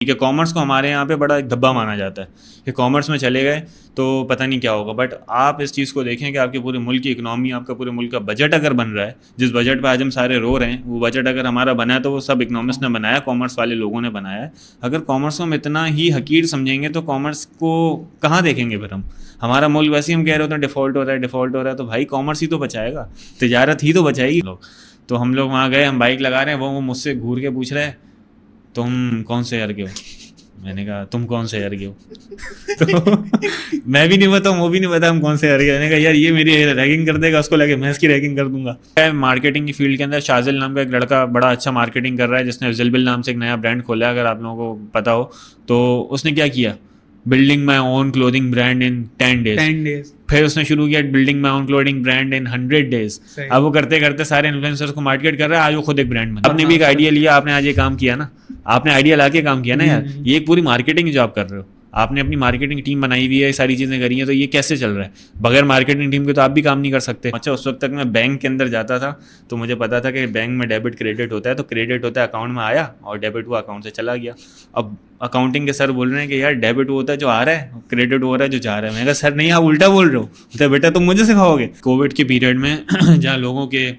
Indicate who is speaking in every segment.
Speaker 1: ठीक है, कॉमर्स को हमारे यहाँ पे बड़ा एक धब्बा माना जाता है कि कॉमर्स में चले गए तो पता नहीं क्या होगा। बट आप इस चीज़ को देखें कि आपके पूरे मुल्क की इकनॉमी, आपका पूरे मुल्क का बजट अगर बन रहा है, जिस बजट पे आज हम सारे रो रहे हैं, वो बजट अगर हमारा बना है तो वो सब इकनॉमिक्स ने बनाया, कॉमर्स वाले लोगों ने बनाया है। अगर कॉमर्स को हम इतना ही हकीर समझेंगे तो कॉमर्स को कहाँ देखेंगे फिर हम? हमारा मुल्क वैसे ही हम कह रहे होते हैं डिफ़ॉल्ट हो रहा है, डिफ़ॉल्ट हो रहा है, तो भाई कॉमर्स ही तो बचाएगा, तिजारत ही तो बचाएगी लोग। तो हम लोग वहाँ गए, हम बाइक लगा रहे हैं, वो मुझसे घूर के पूछ रहे हैं तुम कौन से ईयर के हो? मैंने कहा तुम कौन से ईयर के हो? तो मैं भी नहीं बताऊँ, वो भी नहीं पता हम कौन से ईयर के। मैंने कहा यार ये मेरी रैगिंग कर देगा, उसको लगे मैं इसकी रैगिंग कर दूंगा। मार्केटिंग की फील्ड के अंदर शाजिल नाम का एक लड़का बड़ा अच्छा मार्केटिंग कर रहा है, जिसने जिलबिल नाम से एक नया ब्रांड खोला है, अगर आप लोगों को पता हो। तो उसने क्या किया, building my own clothing brand in 10 days. फिर उसने शुरू किया building my own clothing brand in 100 days. अब वो करते करते सारे इन्फ्लुएंसर्स को मार्केट कर रहा है, आज वो खुद एक ब्रांड बना। आपने भी एक आइडिया लिया, आपने आज ये काम किया ना, आपने आइडिया ला के काम किया ना यार, ये एक पूरी मार्केटिंग जो आप कर रहे हो, आपने अपनी मार्केटिंग टीम बनाई हुई है, सारी चीज़ें करी हैं, तो ये कैसे चल रहा है? बगैर मार्केटिंग टीम के तो आप भी काम नहीं कर सकते। अच्छा, उस वक्त तक मैं बैंक के अंदर जाता था तो मुझे पता था कि बैंक में डेबिट क्रेडिट होता है, तो क्रेडिट होता है अकाउंट में आया और डेबिट हुआ अकाउंट से चला गया। अब अकाउंटिंग के सर बोल रहे हैं कि यार डेबिट वो होता है जो आ रहा है, क्रेडिट वो हो रहा है जो जा रहा है। मैंने कहा सर नहीं, आप उल्टा बोल रहे हो। तो बेटा तुम मुझे सिखाओगे? कोविड के पीरियड में जहाँ लोगों के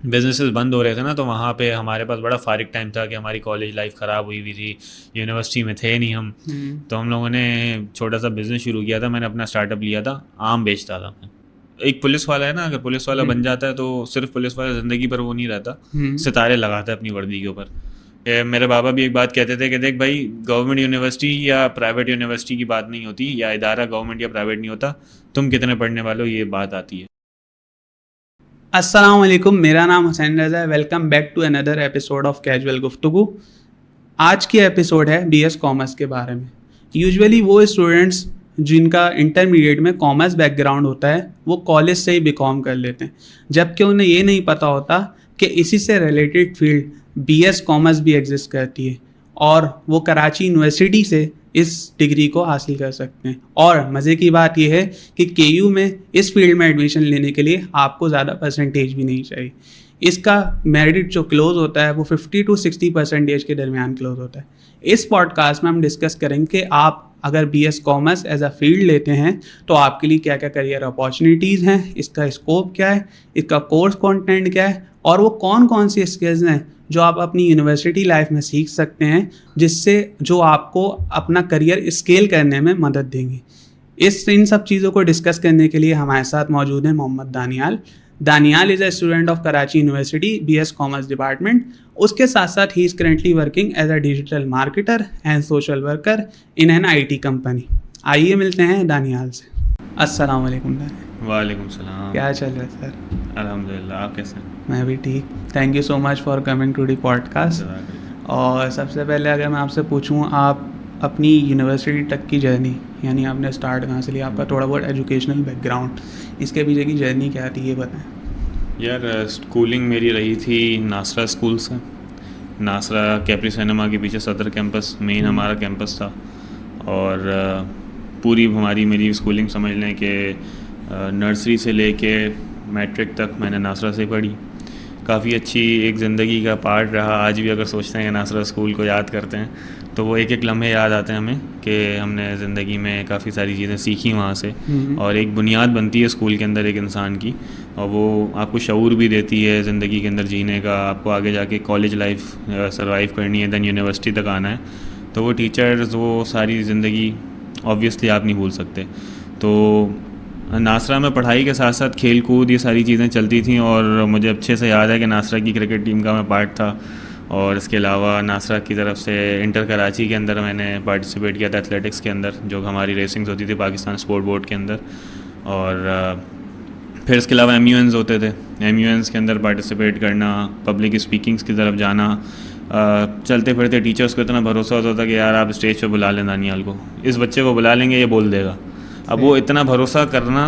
Speaker 1: बिजनेसेस बंद हो रहे थे ना, तो वहाँ पे हमारे पास बड़ा फारिग टाइम था कि हमारी कॉलेज लाइफ ख़राब हुई हुई थी, यूनिवर्सिटी में थे नहीं हम। तो हम लोगों ने छोटा सा बिज़नेस शुरू किया था, मैंने अपना स्टार्टअप लिया था, आम बेचता था मैं। एक पुलिस वाला है ना, अगर पुलिस वाला बन जाता है तो सिर्फ पुलिस वाला ज़िंदगी पर वो नहीं रहता, सितारे लगाता है अपनी वर्दी के ऊपर। मेरे बाबा भी एक बात कहते थे कि देख भाई, गवर्नमेंट यूनिवर्सिटी या प्राइवेट यूनिवर्सिटी की बात नहीं होती, या इदारा गवर्नमेंट या प्राइवेट नहीं होता, तुम कितने पढ़ने वाले हो ये बात आती है।
Speaker 2: अस्सलाम वालेकुम, मेरा नाम हुसैन रज़ा है। Welcome back to another episode of casual गुफ्तगू। आज की एपिसोड है बीएस कॉमर्स के बारे में। यूजुअली वो स्टूडेंट्स जिनका इंटरमीडिएट में कॉमर्स बैकग्राउंड होता है वो कॉलेज से ही बीकॉम कर लेते हैं, जबकि उन्हें ये नहीं पता होता कि इसी से रिलेटेड फील्ड बीएस कॉमर्स भी एग्जिस्ट करती है और वो कराची यूनिवर्सिटी से इस डिग्री को हासिल कर सकते हैं। और मज़े की बात यह है कि केयू में इस फील्ड में एडमिशन लेने के लिए आपको ज़्यादा परसेंटेज भी नहीं चाहिए। इसका मेरिट जो क्लोज होता है वो 50 to 60% के दरमियान क्लोज होता है। इस पॉडकास्ट में हम डिस्कस करेंगे कि आप अगर BS commerce as a field लेते हैं तो आपके लिए क्या क्या करियर अपॉर्चुनिटीज़ हैं, इसका स्कोप क्या है, इसका कोर्स कंटेंट क्या है, और वो कौन कौन सी स्किल्स हैं जो आप अपनी यूनिवर्सिटी लाइफ में सीख सकते हैं, जिससे जो आपको अपना करियर स्केल करने में मदद देंगी। इन सब चीज़ों को डिस्कस करने के लिए हमारे साथ मौजूद हैं Mohammad Daniyal. Daniyal is a student of Karachi university, BS commerce department. उसके साथ साथ ही is currently working as a digital marketer and social worker in an IT company. आइए मिलते हैं दानियाल से। अस्सलाम वालेकुम दानियाल।
Speaker 1: वालेकुम सलाम।
Speaker 2: क्या चल रहा है सर?
Speaker 1: अल्हम्दुलिल्लाह, आप कैसे हैं?
Speaker 2: मैं भी ठीक। Thank you so much for coming to the podcast. और सबसे पहले अगर मैं आपसे पूछूं, आप अपनी यूनिवर्सिटी तक की जर्नी, यानी आपने स्टार्ट कहाँ से लिया, आपका थोड़ा बहुत एजुकेशनल बैकग्राउंड, इसके पीछे की जर्नी क्या थी ये बताएं।
Speaker 1: यार स्कूलिंग मेरी रही थी नासरा स्कूल से। नासरा कैप्री सिनेमा के पीछे सदर कैंपस मेन हमारा कैंपस था। और पूरी हमारी मेरी स्कूलिंग समझ लें कि नर्सरी से लेके मैट्रिक तक मैंने नासरा से पढ़ी। काफ़ी अच्छी एक ज़िंदगी का पार्ट रहा। आज भी अगर सोचते हैं कि नासरा स्कूल को याद करते हैं तो वो एक एक लम्हे याद आते हैं हमें कि हमने ज़िंदगी में काफ़ी सारी चीज़ें सीखी वहाँ से। और एक बुनियाद बनती है स्कूल के अंदर एक इंसान की, और वो आपको शऊर भी देती है ज़िंदगी के अंदर जीने का। आपको आगे जाके कॉलेज लाइफ सर्वाइव करनी है, दैन यूनिवर्सिटी तक आना है, तो वो टीचर्स वो सारी ज़िंदगी ऑब्वियसली आप नहीं भूल सकते। तो नासरा में पढ़ाई के साथ साथ खेल कूद ये सारी चीज़ें चलती थी। और मुझे अच्छे से याद है कि नासरा की क्रिकेट टीम का मैं पार्ट था। और इसके अलावा नासरा की तरफ से इंटर कराची के अंदर मैंने पार्टिसिपेट किया था एथलेटिक्स के अंदर, जो हमारी रेसिंग्स होती थी पाकिस्तान स्पोर्ट बोर्ड के अंदर। और फिर इसके अलावा MUNs होते थे, MUNs के अंदर पार्टिसिपेट करना, पब्लिक स्पीकिंग्स की तरफ जाना। चलते फिरते टीचर्स को इतना भरोसा होता था कि यार आप स्टेज पे बुला लें दानियाल को, इस बच्चे को बुला लेंगे, ये बोल देगा। अब वो इतना भरोसा करना,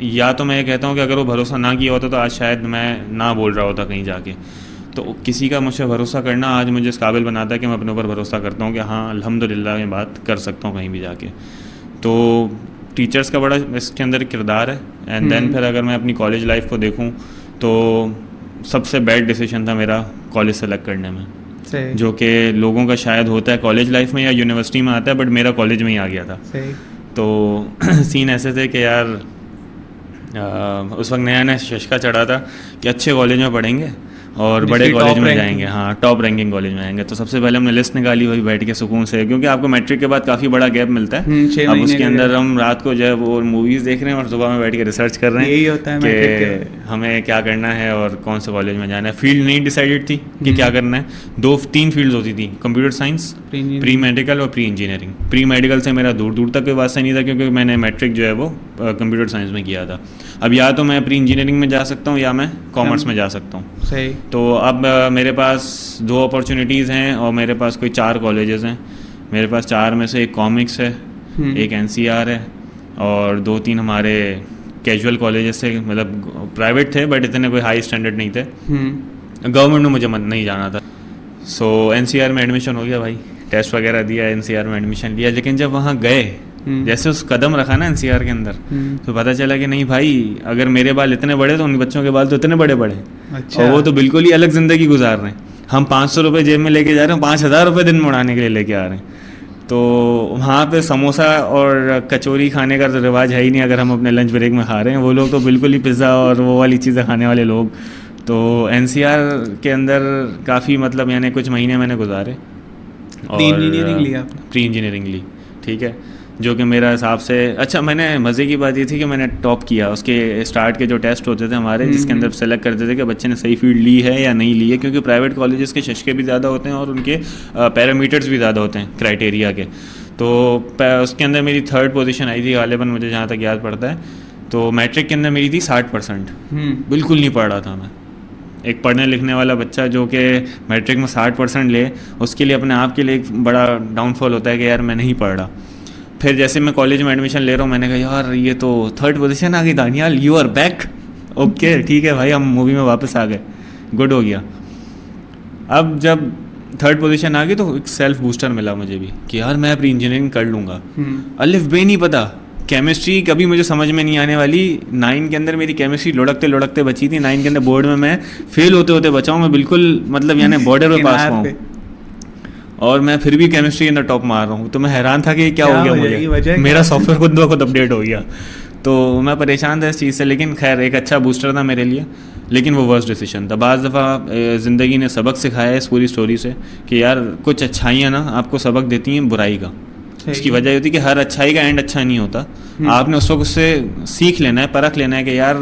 Speaker 1: या तो मैं ये कहता हूँ कि अगर वो भरोसा ना किया होता तो आज शायद मैं ना बोल रहा होता कहीं जाके। तो किसी का मुझे भरोसा करना आज मुझे इस काबिल बनाता है कि मैं अपने ऊपर भरोसा करता हूँ कि हाँ अल्हम्दुलिल्लाह मैं बात कर सकता हूँ कहीं भी जाके। तो टीचर्स का बड़ा इसके अंदर किरदार है। एंड देन फिर अगर मैं अपनी कॉलेज लाइफ को देखूँ तो सबसे बैड डिसीजन था मेरा कॉलेज सेलेक्ट करने में।
Speaker 2: सही
Speaker 1: जो कि लोगों का शायद होता है कॉलेज लाइफ में या यूनिवर्सिटी में आता है, बट मेरा कॉलेज में ही आ गया था।
Speaker 2: सही
Speaker 1: तो सीन ऐसे थे कि यार उस वक्त नया नया शशका चढ़ा था कि अच्छे कॉलेज में पढ़ेंगे और
Speaker 2: जिसकी
Speaker 1: बड़े कॉलेज
Speaker 2: top
Speaker 1: में
Speaker 2: ranking।
Speaker 1: जाएंगे, हाँ टॉप रैंकिंग कॉलेज में आएंगे। तो सबसे पहले हमने लिस्ट निकाली वही बैठ के सुकून से, क्योंकि आपको मैट्रिक के बाद काफ़ी बड़ा गैप मिलता है।
Speaker 2: 6
Speaker 1: अब
Speaker 2: महीने
Speaker 1: उसके
Speaker 2: का
Speaker 1: अंदर
Speaker 2: gap।
Speaker 1: हम रात को जो है वो मूवीज़ देख रहे हैं और सुबह में बैठ के रिसर्च कर रहे हैं
Speaker 2: यही होता है मैट्रिक के
Speaker 1: कि हमें क्या करना है और कौन से कॉलेज में जाना है। फील्ड नहीं डिसाइडेड थी कि क्या करना है, 2-3 फील्ड्स होती थी, कंप्यूटर साइंस, प्री मेडिकल और प्री इंजीनियरिंग। प्री मेडिकल से मेरा दूर दूर तक कोई वास्ता नहीं था, क्योंकि मैंने मैट्रिक जो है वो कंप्यूटर साइंस में किया था। अब या तो मैं प्री इंजीनियरिंग में जा सकता हूँ या मैं कॉमर्स में जा सकता हूँ।
Speaker 2: सही
Speaker 1: तो अब मेरे पास 2 अपॉर्चुनिटीज़ हैं और मेरे पास कोई 4 कॉलेजेस हैं। मेरे पास 4 में से एक कॉमिक्स है, एक एनसीआर है और 2-3 हमारे कैजुअल कॉलेजेस थे, मतलब प्राइवेट थे बट इतने कोई हाई स्टैंडर्ड नहीं थे। गवर्नमेंट में मुझे नहीं जाना था। सो एनसीआर में एडमिशन हो गया भाई, टेस्ट वगैरह दिया, एनसीआर में एडमिशन लिया। लेकिन जब वहाँ गए, जैसे उस कदम रखा ना एनसीआर के अंदर, तो पता चला कि नहीं भाई, अगर मेरे बाल इतने बड़े तो उन बच्चों के बाल तो इतने बड़े बड़े,
Speaker 2: अच्छा।
Speaker 1: और वो तो बिल्कुल ही अलग ज़िंदगी गुजार रहे हैं। हम 500 रुपये जेब में लेके जा रहे हैं, 5,000 रुपये दिन में उड़ाने के लिए लेके आ रहे हैं। तो वहाँ पे समोसा और कचौरी खाने का तो रिवाज है ही नहीं अगर हम अपने लंच ब्रेक में खा रहे हैं। वो लोग तो बिल्कुल ही पिज़्ज़ा और वो वाली चीज़ें खाने वाले लोग। तो एनसीआर के अंदर काफ़ी मतलब यानी कुछ महीने मैंने गुजारे और
Speaker 2: प्री इंजीनियरिंग लिया आपने?
Speaker 1: प्री इंजीनियरिंग ली, ठीक है, जो कि मेरा हिसाब से अच्छा। मैंने मज़े की बात ये थी कि मैंने टॉप किया। उसके स्टार्ट के जो टेस्ट होते थे हमारे, जिसके अंदर सेलेक्ट करते थे कि बच्चे ने सही फील्ड ली है या नहीं ली है, क्योंकि प्राइवेट कॉलेजेस के शशके भी ज़्यादा होते हैं और उनके पैरामीटर्स भी ज़्यादा होते हैं क्राइटेरिया के। तो उसके अंदर मेरी 3rd पोजीशन आई थी गालिबन, मुझे जहाँ तक याद पड़ता है। तो मैट्रिक के अंदर मेरी थी 60%। बिल्कुल नहीं पढ़ रहा था मैं। एक पढ़ने लिखने वाला बच्चा जो कि मैट्रिक में 60% ले, उसके लिए अपने आप के लिए एक बड़ा डाउनफॉल होता है कि यार मैं नहीं पढ़ रहा। फिर जैसे मैं कॉलेज में एडमिशन ले रहा हूँ, मैंने कहा यार ये तो 3rd पोजीशन आ गई Daniyal, you are back. Okay ठीक है भाई, हम मूवी में वापस आ गए, गुड हो गया। अब जब 3rd पोजीशन आ गई तो एक सेल्फ बूस्टर मिला मुझे भी कि यार मैं प्री इंजीनियरिंग कर लूँगा। अलिफ बे नहीं पता, केमिस्ट्री कभी मुझे समझ में नहीं आने वाली। 9 के अंदर मेरी केमिस्ट्री लुढ़कते लुढ़कते बची थी। 9 के अंदर बोर्ड में मैं फेल होते होते बचा हूँ। मैं बिल्कुल मतलब यानी बॉर्डर पे पास हुआ हूँ और मैं फिर भी केमिस्ट्री के अंदर टॉप मार रहा हूँ। तो मैं हैरान था कि क्या हो गया मुझे, मेरा सॉफ्टवेयर खुद ब खुद अपडेट हो गया। तो मैं परेशान था इस चीज़ से, लेकिन खैर एक अच्छा बूस्टर था मेरे लिए, लेकिन वो वर्स्ट डिसीजन था। बाज़ दफ़ा ज़िंदगी ने सबक सिखाया है इस पूरी स्टोरी से कि यार कुछ अच्छाइयाँ ना आपको सबक देती हैं बुराई का। इसकी वजह होती है कि हर अच्छाई का एंड अच्छा नहीं होता। आपने उस वक्त उससे सीख लेना है, परख लेना है कि यार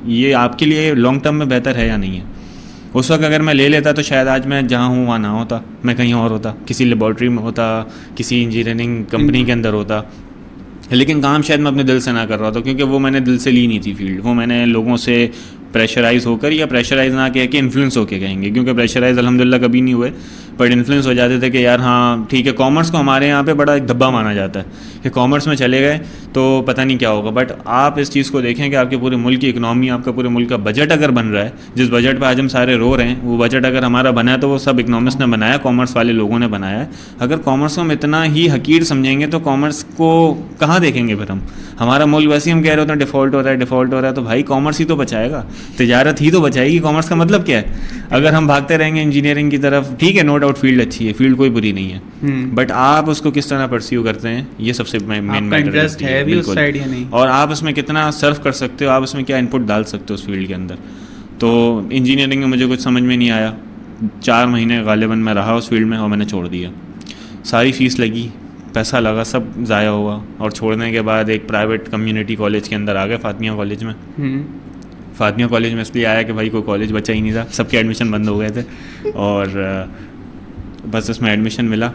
Speaker 1: ये आपके लिए लॉन्ग टर्म में बेहतर है या नहीं है। उस वक्त अगर मैं ले लेता तो शायद आज मैं जहाँ हूँ वहाँ ना होता, मैं कहीं और होता, किसी लेबॉर्ट्री में होता, किसी इंजीनियरिंग कंपनी के अंदर होता। लेकिन काम शायद मैं अपने दिल से ना कर रहा था, क्योंकि वो मैंने दिल से ली नहीं थी फील्ड। वो मैंने लोगों से प्रेशराइज़ होकर, या प्रेशराइज़ ना कह के इन्फ्लुएंस होके कहेंगे, क्योंकि प्रेशराइज़ अल्हम्दुलिल्लाह कभी नहीं हुए, बट इन्फ्लुएंस हो जाते थे कि यार हाँ ठीक है। कॉमर्स को हमारे यहाँ पे बड़ा एक धब्बा माना जाता है कि कॉमर्स में चले गए तो पता नहीं क्या होगा। बट आप इस चीज़ को देखें कि आपके पूरे मुल्क की इकनॉमी, आपका पूरे मुल्क का बजट अगर बन रहा है, जिस बजट पर आज हम सारे रो रहे हैं, वो बजट अगर हमारा बना है तो वो सब इकनॉमिक्स ने बनाया, कॉमर्स वाले लोगों ने बनाया है। अगर कॉमर्स को हम इतना ही हकीर समझेंगे तो कॉमर्स को कहाँ देखेंगे फिर हम। हमारा मुल्क वैसे ही हम कह रहे होते हैं डिफ़ॉल्ट हो रहा है, डिफ़ॉल्ट हो रहा है, तो भाई कॉमर्स ही तो बचाएगा, तिजारत ही तो बचाएगी। कॉमर्स का मतलब क्या है? अगर हम भागते रहेंगे इंजीनियरिंग की तरफ, ठीक है नो डाउट फील्ड अच्छी है, फील्ड कोई बुरी नहीं है, बट आप उसको किस तरह परस्यू करते हैं ये सबसे मेन मैटर
Speaker 2: है भी उस साइड या नहीं,
Speaker 1: और आप उसमें कितना सर्व कर सकते हो, आप उसमें क्या इनपुट डाल सकते हो उस फील्ड के अंदर। तो इंजीनियरिंग में मुझे कुछ समझ में नहीं आया। 4 महीने गालिबन में रहा उस फील्ड में और मैंने छोड़ दिया। सारी फीस लगी, पैसा लगा, सब ज़ाया हुआ। और छोड़ने के बाद एक प्राइवेट कम्युनिटी कॉलेज के अंदर आ गए, फातिमा कॉलेज में। फातिमा कॉलेज में इसलिए आया कि भाई कोई कॉलेज बचा ही नहीं था, सबके एडमिशन बंद हो गए थे और बस उसमें एडमिशन मिला,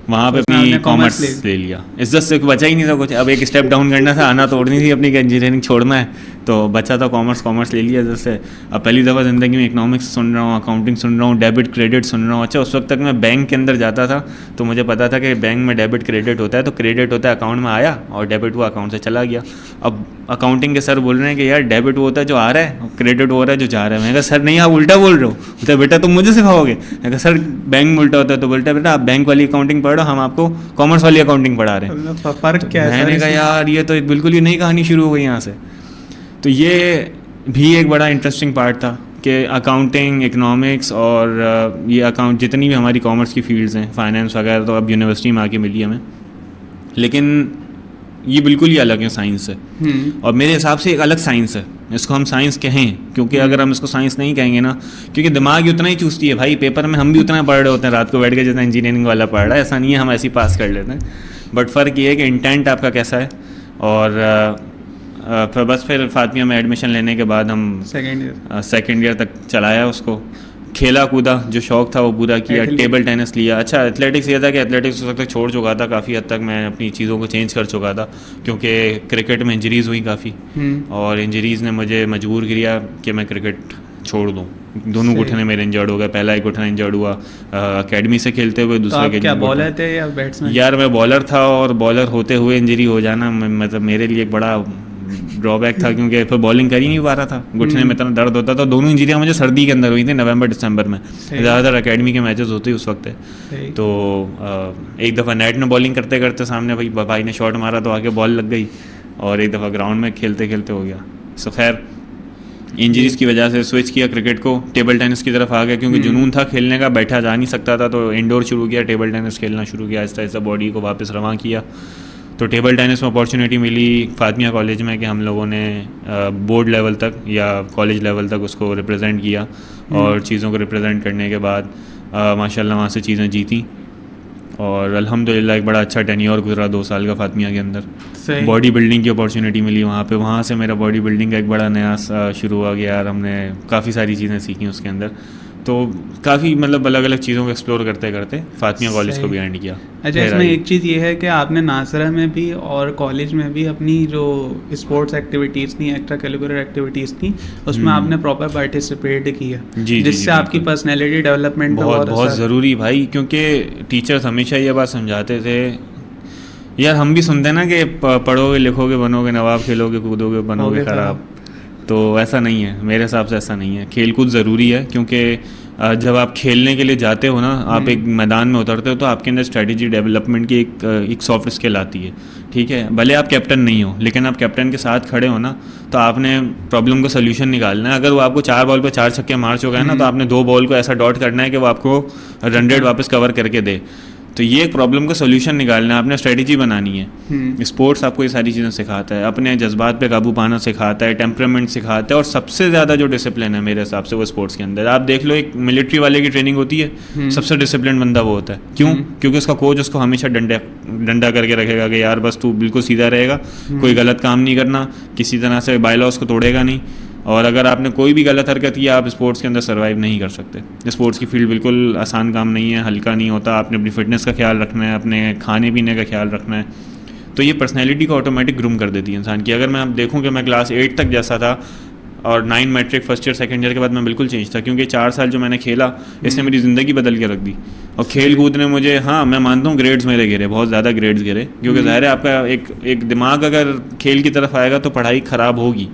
Speaker 1: वहाँ पे अपनी कॉमर्स ले लिया। इज्जत से बचा ही नहीं था कुछ। अब एक स्टेप डाउन करना था, आना तोड़नी थी अपनी, इंजीनियरिंग छोड़ना है तो बचा था कॉमर्स ले लिया। जैसे अब पहली दफ़ा ज़िंदगी में इकोनॉमिक्स सुन रहा हूँ, अकाउंटिंग सुन रहा हूँ, डेबिट क्रेडिट सुन रहा हूँ। अच्छा, उस वक्त तक मैं बैंक के अंदर जाता था तो मुझे पता था कि बैंक में डेबिट क्रेडिट होता है, तो क्रेडिट होता है अकाउंट में आया और डेबिट हुआ अकाउंट से चला गया। अब अकाउंटिंग के सर बोल रहे हैं कि यार डेबिट वो होता है जो आ रहा है, क्रेडिट वो हो रहा है जो जा रहा है। मैंने कहा सर नहीं, आप उल्टा बोल रहे हो। बोलते बेटा तुम मुझे सिखाओगे? मैंने कहा सर बैंक में उल्टा होता है। तो बोलता है बेटा आप बैंक वाली अकाउंटिंग पढ़ो, हम आपको कॉमर्स वाली अकाउंटिंग पढ़ा रहे हैं।
Speaker 2: फर्क क्या है?
Speaker 1: मैंने कहा यार ये तो एक बिल्कुल ही नई कहानी शुरू हो गई यहाँ से। तो ये भी एक बड़ा इंटरेस्टिंग पार्ट था कि अकाउंटिंग, इकोनॉमिक्स और ये अकाउंट जितनी भी हमारी कॉमर्स की फील्ड्स हैं, फाइनेंस वगैरह, तो अब यूनिवर्सिटी में आके मिली हमें, लेकिन ये बिल्कुल ही अलग है साइंस से। और मेरे हिसाब से एक अलग साइंस है, इसको हम साइंस कहें, क्योंकि अगर हम इसको साइंस नहीं कहेंगे ना, क्योंकि दिमाग ही उतना ही चूसती है भाई, पेपर में हम भी उतना पढ़ रहे होते हैं रात को बैठ के जितना इंजीनियरिंग वाला पढ़ रहा है, ऐसा नहीं है हम ऐसे ही पास कर लेते हैं, बट फ़र्क ये है कि इंटेंट आपका कैसा है। और फिर फातिमिया में एडमिशन लेने के बाद हम सेकेंड ईयर तक चलाया उसको, खेला कूदा, जो शौक़ था वो पूरा किया, टेबल टेनिस लिया। अच्छा, एथलेटिक्स ये था कि एथलेटिक्स उस वक्त तक छोड़ चुका था, काफ़ी हद तक मैं अपनी चीज़ों को चेंज कर चुका था, क्योंकि क्रिकेट में इंजरीज़ हुई काफ़ी, और इंजरीज़ ने मुझे मजबूर किया कि मैं क्रिकेट छोड़ दूँ। दोनों घुटने मेरे इंजर्ड हो गए, पहला एक घुटना इंजर्ड हुआ अकेडमी से खेलते हुए, दूसरा के
Speaker 2: क्या बॉलर थे या बैट्समैन?
Speaker 1: यार मैं बॉलर था, और बॉलर होते हुए इंजरी हो जाना मतलब मेरे लिए एक बड़ा ड्रॉबैक था, क्योंकि फिर बॉलिंग कर ही नहीं पा रहा था, घुटने में इतना दर्द होता था। दोनों इंजरियाँ मुझे सर्दी के अंदर हुई थी, नवंबर दिसंबर में, ज़्यादातर एकेडमी के मैचेस होते ही उस वक्त। तो एक दफ़ा नेट में बॉलिंग करते करते सामने भाई ने शॉट मारा तो आगे बॉल लग गई, और एक दफ़ा ग्राउंड में खेलते खेलते हो गया। सो खैर इंजरीज़ की वजह से स्विच किया क्रिकेट को, टेबल टेनिस की तरफ आ गया, क्योंकि जुनून था खेलने का, बैठा जा नहीं सकता था, तो इंडोर शुरू किया, टेबल टेनिस खेलना शुरू किया, आहिस्ता आहिस्ता बॉडी को वापस रवां किया। तो टेबल टेनिस में अपॉर्चुनिटी मिली फातिमिया कॉलेज में कि हम लोगों ने बोर्ड लेवल तक या कॉलेज लेवल तक उसको रिप्रेजेंट किया, और चीज़ों को रिप्रेजेंट करने के बाद माशाल्लाह वहाँ से चीज़ें जीती, और अल्हम्दुलिल्लाह एक बड़ा अच्छा टेन्योर गुजरा 2 साल का फातिमिया के अंदर। बॉडी बिल्डिंग की अपॉर्चुनिटी मिली वहाँ पे, वहाँ से मेरा बॉडी बिल्डिंग का एक बड़ा नया शुरू हुआ गया, और हमने काफ़ी सारी चीज़ें सीखी उसके अंदर। तो काफ़ी मतलब अलग अलग चीज़ों को एक्सप्लोर करते करते फातिमिया कॉलेज को भी एंड किया।
Speaker 2: अच्छा, इसमें एक चीज़ ये है कि आपने नासरा में भी और कॉलेज में भी अपनी जो स्पोर्ट्स एक्टिविटीज़ थी, एक्स्ट्रा करिकुलर एक्टिविटीज़ थी, उसमें आपने प्रॉपर पार्टिसिपेट किया, जिससे आपकी पर्सनैलिटी डेवलपमेंट
Speaker 1: बहुत ज़रूरी भाई, क्योंकि टीचर्स हमेशा ये बात समझाते थे, यार हम भी सुनते ना कि पढ़ोगे लिखोगे बनोगे नवाब, खेलोगे कूदोगे बनोगे ख़राब, तो ऐसा नहीं है, मेरे हिसाब से ऐसा नहीं है। खेल कूद ज़रूरी है, क्योंकि जब आप खेलने के लिए जाते हो ना, आप एक मैदान में उतरते हो, तो आपके अंदर स्ट्रेटजी डेवलपमेंट की एक सॉफ्ट स्किल आती है, ठीक है। भले आप कैप्टन नहीं हो, लेकिन आप कैप्टन के साथ खड़े हो ना, तो आपने प्रॉब्लम का सोल्यूशन निकालना है। अगर वो आपको 4 बॉल पे 4 छक्के मार चुका है ना, तो आपने 2 बॉल को ऐसा डॉट करना है कि वो आपको रन रेट वापस कवर करके दे। तो ये एक प्रॉब्लम का सोल्यूशन निकालना है, आपने स्ट्रेटजी बनानी है। स्पोर्ट्स आपको ये सारी चीज़ें सिखाता है, अपने जज्बात पे काबू पाना सिखाता है, टेम्परामेंट सिखाता है, और सबसे ज़्यादा जो डिसिप्लिन है मेरे हिसाब से वो स्पोर्ट्स के अंदर। आप देख लो, एक मिलिट्री वाले की ट्रेनिंग होती है, सबसे डिसिप्लिन बंदा वो होता है। क्यों? क्योंकि उसका कोच उसको हमेशा डंडा करके रखेगा कि यार बस तू बिल्कुल सीधा रहेगा, कोई गलत काम नहीं करना, किसी तरह से बायलॉज को तोड़ेगा नहीं, और अगर आपने कोई भी गलत हरकत किया, आप स्पोर्ट्स के अंदर सर्वाइव नहीं कर सकते। स्पोर्ट्स की फील्ड बिल्कुल आसान काम नहीं है, हल्का नहीं होता। आपने अपनी फिटनेस का ख्याल रखना है, अपने खाने पीने का ख्याल रखना है, तो ये पर्सनैलिटी को ऑटोमेटिक ग्रूम कर देती है इंसान की। अगर मैं अब देखूँ कि मैं क्लास 8 तक जैसा था, और 9 matric first year second year के बाद मैं बिल्कुल चेंज था, क्योंकि 4 साल जो मैंने खेला इसने मेरी ज़िंदगी बदल के रख दी। और खेल कूद ने मुझे, हाँ मैं मानता हूँ ग्रेड्स मेरे गिरे, बहुत ज़्यादा ग्रेड्स गिरे, क्योंकि ज़ाहिर है आपका एक दिमाग अगर खेल की तरफ आएगा तो पढ़ाई ख़राब होगी,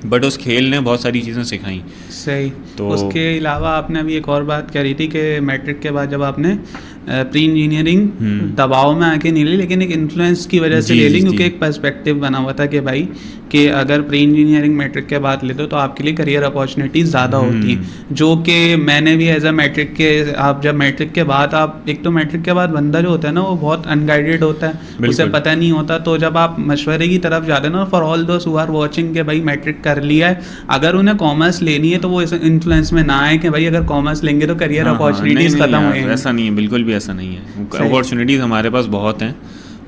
Speaker 1: बट उस खेल ने बहुत सारी चीज़ें सिखाई।
Speaker 2: सही। तो उसके अलावा आपने अभी एक और बात करी थी कि मैट्रिक के बाद जब आपने प्री इंजीनियरिंग दबाव में आके नहीं ली, लेकिन एक इन्फ्लुएंस की वजह से ले ली, क्योंकि एक पर्सपेक्टिव बना हुआ था कि भाई कि अगर प्री इंजीनियरिंग मैट्रिक के बाद लेते हो तो आपके लिए करियर अपॉर्चुनिटीज़ ज़्यादा होती हैं, जो कि मैंने भी एज अ मैट्रिक के, आप जब मैट्रिक के बाद आप, एक तो मैट्रिक के बाद बंदा जो होता है ना वो बहुत अनगाइडेड होता है, उसे पता नहीं होता, तो जब आप मशवरे की तरफ जाते हैं ना, for all those who are watching के भाई मैट्रिक कर लिया है, अगर उन्हें कॉमर्स लेनी है तो वो इस इन्फ्लुएंस में ना आए कि भाई अगर कॉमर्स लेंगे तो करियर अपॉर्चुनिटीज़ खत्म हो जाएंगी।
Speaker 1: ऐसा नहीं है, बिल्कुल भी ऐसा नहीं है, अपॉर्चुनिटीज़ हमारे पास बहुत हैं।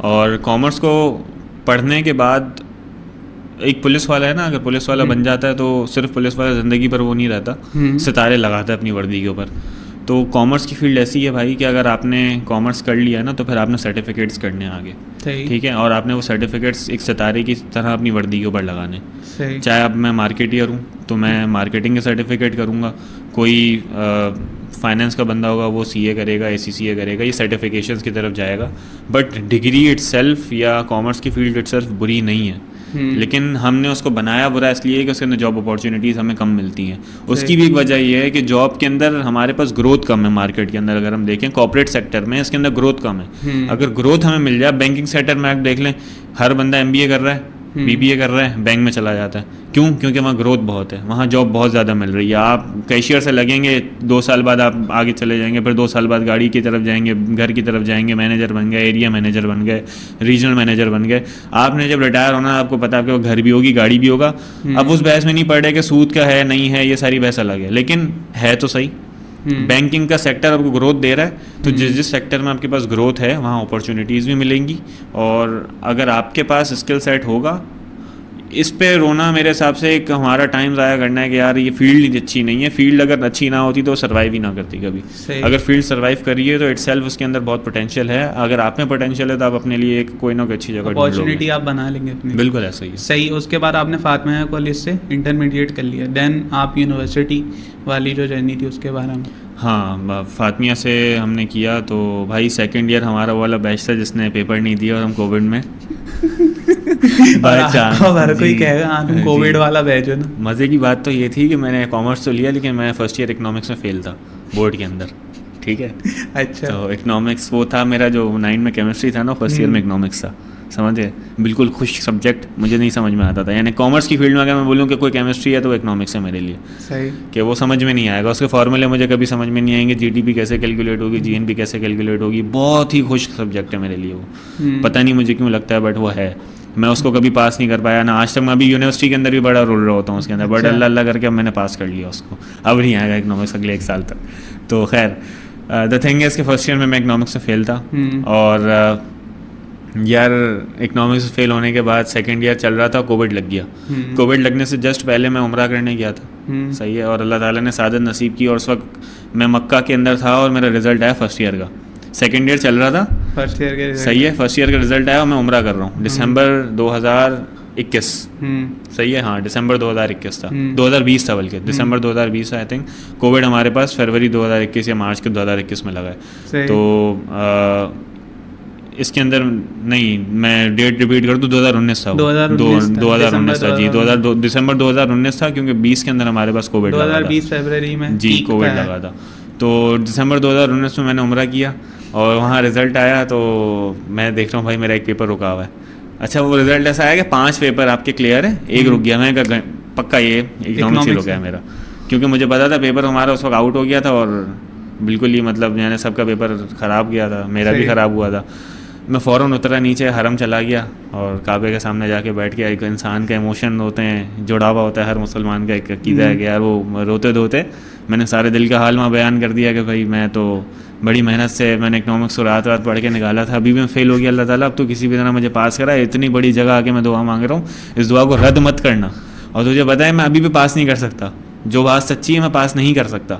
Speaker 1: और कॉमर्स को पढ़ने के बाद एक पुलिस वाला है ना, अगर पुलिस वाला बन जाता है तो सिर्फ पुलिस वाला ज़िंदगी पर वो नहीं रहता, सितारे लगाता है अपनी वर्दी के ऊपर। तो कॉमर्स की फील्ड ऐसी है भाई कि अगर आपने कॉमर्स कर लिया है ना, तो फिर आपने सर्टिफिकेट्स करने आगे, ठीक है, और आपने वो सर्टिफिकेट्स एक सितारे की तरह अपनी वर्दी के ऊपर लगाने। चाहे अब मैं मार्केटियर हूँ तो मैं मार्केटिंग के सर्टिफिकेट करूँगा, कोई फाइनेंस का बंदा होगा वो सीए करेगा, ACCA करेगा, ये सर्टिफिकेशंस की तरफ जाएगा। बट डिग्री इटसेल्फ या कॉमर्स की फील्ड इटसेल्फ बुरी नहीं है, लेकिन हमने उसको बनाया बुरा इसलिए कि उसके अंदर जॉब अपॉर्चुनिटीज़ हमें कम मिलती हैं। उसकी भी एक वजह ये है कि जॉब के अंदर हमारे पास ग्रोथ कम है। मार्केट के अंदर अगर हम देखें कॉर्पोरेट सेक्टर में, इसके अंदर ग्रोथ कम है। अगर ग्रोथ हमें मिल जाए, बैंकिंग सेक्टर में आप देख लें, हर बंदा MBA कर रहा है, BBA कर रहे हैं, बैंक में चला जाता है। क्यों? क्योंकि वहाँ ग्रोथ बहुत है, वहाँ जॉब बहुत ज़्यादा मिल रही है। आप कैशियर से लगेंगे, 2 साल बाद आप आगे चले जाएंगे, फिर 2 साल बाद गाड़ी की तरफ जाएंगे, घर की तरफ जाएंगे, मैनेजर बन गए, एरिया मैनेजर बन गए, रीजनल मैनेजर बन गए। आपने जब रिटायर होना, आपको पता है आपके घर भी होगी, गाड़ी भी होगा। अब उस बहस में नहीं पड़ रहे कि सूद का है नहीं है, ये सारी बहस अलग है, लेकिन है तो सही। बैंकिंग का सेक्टर आपको ग्रोथ दे रहा है, तो जिस सेक्टर में आपके पास ग्रोथ है वहाँ अपॉर्चुनिटीज़ भी मिलेंगी। और अगर आपके पास स्किल सेट होगा, इस पे रोना मेरे हिसाब से एक हमारा टाइम ज़ाया करना है कि यार ये फील्ड अच्छी नहीं है। फील्ड अगर अच्छी ना होती तो सर्वाइव ही ना करती कभी। अगर फील्ड सर्वाइव करी है तो इटसेल्फ उसके अंदर बहुत पोटेंशियल है। अगर आप में पोटेंशियल है तो आप अपने लिए एक कोई ना कोई अच्छी जगह
Speaker 2: अपॉर्चुनिटी आप बना लेंगे अपनी।
Speaker 1: बिल्कुल ऐसा ही है।
Speaker 2: सही। उसके बाद आपने फातिमा कॉलेज से इंटरमीडिएट कर लिया, देन आप यूनिवर्सिटी वाली जो जर्नी थी उसके बारे में।
Speaker 1: हाँ, फातिमिया से हमने किया तो भाई सेकंड ईयर हमारा वाला बैच था जिसने पेपर नहीं दिया, और हम कोविड में बाय चांस
Speaker 2: हर कोई कहेगा हाँ तुम कोविड वाला बैच हो ना।
Speaker 1: मज़े की बात तो ये थी कि मैंने कॉमर्स तो लिया, लेकिन मैं फर्स्ट ईयर इकोनॉमिक्स में फेल था बोर्ड के अंदर। ठीक है।
Speaker 2: अच्छा।
Speaker 1: तो इकोनॉमिक्स वो था मेरा जो 9 में केमिस्ट्री था ना, फर्स्ट ईयर में इकोनॉमिक्स था। समझे? बिल्कुल खुश सब्जेक्ट, मुझे नहीं समझ में आता था। यानी कॉमर्स की फील्ड में अगर मैं बोलूँ कि कोई केमिस्ट्री है तो वो इकोनॉमिक्स है मेरे लिए।
Speaker 2: सही।
Speaker 1: कि वो समझ में नहीं आएगा, उसके फॉर्मूले मुझे कभी समझ में नहीं आएंगे, जीडीपी कैसे कैलकुलेट होगी, जीएनपी कैसे कैलकुलेट होगी। बहुत ही खुश सब्जेक्ट है मेरे लिए वो। पता नहीं मुझे क्यों लगता है, बट वो है। मैं उसको कभी पास नहीं कर पाया ना आज तक। मैं अभी यूनिवर्सिटी के अंदर भी बड़ा रोल रहा होता हूँ उसके अंदर, बट अल्लाह अल्लाह करके अब मैंने पास कर लिया उसको। अब नहीं आएगा इकोनॉमिक्स अगले 1 साल तक। तो खैर द थिंग है, इसके फर्स्ट ईयर में मैं इकोनॉमिक्स से फेल था। और यार इकोनॉमिक्स से फेल होने के बाद सेकंड ईयर चल रहा था, कोविड लग गया। कोविड लगने से जस्ट पहले मैं उम्रा करने गया था। सही है। और अल्लाह ताला ने सादत नसीब की, और उस वक्त मैं मक्का के अंदर था और मेरा रिजल्ट आया फर्स्ट ईयर का। सेकंड ईयर चल रहा था,
Speaker 2: फर्स्ट ईयर के
Speaker 1: सही है। फर्स्ट ईयर का रिजल्ट आया और मैं उम्रा कर रहा हूँ दिसंबर 2021। सही है। हाँ, दिसंबर 2021 था, 2020 था बल्कि, दिसंबर 2020 आई थिंक। कोविड हमारे पास फरवरी 2021 या मार्च के 2021 में लगा है। तो इसके अंदर नहीं, मैं डेट रिपीट कर दूँ, 2019 था। 2019 था जी, दिसंबर 2019 था, क्योंकि 20 के अंदर हमारे पास कोविड लगा था।
Speaker 2: 2020 फरवरी में
Speaker 1: जी कोविड लगा था। तो दिसंबर 2019 में मैंने उम्रा किया और वहाँ रिज़ल्ट आया तो मैं देख रहा हूँ भाई मेरा एक पेपर रुका हुआ है। अच्छा, वो रिज़ल्ट ऐसा आया कि 5 पेपर आपके क्लियर है, एक रुक गया। मैं कहा पक्का ये इकोनॉमिक्स ही रुक गया मेरा, क्योंकि मुझे पता था पेपर हमारा उस वक्त आउट हो गया था और बिल्कुल ही मतलब मैंने सबका पेपर ख़राब गया था, मेरा भी ख़राब हुआ था। मैं फ़ौरन उतरा नीचे, हरम चला गया और काबे के सामने जाके बैठ गया। एक इंसान का इमोशन होते हैं, जुड़ावा होता है हर मुसलमान का, एक अकीदा है कि यार वो रोते धोते मैंने सारे दिल का हाल वहाँ बयान कर दिया कि भाई मैं तो बड़ी मेहनत से मैंने इकोनॉमिक्स को रात रात पढ़ के निकाला था, अभी भी मैं फेल हो गया। अल्लाह ताला अब तो किसी भी तरह मुझे पास करा। इतनी बड़ी जगह आके मैं दुआ मांग रहा हूँ, इस दुआ को रद्द मत करना। और तुझे पता है मैं अभी भी पास नहीं कर सकता, जो बात सच्ची है मैं पास नहीं कर सकता,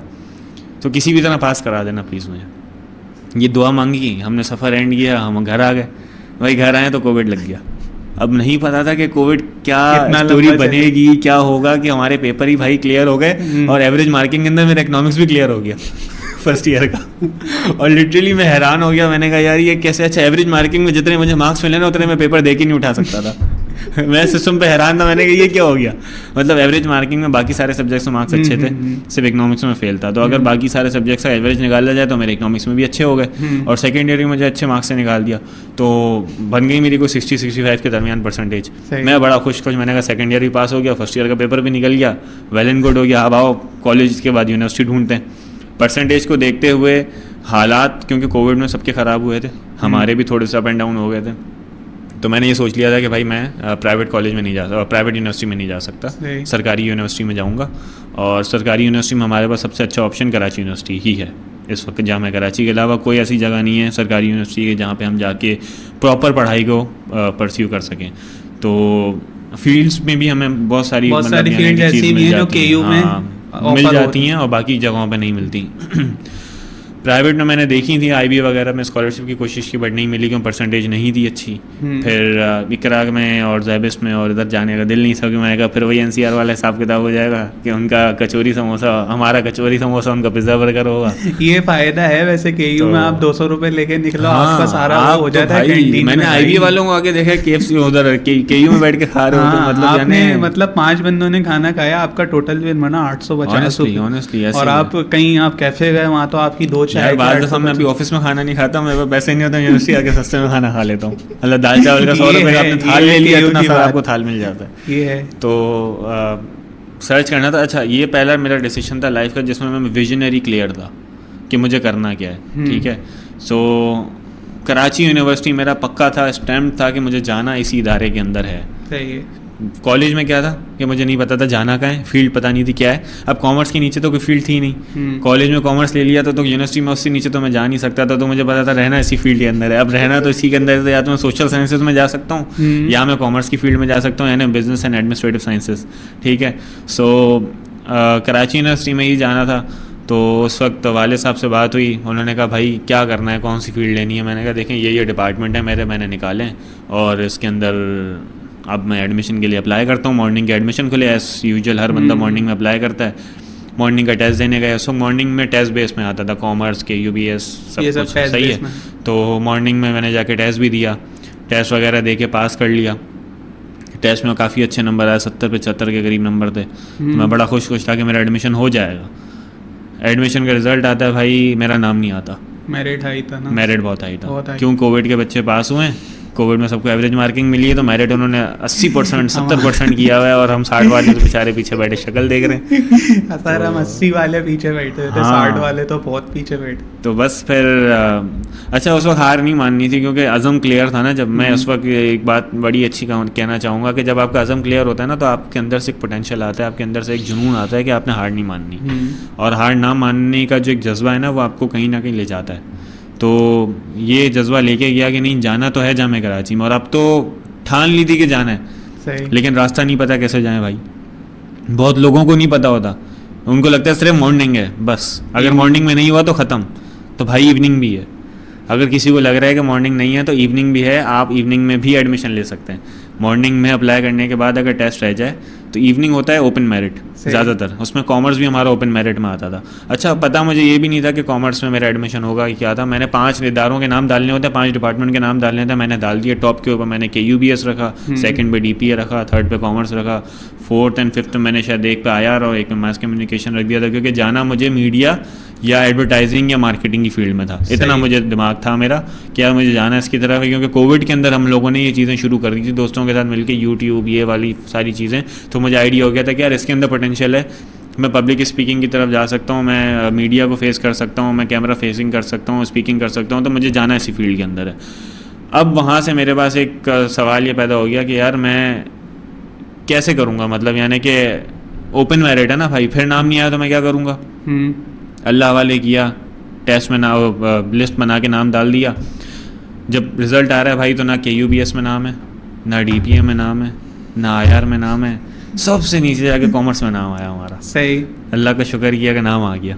Speaker 1: तो किसी भी तरह पास करा देना प्लीज़ मुझे। ये दुआ मांगी, हमने सफ़र एंड किया, हम घर आ गए। भाई घर आए तो कोविड लग गया। अब नहीं पता था कि कोविड क्या स्टोरी बनेगी, क्या होगा, कि हमारे पेपर ही भाई क्लियर हो गए और एवरेज मार्किंग के अंदर मेरा इकोनॉमिक्स भी क्लियर हो गया फर्स्ट ईयर का। और लिटरली मैं हैरान हो गया, मैंने कहा यार ये कैसे। अच्छा, एवरेज मार्किंग में जितने मुझे मार्क्स मिले ना उतने मैं पेपर दे के नहीं उठा सकता था। मैं सिस्टम पे हैरान था, मैंने कहा ये क्या हो गया। मतलब एवरेज मार्किंग में बाकी सारे सब्जेक्ट्स में मार्क्स अच्छे थे, सिर्फ इकोनॉमिक्स में फेल था। तो अगर बाकी सारे सब्जेक्ट्स का एवरेज निकाला जाए तो मेरे इकोनॉमिक्स में भी अच्छे हो गए और सेकेंड ईयर में मुझे अच्छे मार्क्स से निकाल दिया, तो बन गई मेरी कोई 60-65 के दरमियान परसेंटेज। मैं बड़ा खुश। मैंने कहा सेकेंड ईयर भी पास हो गया, फर्स्ट ईयर का पेपर भी निकल गया, वेल एंड गुड हो गया। अब आओ कॉलेज के बाद यूनिवर्सिटी ढूंढते हैं। परसेंटेज को देखते हुए हालात, क्योंकि कोविड में सबके ख़राब हुए थे, हमारे भी थोड़े से अप एंड डाउन हो गए थे, तो मैंने ये सोच लिया था कि भाई मैं प्राइवेट कॉलेज में नहीं जा सकता, प्राइवेट यूनिवर्सिटी में नहीं जा सकता, सरकारी यूनिवर्सिटी में जाऊंगा। और सरकारी यूनिवर्सिटी में हमारे पास सबसे अच्छा ऑप्शन कराची यूनिवर्सिटी ही है इस वक्त। जामिया कराची के अलावा कोई ऐसी जगह नहीं है सरकारी यूनिवर्सिटी जहाँ पे हम जाके प्रॉपर पढ़ाई को परस्यू कर सकें। तो फील्ड्स में भी हमें बहुत सारी
Speaker 2: फील्ड ऐसी भी हैं जो केयू में
Speaker 1: मिल जाती हैं और बाकी जगहों पे नहीं मिलती। प्राइवेट में मैंने देखी थी, IB वगैरह में स्कॉलरशिप की कोशिश की, बट नहीं मिली क्योंकि परसेंटेज नहीं थी अच्छी। फिर इकरा में और जैबिस में और इधर जाने का दिल नहीं था, कि मैंने कहा फिर वही NCR वाला हिसाब किताब हो जाएगा कि उनका कचौरी समोसा, हमारा कचौरी समोसा, उनका पिज़्ज़ा बर्गर होगा।
Speaker 2: ये फ़ायदा है वैसे KU में, आप 200 रुपये लेके निकलो, आपका सारा हो जाता है।
Speaker 1: मैंने IB वालों को आगे देखा KFC उधर KU में बैठ के खा रहे हो,
Speaker 2: मतलब 5 बंदों ने खाना खाया, आपका टोटल बिल बना 850 रुपये। और आप कहीं आप कैफे गए, वहाँ तो आपकी 2 चाय
Speaker 1: यार
Speaker 2: के
Speaker 1: बाद
Speaker 2: 8
Speaker 1: दफ़ा मैं अभी
Speaker 2: रुपए
Speaker 1: ऑफिस में खाना नहीं खाता, मेरे पास पैसे नहीं होते, यूनिवर्सिटी आके सस्ते में खाना खा लेता हूँ। मतलब दाल चावल का 100 रुपये का आपने थाल ले लिया, इतना सारा आपको थाल मिल जाता है।
Speaker 2: ये है।
Speaker 1: तो सर्च करना था। अच्छा, ये पहला मेरा डिसीजन था लाइफ का जिसमें मैं विजनरी क्लियर था कि मुझे करना क्या है। ठीक है, सो कराची यूनिवर्सिटी मेरा पक्का था, स्टैम्प था कि मुझे जाना इसी इदारे के अंदर है।
Speaker 2: सही है।
Speaker 1: कॉलेज में क्या था कि मुझे नहीं पता था जाना कहाँ है, फील्ड पता नहीं थी क्या है। अब कॉमर्स के नीचे तो कोई फील्ड थी नहीं, कॉलेज में कॉमर्स ले लिया था तो यूनिवर्सिटी में उससे नीचे तो मैं जा नहीं सकता था, तो मुझे पता था रहना इसी फील्ड के अंदर है। अब रहना तो इसी के अंदर है, या तो मैं सोशल साइंसेज में जा सकता हूँ या मैं कॉमर्स की फील्ड में जा सकता हूँ, यानी बिजनेस एंड एडमिनिस्ट्रेटिव साइंसेज। ठीक है, सो कराची यूनिवर्सिटी में ही जाना था। तो उस वक्त वाले साहब से बात हुई, उन्होंने कहा भाई क्या करना है, कौन सी फील्ड लेनी है। मैंने कहा देखें ये डिपार्टमेंट है मेरे, मैंने निकाले और इसके अंदर अब मैं एडमिशन के लिए अप्लाई करता हूँ। मॉर्निंग के एडमिशन खुले एज यूजुअल, हर बंदा मॉर्निंग में अप्लाई करता है। मॉर्निंग का टेस्ट देने गया, सो मॉर्निंग में टेस्ट बेस में आता था, कॉमर्स के UBS सब कुछ सही है। तो मॉर्निंग में मैंने जाके टेस्ट भी दिया, टेस्ट वगैरह दे के पास कर लिया। टेस्ट में काफ़ी अच्छे नंबर आए, 70-75 के करीब नंबर थे। तो मैं बड़ा खुश था कि मेरा एडमिशन हो जाएगा। एडमिशन का रिजल्ट आता है भाई, मेरा नाम नहीं आता।
Speaker 2: मेरिट हाई था ना?
Speaker 1: मेरिट बहुत हाई था, क्यों कोविड के बच्चे पास हुए हैं, कोविड में सबको एवरेज मार्किंग मिली है, तो मेरिट उन्होंने 80% 70% किया हुआ है और हम 60 वाले तो बेचारे पीछे बैठे शक्ल देख रहे हैं।
Speaker 2: सर हम 80 वाले पीछे बैठे थे, 60 वाले तो बहुत पीछे बैठे।
Speaker 1: तो बस फिर अच्छा उस वक्त हार नहीं माननी थी क्योंकि अज़म क्लियर था ना जब मैं उस वक्त। एक बात बड़ी अच्छी कहना चाहूँगा कि जब आपका अज़म क्लियर होता है ना तो आपके अंदर से एक पोटेंशियल आता है, आपके अंदर से एक जुनून आता है कि आपने हार नहीं माननी, और हार ना मानने का जो एक जज्बा है ना वो आपको कहीं ना कहीं ले जाता है। तो ये जज्बा लेके गया कि नहीं जाना तो है जामे कराची में, और अब तो ठान ली थी कि जाना है।
Speaker 2: सही।
Speaker 1: लेकिन रास्ता नहीं पता कैसे जाएं भाई, बहुत लोगों को नहीं पता होता, उनको लगता है सिर्फ मॉर्निंग है बस, अगर मॉर्निंग में नहीं हुआ तो ख़त्म। तो भाई इवनिंग भी है, अगर किसी को लग रहा है कि मॉर्निंग नहीं है तो इवनिंग भी है, आप इवनिंग में भी एडमिशन ले सकते हैं। मॉर्निंग में अप्लाई करने के बाद अगर टेस्ट रह जाए तो इवनिंग होता है ओपन मेरिट ज़्यादातर, उसमें कॉमर्स भी हमारा ओपन मेरिट में आता था। अच्छा पता मुझे ये भी नहीं था कि कॉमर्स में मेरा एडमिशन होगा, क्या था। मैंने 5 इदारों के नाम डालने होते हैं, 5 डिपार्टमेंट के नाम डालने थे, मैंने डाल दिए। टॉप के ऊपर मैंने KUBS रखा, सेकंड पे DPA रखा, थर्ड पे कॉमर्स रखा, फोर्थ एंड फिफ्थ मैंने शायद एक पे IR और एक पे मास कम्युनिकेशन रख दिया था, क्योंकि जाना मुझे मीडिया या एडवर्टाइजिंग या मार्केटिंग की फील्ड में था। इतना मुझे दिमाग था मेरा कि यार मुझे जाना इसकी तरफ है, क्योंकि कोविड के अंदर हम लोगों ने ये चीज़ें शुरू कर दी थी दोस्तों के साथ मिलकर, यूट्यूब ये वाली सारी चीज़ें। तो मुझे आइडिया हो गया था कि यार इसके अंदर पोटेंशियल है, मैं पब्लिक स्पीकिंग की तरफ जा सकता हूँ, मैं मीडिया को फेस कर सकता हूँ, मैं कैमरा फेसिंग कर सकता हूँ, स्पीकिंग कर सकता हूँ, तो मुझे जाना इसी फील्ड के अंदर है। अब वहाँ से मेरे पास एक सवाल ये पैदा हो गया कि यार मैं कैसे करूँगा, मतलब यानी कि ओपन मेरिट है ना भाई, फिर नाम नहीं आया तो मैं क्या करूँगा। अल्लाह वाले किया, टेस्ट में ना लिस्ट बना के नाम डाल दिया। जब रिज़ल्ट आ रहा है भाई तो ना KUBS में नाम है, ना DPA में नाम है, ना IR में नाम है, सबसे नीचे जाके कॉमर्स में नाम आया हमारा।
Speaker 2: सही।
Speaker 1: अल्लाह का शुक्र किया कि नाम आ गया,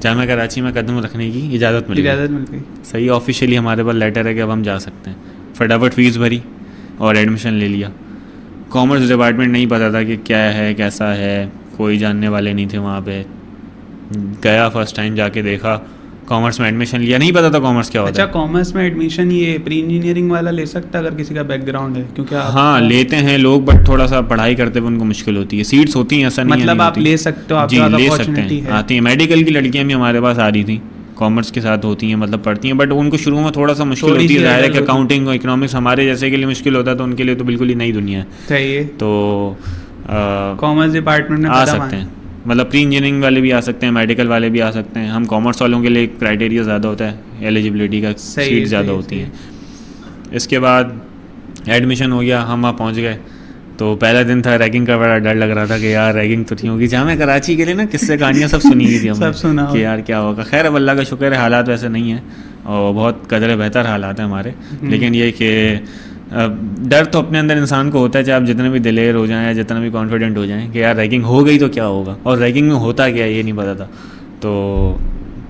Speaker 1: जामे कराची में कदम रखने की इजाज़त मिल गई। सही, ऑफिशियली हमारे पास लेटर है कि अब हम जा सकते हैं। फटाफट फ़ीस भरी और एडमिशन ले लिया। कॉमर्स डिपार्टमेंट नहीं पता था कि क्या है कैसा है, कोई जानने वाले नहीं थे वहाँ पे। गया फर्स्ट टाइम, जाके देखा, कॉमर्स में एडमिशन लिया, नहीं पता था कॉमर्स क्या होता है।
Speaker 2: अच्छा कॉमर्स में एडमिशन ये प्री इंजीनियरिंग वाला ले सकता है अगर किसी का बैकग्राउंड है, क्योंकि
Speaker 1: हाँ लेते हैं लोग, बट थोड़ा सा पढ़ाई करते हुए उनको मुश्किल होती है। सीट्स होती हैं, ऐसा नहीं है,
Speaker 2: मतलब आप ले सकते हो,
Speaker 1: जी ले सकते हैं, आती हैं। मेडिकल की लड़कियां भी हमारे पास आ रही थी, कॉमर्स के साथ होती हैं, मतलब पढ़ती हैं, बट उनको शुरू में थोड़ा सा मुश्किल होती है। ज़ाहिर है कि अकाउंटिंग और इकोनॉमिक्स हमारे जैसे के लिए मुश्किल होता है, तो उनके लिए तो बिल्कुल ही नई दुनिया है। तो
Speaker 2: कॉमर्स डिपार्टमेंट में
Speaker 1: आ सकते हैं, मतलब प्री इंजीनियरिंग वाले भी आ सकते हैं, मेडिकल वाले भी आ सकते हैं। हम कॉमर्स वालों के लिए क्राइटेरिया ज़्यादा होता है, एलिजिबिलिटी का, सीट ज़्यादा होती है। इसके बाद एडमिशन हो गया, हम वहाँ पहुँच गए। तो पहला दिन था, रैगिंग का बड़ा डर लग रहा था कि यार रैगिंग तो नहीं होगी। जामे कराची के लिए ना किस्से कहानियाँ सब सुनी थी हमने, सब सुना कि यार क्या होगा। खैर अब अल्लाह का शुक्र है हालात वैसे नहीं है और बहुत कदर बेहतर हालात हैं हमारे। लेकिन ये कि डर तो अपने अंदर इंसान को होता है, चाहे आप जितने भी दिलेर हो जाएं या जितना भी कॉन्फिडेंट हो जाएं कि यार रैगिंग हो गई तो क्या होगा, और रैगिंग में होता क्या ये नहीं पता था। तो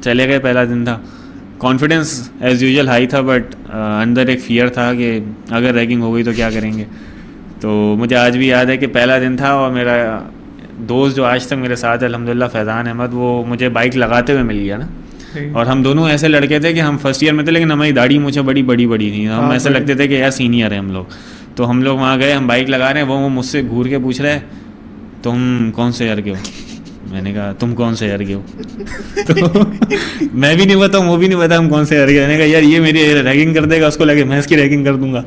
Speaker 1: चले गए, पहला दिन था, कॉन्फिडेंस एज़ यूजुअल हाई था, बट अंदर एक फ़ियर था कि अगर रैगिंग हो गई तो क्या करेंगे। तो मुझे आज भी याद है कि पहला दिन था और मेरा दोस्त जो आज तक मेरे साथ है अल्हम्दुलिल्लाह, फैज़ान अहमद, वो मुझे बाइक लगाते हुए मिल गया ना। और हम दोनों ऐसे लड़के थे कि हम फर्स्ट ईयर में थे, लेकिन हमारी दाढ़ी मुझे बड़ी थी, हम ऐसे लगते थे कि यार सीनियर है हम लोग। तो हम लोग वहाँ गए, हम बाइक लगा रहे हैं, वो मुझसे घूर के पूछ रहे हैं तुम कौन से ईयर के हो। मैंने कहा तुम कौन से ईयर के हो? तो मैं भी नहीं बताऊँ, वो भी नहीं पता हम कौन से ईयर के। मैंने कहा यार ये मेरी रैगिंग कर देगा, उसको लगे मैं इसकी रैगिंग कर दूंगा।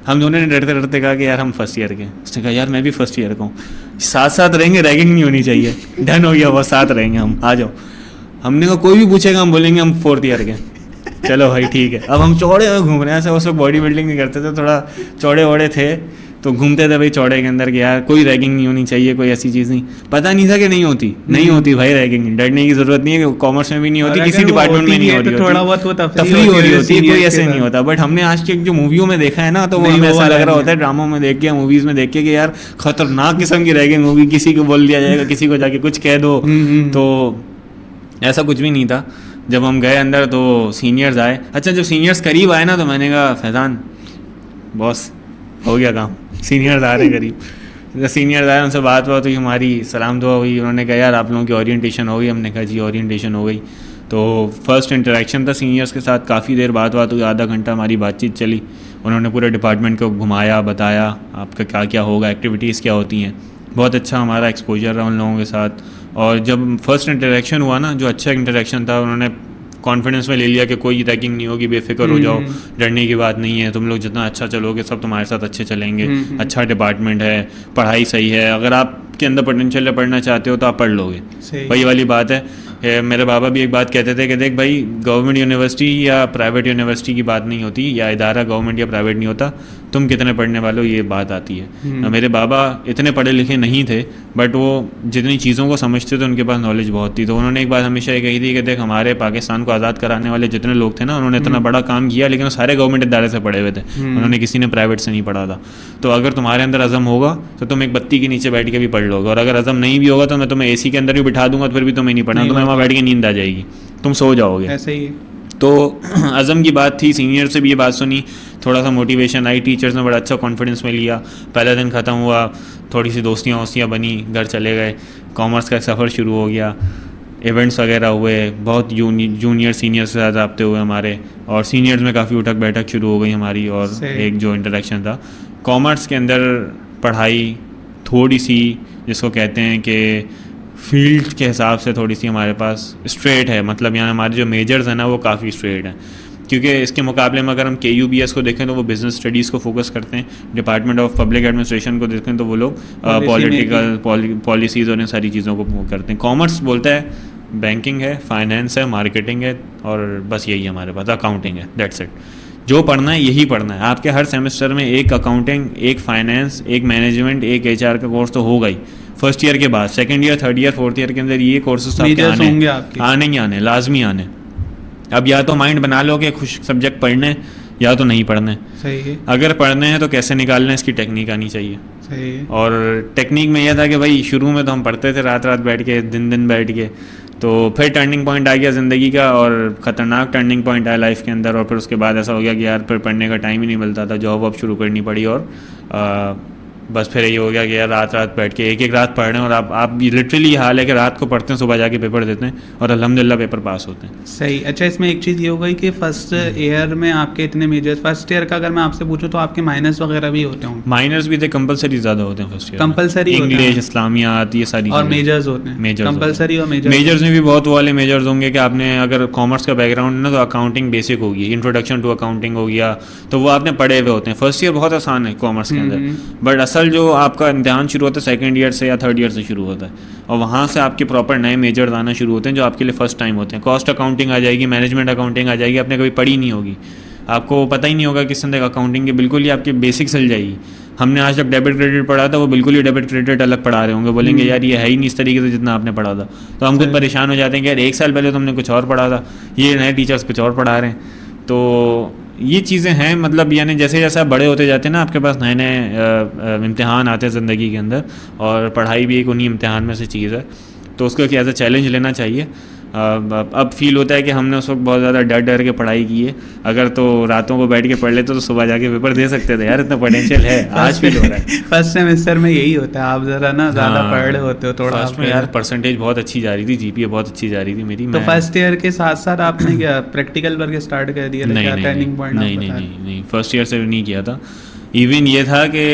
Speaker 1: हम दोनों ने डरते डरते कहा कि यार हम फर्स्ट ईयर के हैं। उसने कहा यार मैं भी फर्स्ट ईयर का हूँ, साथ साथ रहेंगे, रैगिंग नहीं होनी चाहिए। डन हो गया, बस साथ रहेंगे हम, आ जाओ। हमने कहा कोई भी पूछेगा हम बोलेंगे हम 4th ईयर के। चलो भाई ठीक है। अब हम चौड़े में घूम रहे हैं, ऐसे उस वक्त बॉडी बिल्डिंग नहीं करते थे, थोड़ा चौड़े वौड़े थे, तो घूमते थे भाई चौड़े के अंदर कि यार कोई रैगिंग नहीं होनी चाहिए, कोई ऐसी चीज़ नहीं। पता नहीं था कि नहीं होती, नहीं होती भाई रैगिंग, डरने की जरूरत नहीं है। कॉमर्स में भी नहीं होती, किसी डिपार्टमेंट में नहीं हो रही होती,
Speaker 2: थोड़ा बहुत वो
Speaker 1: तफरी हो रही होती है, कोई ऐसे नहीं होता। बट हमने आज के जो मूवियों में देखा है ना, तो वो हमें ऐसा लग रहा होता है ड्रामों में देख के, मूवीज में देख के कि यार खतरनाक किस्म की रैगिंग होगी, किसी को बोल दिया जाएगा, किसी को जाके कुछ कह दो। तो ऐसा कुछ भी नहीं था। जब हम गए अंदर तो सीनियर्स आए। अच्छा जब सीनियर्स करीब आए ना, तो मैंने कहा फैज़ान बॉस हो गया काम, सीनियर्स आ रहे करीब। जब सीनियर्स आए उनसे बात हुई, हमारी सलाम दुआ हुई। उन्होंने कहा यार आप लोगों की ओरिएंटेशन हो गई? हमने कहा जी ओरिएंटेशन हो गई। तो फर्स्ट इंटरेक्शन था सीनियर्स के साथ, काफ़ी देर बात हुई, आधा घंटा हमारी बातचीत चली। उन्होंने पूरे डिपार्टमेंट को घुमाया, बताया आपका क्या क्या होगा, एक्टिविटीज़ क्या होती हैं। बहुत अच्छा हमारा एक्सपोजर रहा उन लोगों के साथ। और जब फर्स्ट इंटरेक्शन हुआ ना, जो अच्छा इंटरेक्शन था, उन्होंने कॉन्फिडेंस में ले लिया कि कोई रैगिंग नहीं होगी, बेफिक्र हो जाओ, डरने की बात नहीं है, तुम लोग जितना अच्छा चलोगे सब तुम्हारे साथ अच्छे चलेंगे। अच्छा डिपार्टमेंट है, पढ़ाई सही है, अगर आपके अंदर पोटेंशियल है, पढ़ना चाहते हो तो आप पढ़ लोगे। वही वाली बात है। मेरे बाबा भी एक बात कहते थे कि देख भाई गवर्नमेंट यूनिवर्सिटी या प्राइवेट यूनिवर्सिटी की बात नहीं होती, या इदारा गवर्नमेंट या प्राइवेट नहीं होता, तुम कितने पढ़ने वाले हो ये बात आती है। मेरे बाबा इतने पढ़े लिखे नहीं थे, बट वो जितनी चीज़ों को समझते थे उनके पास नॉलेज बहुत थी। तो उन्होंने एक बात हमेशा ये कही थी कि देख हमारे पाकिस्तान को आज़ाद कराने वाले जितने लोग थे ना, उन्होंने इतना बड़ा काम किया, लेकिन वो सारे गवर्नमेंट इदारे से पढ़े हुए थे, उन्होंने किसी ने प्राइवेट से नहीं पढ़ा था। तो अगर तुम्हारे अंदर अज़म होगा तो तुम एक बत्ती के नीचे बैठ के भी पढ़ लोगे, और अगर अज़म नहीं भी होगा तो मैं तुम्हें AC के अंदर भी बिठा दूंगा तो फिर भी तुम्हें नहीं पढ़ना, तुम्हें वहाँ बैठ के नींद आ जाएगी, तुम सो जाओगे।
Speaker 2: ऐसे ही।
Speaker 1: तो अज़म की बात थी, सीनियर से भी ये बात सुनी, थोड़ा सा मोटिवेशन आई, टीचर्स ने बड़ा अच्छा कॉन्फिडेंस में लिया। पहला दिन ख़त्म हुआ, थोड़ी सी दोस्तियाँ वोस्तियाँ बनी, घर चले गए, कॉमर्स का सफ़र शुरू हो गया, इवेंट्स वगैरह हुए, बहुत जूनियर सीनियर से ज़्यादा रब्ते हुए हमारे, और सीनियर्स में काफ़ी उठक बैठक शुरू हो गई हमारी, और एक जो इंटरेक्शन था। कॉमर्स के अंदर पढ़ाई थोड़ी सी जिसको कहते हैं कि फील्ड के हिसाब से थोड़ी सी हमारे पास स्ट्रेट है, मतलब यहाँ हमारे जो मेजर्स हैं ना वो काफ़ी स्ट्रेट हैं, क्योंकि इसके मुकाबले में अगर हम KUBS को देखें तो वो बिज़नेस स्टडीज़ को फोकस करते हैं, डिपार्टमेंट ऑफ पब्लिक एडमिनिस्ट्रेशन को देखें तो वो लोग पॉलिटिकल पॉलिसीज़ और इन सारी चीज़ों को करते हैं। कॉमर्स बोलता है बैंकिंग है, फाइनेंस है, मार्केटिंग है, और बस यही हमारे पास अकाउंटिंग है, दैट्स इट। जो पढ़ना है यही पढ़ना है। आपके हर सेमेस्टर में एक अकाउंटिंग, एक फाइनेंस, एक मैनेजमेंट, एक HR का कोर्स तो होगा ही फर्स्ट ईयर के बाद। Second year, third year, fourth year के अंदर ये कोर्सेस आपके आने ही आने, लाजमी आने। अब या तो माइंड बना लो कि कुछ सब्जेक्ट पढ़ने, या तो नहीं पढ़ने।
Speaker 2: सही है।
Speaker 1: अगर पढ़ने हैं तो कैसे निकालना है इसकी टेक्निक आनी चाहिए।
Speaker 2: सही है।
Speaker 1: और टेक्निक में यह था कि भाई शुरू में तो हम पढ़ते थे रात रात बैठ के, दिन दिन बैठ के, तो फिर टर्निंग पॉइंट आ गया ज़िंदगी का, और ख़तरनाक टर्निंग पॉइंट आया लाइफ के अंदर। और फिर उसके बाद ऐसा हो गया कि यार फिर पढ़ने का टाइम ही नहीं मिलता था, जॉब वॉब शुरू करनी पड़ी, और बस फिर ये हो गया कि यार रात रात बैठ के एक रात पढ़ रहे हैं। और आप लिटरली ये हाल है कि रात को पढ़ते हैं, सुबह जाके पेपर देते हैं, और अल्हम्दुलिल्लाह पेपर पास होते हैं।
Speaker 2: सही। अच्छा इसमें एक चीज़ ये हो गई कि फर्स्ट ईयर में आपके इतने मेजर्स, फर्स्ट ईयर का अगर मैं आपसे पूछूं तो आपके माइनस वगैरह भी होते होंगे?
Speaker 1: माइनर्स भी थे, कंपलसरी ज़्यादा होते हैं फर्स्ट ईयर,
Speaker 2: कंपलसरी,
Speaker 1: इंग्लिश, इस्लामियात, ये सारी,
Speaker 2: और मेजर्स होते हैं,
Speaker 1: मेजर्स
Speaker 2: कंपलसरी और
Speaker 1: मेजर्स में भी बहुत वाले मेजर्स होंगे कि आपने अगर कॉमर्स का बैकग्राउंड है ना तो अकाउंटिंग बेसिक होगी, इंट्रोडक्शन टू अकाउंटिंग हो गया, तो वो आपने पढ़े हुए होते हैं। फर्स्ट ईयर बहुत आसान है कॉमर्स के अंदर, बट असल जो आपका इम्तिहान शुरू होता है सेकंड ईयर से या थर्ड ईयर से शुरू होता है, और वहाँ से आपके प्रॉपर नए मेजर्स आना शुरू होते हैं जो आपके लिए फर्स्ट टाइम होते हैं। कॉस्ट अकाउंटिंग आ जाएगी, मैनेजमेंट अकाउंटिंग आ जाएगी, आपने कभी पढ़ी नहीं होगी, आपको पता ही नहीं होगा किस तरह अकाउंटिंग के, बिल्कुल ही आपकी बेसिक चल जाएगी। हमने आज तक डेबिट क्रेडिट पढ़ा था, वो बिल्कुल ही डेबिट क्रेडिट अलग पढ़ा रहे होंगे, बोलेंगे यार ये है ही नहीं इस तरीके से जितना आपने पढ़ा था। तो हम खुद परेशान हो जाते हैं कि यार 1 साल पहले तो हमने कुछ और पढ़ा था, ये नए टीचर्स कुछ और पढ़ा रहे हैं। तो ये चीज़ें हैं, मतलब यानी जैसे जैसे आप बड़े होते जाते हैं ना, आपके पास नए नए इम्तिहान आते हैं ज़िंदगी के अंदर, और पढ़ाई भी एक उन्हीं इम्तिहान में से चीज़ है, तो उसको एज अ चैलेंज लेना चाहिए। अब फील होता है कि हमने उस वक्त बहुत ज़्यादा डर डर के पढ़ाई की है, अगर तो रातों को बैठ के पढ़ लेते तो सुबह जाके पेपर दे सकते थे, यार इतना पोटेंशियल है। आज फील हो रहा है
Speaker 2: फर्स्ट सेमेस्टर में यही होता है, आप ज़रा ना ज़्यादा पढ़ रहे होते हो थोड़ा।
Speaker 1: फर्स्ट में यार परसेंटेज बहुत अच्छी जा रही थी, GPA बहुत अच्छी जा रही थी मेरी।
Speaker 2: तो फर्स्ट ईयर के साथ साथ आपने क्या प्रैक्टिकल वर्क स्टार्ट कर दिया?
Speaker 1: नहीं, फर्स्ट ईयर से नहीं किया था। इवन ये था कि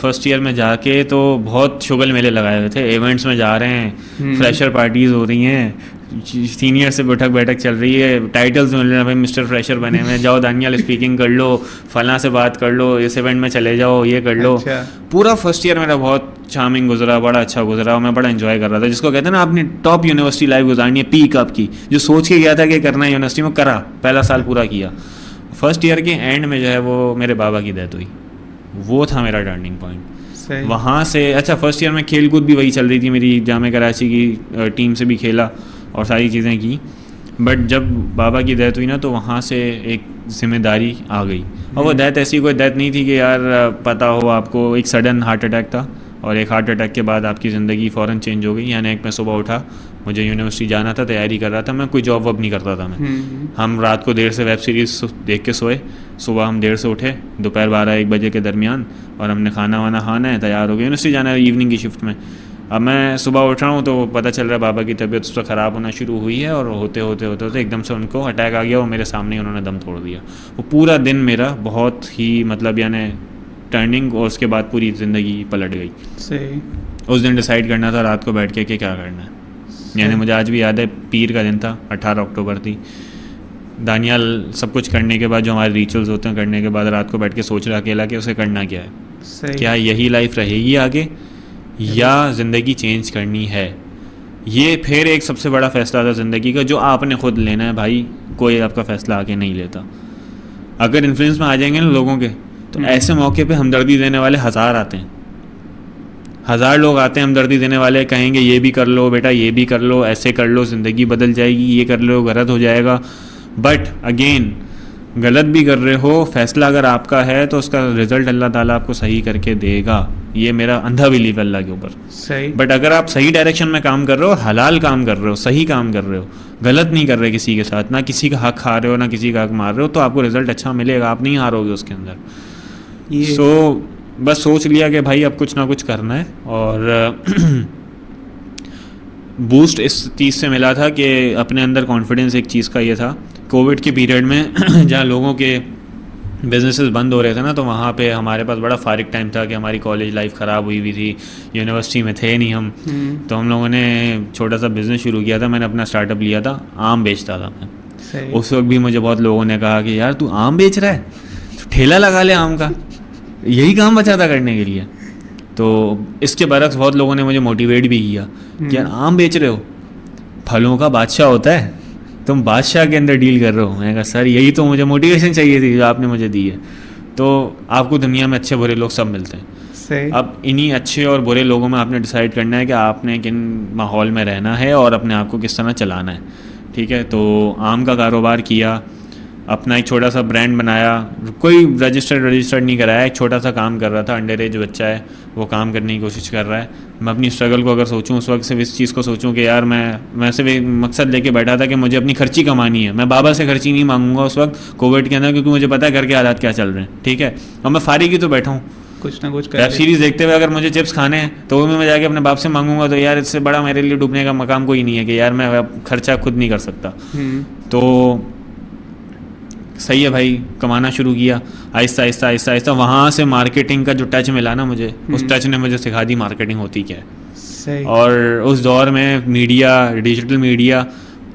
Speaker 1: फर्स्ट ईयर में जाके तो बहुत शुगल मेले लगाए हुए थे, इवेंट्स में जा रहे हैं, फ्रेशर पार्टीज हो रही हैं, सीनियर से बैठक बैठक चल रही है, टाइटल्स मिल रहे हैं, भाई मिस्टर फ्रेशर बने हुए हैं, जाओ दानियाल स्पीकिंग कर लो, फलां से बात कर लो, इस इवेंट में चले जाओ, ये कर लो।
Speaker 2: अच्छा।
Speaker 1: पूरा फर्स्ट ईयर मेरा बहुत चार्मिंग गुजरा, बड़ा अच्छा गुजरा और मैं बड़ा एंजॉय कर रहा था, जिसको कहते हैं ना आपने टॉप यूनिवर्सिटी लाइफ गुजारनी है, पीक आपकी, जो सोच के गया था कि करना है यूनिवर्सिटी में, करा, पहला साल पूरा किया। फर्स्ट ईयर के एंड में जो है वो मेरे बाबा की डेथ हुई, वो था मेरा टर्निंग पॉइंट। वहाँ से अच्छा फर्स्ट ईयर में खेल कूद भी वही चल रही थी मेरी, जामे कराची की टीम से भी खेला और सारी चीज़ें की, बट जब बाबा की डेथ हुई ना तो वहाँ से एक जिम्मेदारी आ गई। और वो डेथ ऐसी कोई डेथ नहीं थी कि यार पता हो आपको, एक सडन हार्ट अटैक था और एक हार्ट अटैक के बाद आपकी ज़िंदगी फ़ौरन चेंज हो गई। यानी एक मैं सुबह उठा, मुझे यूनिवर्सिटी जाना था, तैयारी कर रहा था मैं, कोई जॉब वॉब नहीं करता था मैं। हम रात को देर से वेब सीरीज़ देख के सोए, सुबह हम देर से उठे, दोपहर 12-1 बजे के दरमियान, और हमने खाना वाना खाना है, तैयार हो गए, यूनिवर्सिटी जाना है इवनिंग की शिफ्ट में। अब मैं सुबह उठ रहा हूँ तो पता चल रहा है बाबा की तबीयत उस वक्त ख़राब होना शुरू हुई है, और होते होते होते होते एकदम से उनको अटैक आ गया और मेरे सामने ही उन्होंने दम तोड़ दिया। वो पूरा दिन मेरा बहुत ही मतलब यानी टर्निंग, और उसके बाद पूरी ज़िंदगी पलट गई।
Speaker 2: सही।
Speaker 1: उस दिन डिसाइड करना था रात को बैठ के कि क्या करना है। यानी मुझे आज भी याद है, पीर का दिन था, 18 अक्टूबर थी, दानियाल सब कुछ करने के बाद, जो हमारे रिचुअल्स होते हैं करने के बाद, रात को बैठ के सोच रहा अकेला कि उसे करना क्या है, क्या यही लाइफ रहेगी आगे या ज़िंदगी चेंज करनी है। ये फिर एक सबसे बड़ा फ़ैसला था ज़िंदगी का, जो आपने खुद लेना है भाई, कोई आपका फ़ैसला आके नहीं लेता। अगर इन्फ्लुएंस में आ जाएंगे ना लोगों के, तो ऐसे मौके पे हमदर्दी देने वाले 1000 आते हैं, 1000 लोग आते हैं हमदर्दी देने वाले, कहेंगे ये भी कर लो बेटा, ये भी कर लो, ऐसे कर लो, ज़िंदगी बदल जाएगी, ये कर लो गलत हो जाएगा। बट अगेन गलत भी कर रहे हो, फैसला अगर आपका है तो उसका रिजल्ट अल्लाह ताला आपको सही करके देगा। ये मेरा अंधा बिलीव अल्लाह के ऊपर।
Speaker 2: सही।
Speaker 1: बट अगर आप सही डायरेक्शन में काम कर रहे हो, हलाल काम कर रहे हो, सही काम कर रहे हो, गलत नहीं कर रहे किसी के साथ, ना किसी का हक खा रहे हो ना किसी का हक मार रहे हो, तो आपको रिजल्ट अच्छा मिलेगा, आप नहीं हारोगे उसके अंदर। सो बस सोच लिया कि भाई अब कुछ ना कुछ करना है। और बूस्ट इस चीज़ से मिला था कि अपने अंदर कॉन्फिडेंस, एक चीज़ का ये था कोविड के पीरियड में जहाँ लोगों के बिजनेसेस बंद हो रहे थे ना, तो वहाँ पे हमारे पास बड़ा फारिग टाइम था कि हमारी कॉलेज लाइफ ख़राब हुई हुई थी, यूनिवर्सिटी में थे नहीं हम, तो हम लोगों ने छोटा सा बिज़नेस शुरू किया था। मैंने अपना स्टार्टअप लिया था, आम बेचता था मैं। उस वक्त भी मुझे बहुत लोगों ने कहा कि यार तू आम बेच रहा है, तो ठेला लगा ले आम का, यही काम बचा था करने के लिए। तो इसके बरक्स बहुत लोगों ने मुझे मोटिवेट भी किया कि यार आम बेच रहे हो, फलों का बादशाह होता है, तुम बादशाह के अंदर डील कर रहे हो। मैंने कहा सर यही तो मुझे मोटिवेशन चाहिए थी जो आपने मुझे दी है। तो आपको दुनिया में अच्छे बुरे लोग सब मिलते हैं।
Speaker 2: सही।
Speaker 1: अब इन्हीं अच्छे और बुरे लोगों में आपने डिसाइड करना है कि आपने किन माहौल में रहना है और अपने आप को किस तरह चलाना है। ठीक है, तो आम का कारोबार किया, अपना एक छोटा सा ब्रांड बनाया, कोई रजिस्टर्ड नहीं कराया, एक छोटा सा काम कर रहा था, अंडर एज बच्चा है वो काम करने की कोशिश कर रहा है। मैं अपनी स्ट्रगल को अगर सोचूं उस वक्त सिर्फ इस चीज़ को सोचूं कि यार मैं सिर्फ एक मकसद लेके बैठा था कि मुझे अपनी खर्ची कमानी है, मैं बाबा से खर्ची नहीं मांगूंगा उस वक्त कोविड के अंदर, क्योंकि मुझे पता है घर के हालात क्या चल रहे हैं। ठीक है, और मैं फारिग ही तो बैठा हूँ,
Speaker 2: कुछ ना कुछ
Speaker 1: वेब सीरीज़ देखते हुए अगर मुझे चिप्स खाने हैं तो वो मैं जाके अपने बाप से मांगूंगा, तो यार इससे बड़ा मेरे लिए डूबने का मकाम कोई नहीं है कि यार मैं खर्चा खुद नहीं कर सकता। तो सही है भाई, कमाना शुरू किया आहिस्ता आहिस्ता आहिस्ता आहिस्ता। वहाँ से मार्केटिंग का जो टच मिला ना मुझे, उस टच ने मुझे सिखा दी मार्केटिंग होती क्या है। और उस दौर में मीडिया, डिजिटल मीडिया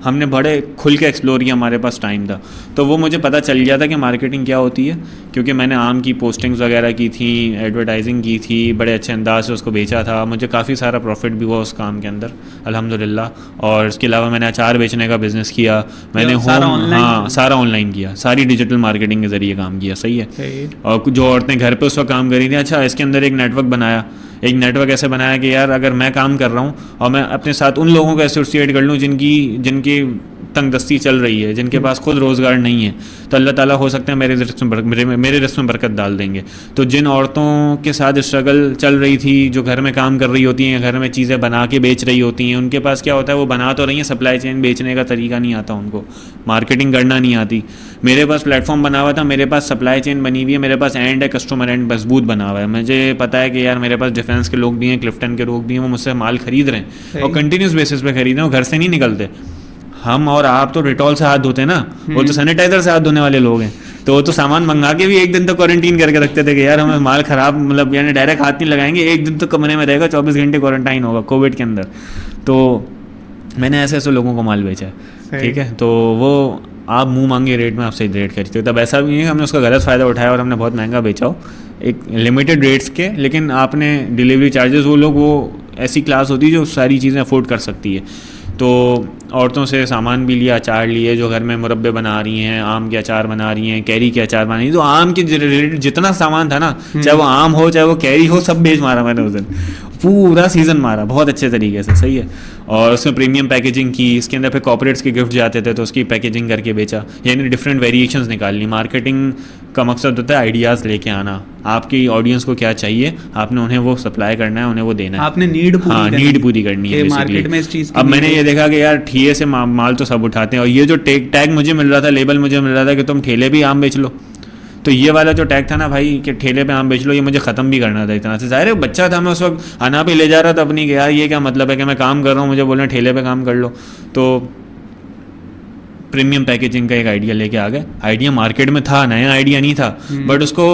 Speaker 1: हमने बड़े खुल के एक्सप्लोर किया, हमारे पास टाइम था, तो वो मुझे पता चल गया था कि मार्केटिंग क्या होती है, क्योंकि मैंने आम की पोस्टिंग्स वगैरह की थी, एडवर्टाइजिंग की थी, बड़े अच्छे अंदाज से उसको बेचा था, मुझे काफ़ी सारा प्रॉफिट भी हुआ उस काम के अंदर अल्हम्दुलिल्लाह। और इसके अलावा मैंने अचार बेचने का बिज़नेस किया, मैंने सारा ऑनलाइन किया, सारी डिजिटल मार्केटिंग के ज़रिए काम किया। सही है। और जो औरतें घर पर उस वक्त काम कर रही थी, अच्छा इसके अंदर एक नेटवर्क बनाया, एक नेटवर्क ऐसे बनाया कि यार अगर मैं काम कर रहा हूँ और मैं अपने साथ उन लोगों को एसोसिएट कर लूँ जिनकी तंगदस्ती चल रही है, जिनके पास खुद रोज़गार नहीं है, तो अल्लाह ताला हो सकता है मेरे रिस्क में बरकत डाल देंगे। तो जिन औरतों के साथ स्ट्रगल चल रही थी, जो घर में काम कर रही होती हैं, घर में चीज़ें बना के बेच रही होती हैं, उनके पास क्या होता है, वो बना तो रही हैं, सप्लाई चेन बेचने का तरीका नहीं आता उनको, मार्केटिंग करना नहीं आती। मेरे पास प्लेटफॉर्म बना हुआ था, मेरे पास सप्लाई चेन बनी हुई है, मेरे पास एंड है, कस्टमर एंड मजबूत बना हुआ है। मुझे पता है कि यार मेरे पास डिफेंस के लोग भी हैं, क्लिफ्टन के लोग भी हैं, वो मुझसे माल खरीद रहे हैं और कंटिन्यूस बेसिस पे खरीद रहे हैं, वो घर से नहीं निकलते। हम और आप तो डिटॉल से हाथ धोते हैं ना, वो तो सैनिटाइजर से हाथ धोने वाले लोग हैं। तो वो तो सामान मंगा के भी एक दिन तो क्वारंटीन करके रखते थे कि यार हमें माल खराब, मतलब यानी डायरेक्ट हाथ नहीं लगाएंगे, एक दिन तो कमरे में रहेगा, 24 घंटे क्वारंटाइन होगा कोविड के अंदर। तो मैंने ऐसे ऐसे लोगों को माल बेचा है, ठीक है। तो वो आप मुंह मांगे रेट में आपसे रेट खरीदते हो, तब ऐसा भी नहीं है हमने उसका गलत फ़ायदा उठाया और हमने बहुत महंगा बेचा हो, एक लिमिटेड रेट्स के, लेकिन आपने डिलीवरी चार्जेस, वो लोग, वो ऐसी क्लास होती है जो सारी चीज़ें अफोर्ड कर सकती है। तो औरतों से सामान भी लिया, अचार लिए, जो घर में मुरब्बे बना रही हैं, आम के अचार बना रही हैं, कैरी के अचार बना रही हैं, तो आम के रिलेटेड जितना सामान था ना, चाहे वो आम हो चाहे वो कैरी हो, सब बेच मारा मैंने उस दिन, पूरा सीज़न मारा बहुत अच्छे तरीके से, सही है। और उसमें प्रीमियम पैकेजिंग की, इसके अंदर फिर कॉर्पोरेट्स के गिफ्ट जाते थे तो उसकी पैकेजिंग करके बेचा, यानी डिफरेंट वेरिएशंस निकाल ली। मार्केटिंग का मकसद होता है आइडियाज़ लेके आना, आपकी ऑडियंस को क्या चाहिए, आपने उन्हें वो सप्लाई करना है, उन्हें वो देना है,
Speaker 2: आपने नीड पूरी
Speaker 1: हाँ नीड पूरी करनी है
Speaker 2: मार्केट में इस चीज़ की।
Speaker 1: अब मैंने ये देखा कि यार ठेले से माल तो सब उठाते हैं, और ये जो टैग मुझे मिल रहा था, लेबल मुझे मिल रहा था कि तुम ठेले भी आम बेच लो, तो ये वाला जो टैग था ना भाई कि ठेले पे आम बेच लो, ये मुझे ख़त्म भी करना था इतना से। ज़ाहिर है बच्चा था मैं उस वक्त, अना पे ले जा रहा था अपनी कि यार ये क्या मतलब है कि मैं काम कर रहा हूँ, मुझे बोल रहे हैं ठेले पे काम कर लो। तो प्रीमियम पैकेजिंग का एक आइडिया लेके आ गए। आइडिया मार्केट में था, नया आइडिया नहीं था, बट उसको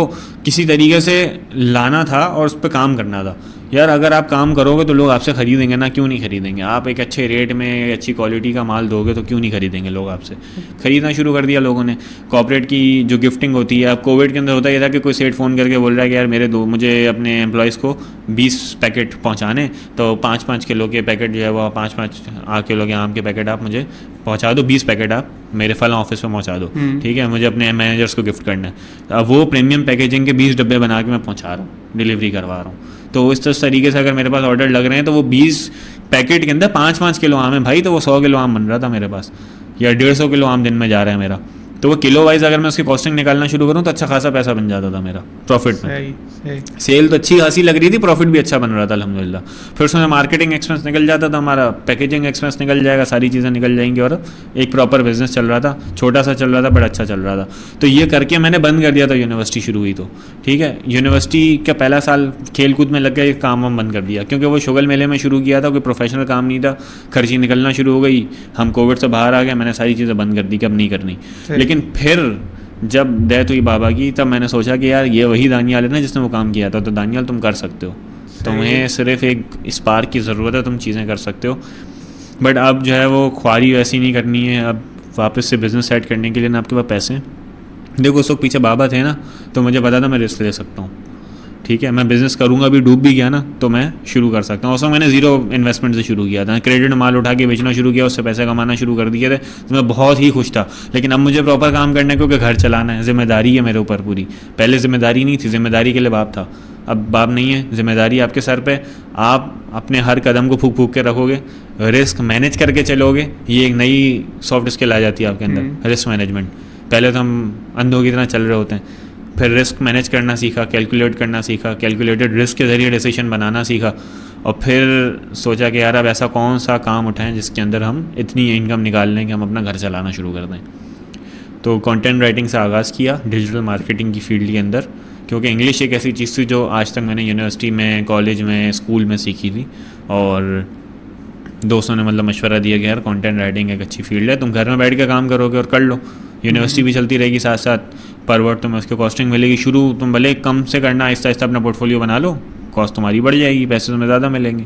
Speaker 1: किसी तरीके से लाना था और उस पर काम करना था। यार अगर आप काम करोगे तो लोग आपसे ख़रीदेंगे ना, क्यों नहीं खरीदेंगे? आप एक अच्छे रेट में अच्छी क्वालिटी का माल दोगे तो क्यों नहीं खरीदेंगे लोग आपसे? खरीदना शुरू कर दिया लोगों ने। कॉर्पोरेट की जो गिफ्टिंग होती है, अब कोविड के अंदर होता ये था कि कोई सेठ फ़ोन करके बोल रहा है कि यार मुझे अपने एम्प्लॉयज़ को 20 पैकेट पहुँचाने, तो 5-5 किलो के पैकेट जो है वो 5-5 किलो के आम के पैकेट आप मुझे पहुँचा दो, 20 पैकेट आप मेरे फल ऑफिस में पहुँचा दो, ठीक है, मुझे अपने मैनेजर्स को गिफ्ट करना है। अब वो प्रीमियम पैकेजिंग के 20 डब्बे बना के मैं पहुँचा रहा हूँ, डिलीवरी करवा रहा हूँ। तो इस तरीके से अगर मेरे पास ऑर्डर लग रहे हैं तो वो 20 पैकेट के अंदर 5-5 किलो आम है भाई, तो वो 100 किलो आम बन रहा था मेरे पास, या 150 किलो आम दिन में जा रहा है मेरा। तो वो किलो वाइज अगर मैं उसकी कॉस्टिंग निकालना शुरू करूँ तो अच्छा खासा पैसा बन जाता था मेरा प्रॉफिट में। सेल तो अच्छी खासी लग रही थी, प्रॉफिट भी अच्छा बन रहा था अल्हम्दुलिल्लाह। फिर उसमें मार्केटिंग एक्सपेंस निकल जाता था हमारा, पैकेजिंग एक्सपेंस निकल जाएगा, सारी चीज़ें निकल जाएंगी, और एक प्रॉपर बिजनेस चल रहा था, छोटा सा चल रहा था बट अच्छा चल रहा था। तो ये करके मैंने बंद कर दिया था, यूनिवर्सिटी शुरू हुई तो, ठीक है। यूनिवर्सिटी का पहला साल खेल कूद में लग गया, काम वाम बंद कर दिया, क्योंकि वो शुगल मेले में शुरू किया था, कोई प्रोफेशनल काम नहीं था, खर्ची निकलना शुरू हो गई, हम कोविड से बाहर आ गए, मैंने सारी चीज़ें बंद कर दी कि अब नहीं करनी। लेकिन फिर जब डेथ हुई बाबा की, तब मैंने सोचा कि यार ये वही दानियाल है ना जिसने वो काम किया था, तो दानियाल तुम कर सकते हो, तुम्हें सिर्फ एक स्पार्क की ज़रूरत है, तुम चीज़ें कर सकते हो। बट अब जो है वो ख्वारी वैसी नहीं करनी है, अब वापस से बिज़नेस सेट करने के लिए ना आपके पास पैसे हैं। देखो उस वक्त पीछे बाबा थे ना, तो मुझे पता था मैं रिस्क ले सकता हूँ, ठीक है। मैं बिज़नेस करूँगा, अभी डूब भी गया ना तो मैं शुरू कर सकता हूँ। उसमें मैंने ज़ीरो इन्वेस्टमेंट से शुरू किया था, क्रेडिट माल उठा के बेचना शुरू किया, उससे पैसे कमाना शुरू कर दिए थे, तो मैं बहुत ही खुश था। लेकिन अब मुझे प्रॉपर काम करना है, क्योंकि घर चलाना है, जिम्मेदारी है मेरे ऊपर पूरी। पहले जिम्मेदारी नहीं थी, जिम्मेदारी के लिए बाप था, अब बाप नहीं है, जिम्मेदारी आपके सर पे। आप अपने हर कदम को फूक फूक के रखोगे, रिस्क मैनेज करके चलोगे, ये एक नई सॉफ्ट स्किल आ जाती है आपके अंदर, रिस्क मैनेजमेंट। पहले तो हम अंधों की तरह चल रहे होते हैं, फिर रिस्क मैनेज करना सीखा, कैलकुलेट करना सीखा, कैलकुलेटेड रिस्क के ज़रिए डिसीजन बनाना सीखा, और फिर सोचा कि यार अब ऐसा कौन सा काम उठाएं जिसके अंदर हम इतनी इनकम निकाल लें कि हम अपना घर चलाना शुरू कर दें। तो कंटेंट राइटिंग से आगाज़ किया डिजिटल मार्केटिंग की फील्ड के अंदर, क्योंकि इंग्लिश एक ऐसी चीज़ थी जो आज तक मैंने यूनिवर्सिटी में, कॉलेज में, स्कूल में सीखी थी, और दोस्तों ने मतलब मशवरा दिया कि यार कंटेंट राइटिंग एक अच्छी फील्ड है, तुम घर में बैठ के काम करोगे और कर लो, यूनिवर्सिटी भी चलती रहेगी साथ साथ, पर वर्ड तुम्हें उसकी कॉस्टिंग मिलेगी। शुरू तुम भले कम से करना, आहिस्ता आहिस्ता अपना पोर्टफोलियो बना लो, कॉस्ट तुम्हारी बढ़ जाएगी, पैसे तुम्हें ज़्यादा मिलेंगे।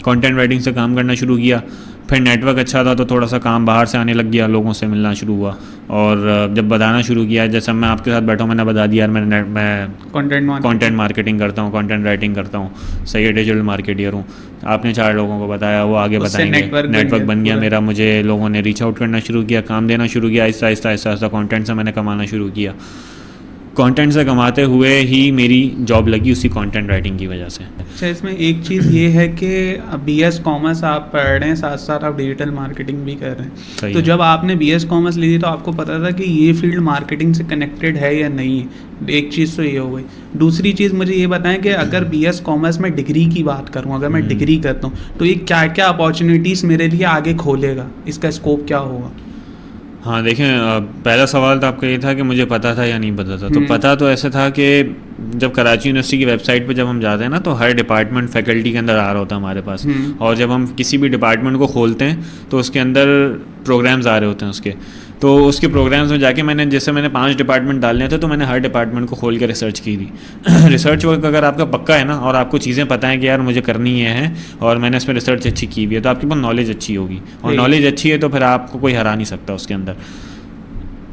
Speaker 1: कंटेंट राइटिंग से काम करना शुरू किया, फिर नेटवर्क अच्छा था तो थोड़ा सा काम बाहर से आने लग गया, लोगों से मिलना शुरू हुआ, और जब बताना शुरू किया, जैसे मैं आपके साथ बैठा हूँ, मैंने बता दिया यार मैं कंटेंट मार्केटिंग करता हूँ, कंटेंट राइटिंग करता हूँ, सही है, डिजिटल मार्केटियर हूँ। आपने 4 लोगों को बताया, वो आगे बताएंगे, नेटवर्क बन गया मेरा, मुझे लोगों ने रीच आउट करना शुरू किया, काम देना शुरू किया, आहिस्ता आहिस्ता आहिस्ता आहिस्ता कंटेंट से मैंने कमाना शुरू किया। कंटेंट से कमाते हुए ही मेरी जॉब लगी उसी कंटेंट राइटिंग की वजह से।
Speaker 2: अच्छा, इसमें एक चीज़ ये है कि BS कॉमर्स आप पढ़ रहे हैं, साथ साथ आप डिजिटल मार्केटिंग भी कर रहे हैं, तो जब आपने BS कॉमर्स ली थी तो आपको पता था कि ये फील्ड मार्केटिंग से कनेक्टेड है या नहीं है? एक चीज़ तो ये हो गई। दूसरी चीज़ मुझे ये बताएं कि अगर BS कॉमर्स में डिग्री की बात करूँ, अगर मैं डिग्री करता हूँ तो ये क्या क्या अपॉर्चुनिटीज़ मेरे लिए आगे खोलेगा, इसका स्कोप क्या होगा?
Speaker 1: हाँ देखें, पहला सवाल तो आपका ये था कि मुझे पता था या नहीं पता था। तो पता तो ऐसा था कि जब कराची यूनिवर्सिटी की वेबसाइट पे जब हम जाते हैं ना, तो हर डिपार्टमेंट फैकल्टी के अंदर आ रहा होता है हमारे पास, और जब हम किसी भी डिपार्टमेंट को खोलते हैं तो उसके अंदर प्रोग्राम्स आ रहे होते हैं उसके। तो उसके प्रोग्राम्स में जाके मैंने 5 डिपार्टमेंट डालने थे, तो मैंने हर डिपार्टमेंट को खोल के रिसर्च की थी। रिसर्च वर्क अगर आपका पक्का है ना और आपको चीज़ें पता है कि यार मुझे करनी है और मैंने इसमें रिसर्च अच्छी की हुई है, तो आपके पास नॉलेज अच्छी होगी, और नॉलेज अच्छी है तो फिर आपको कोई हरा नहीं सकता उसके अंदर।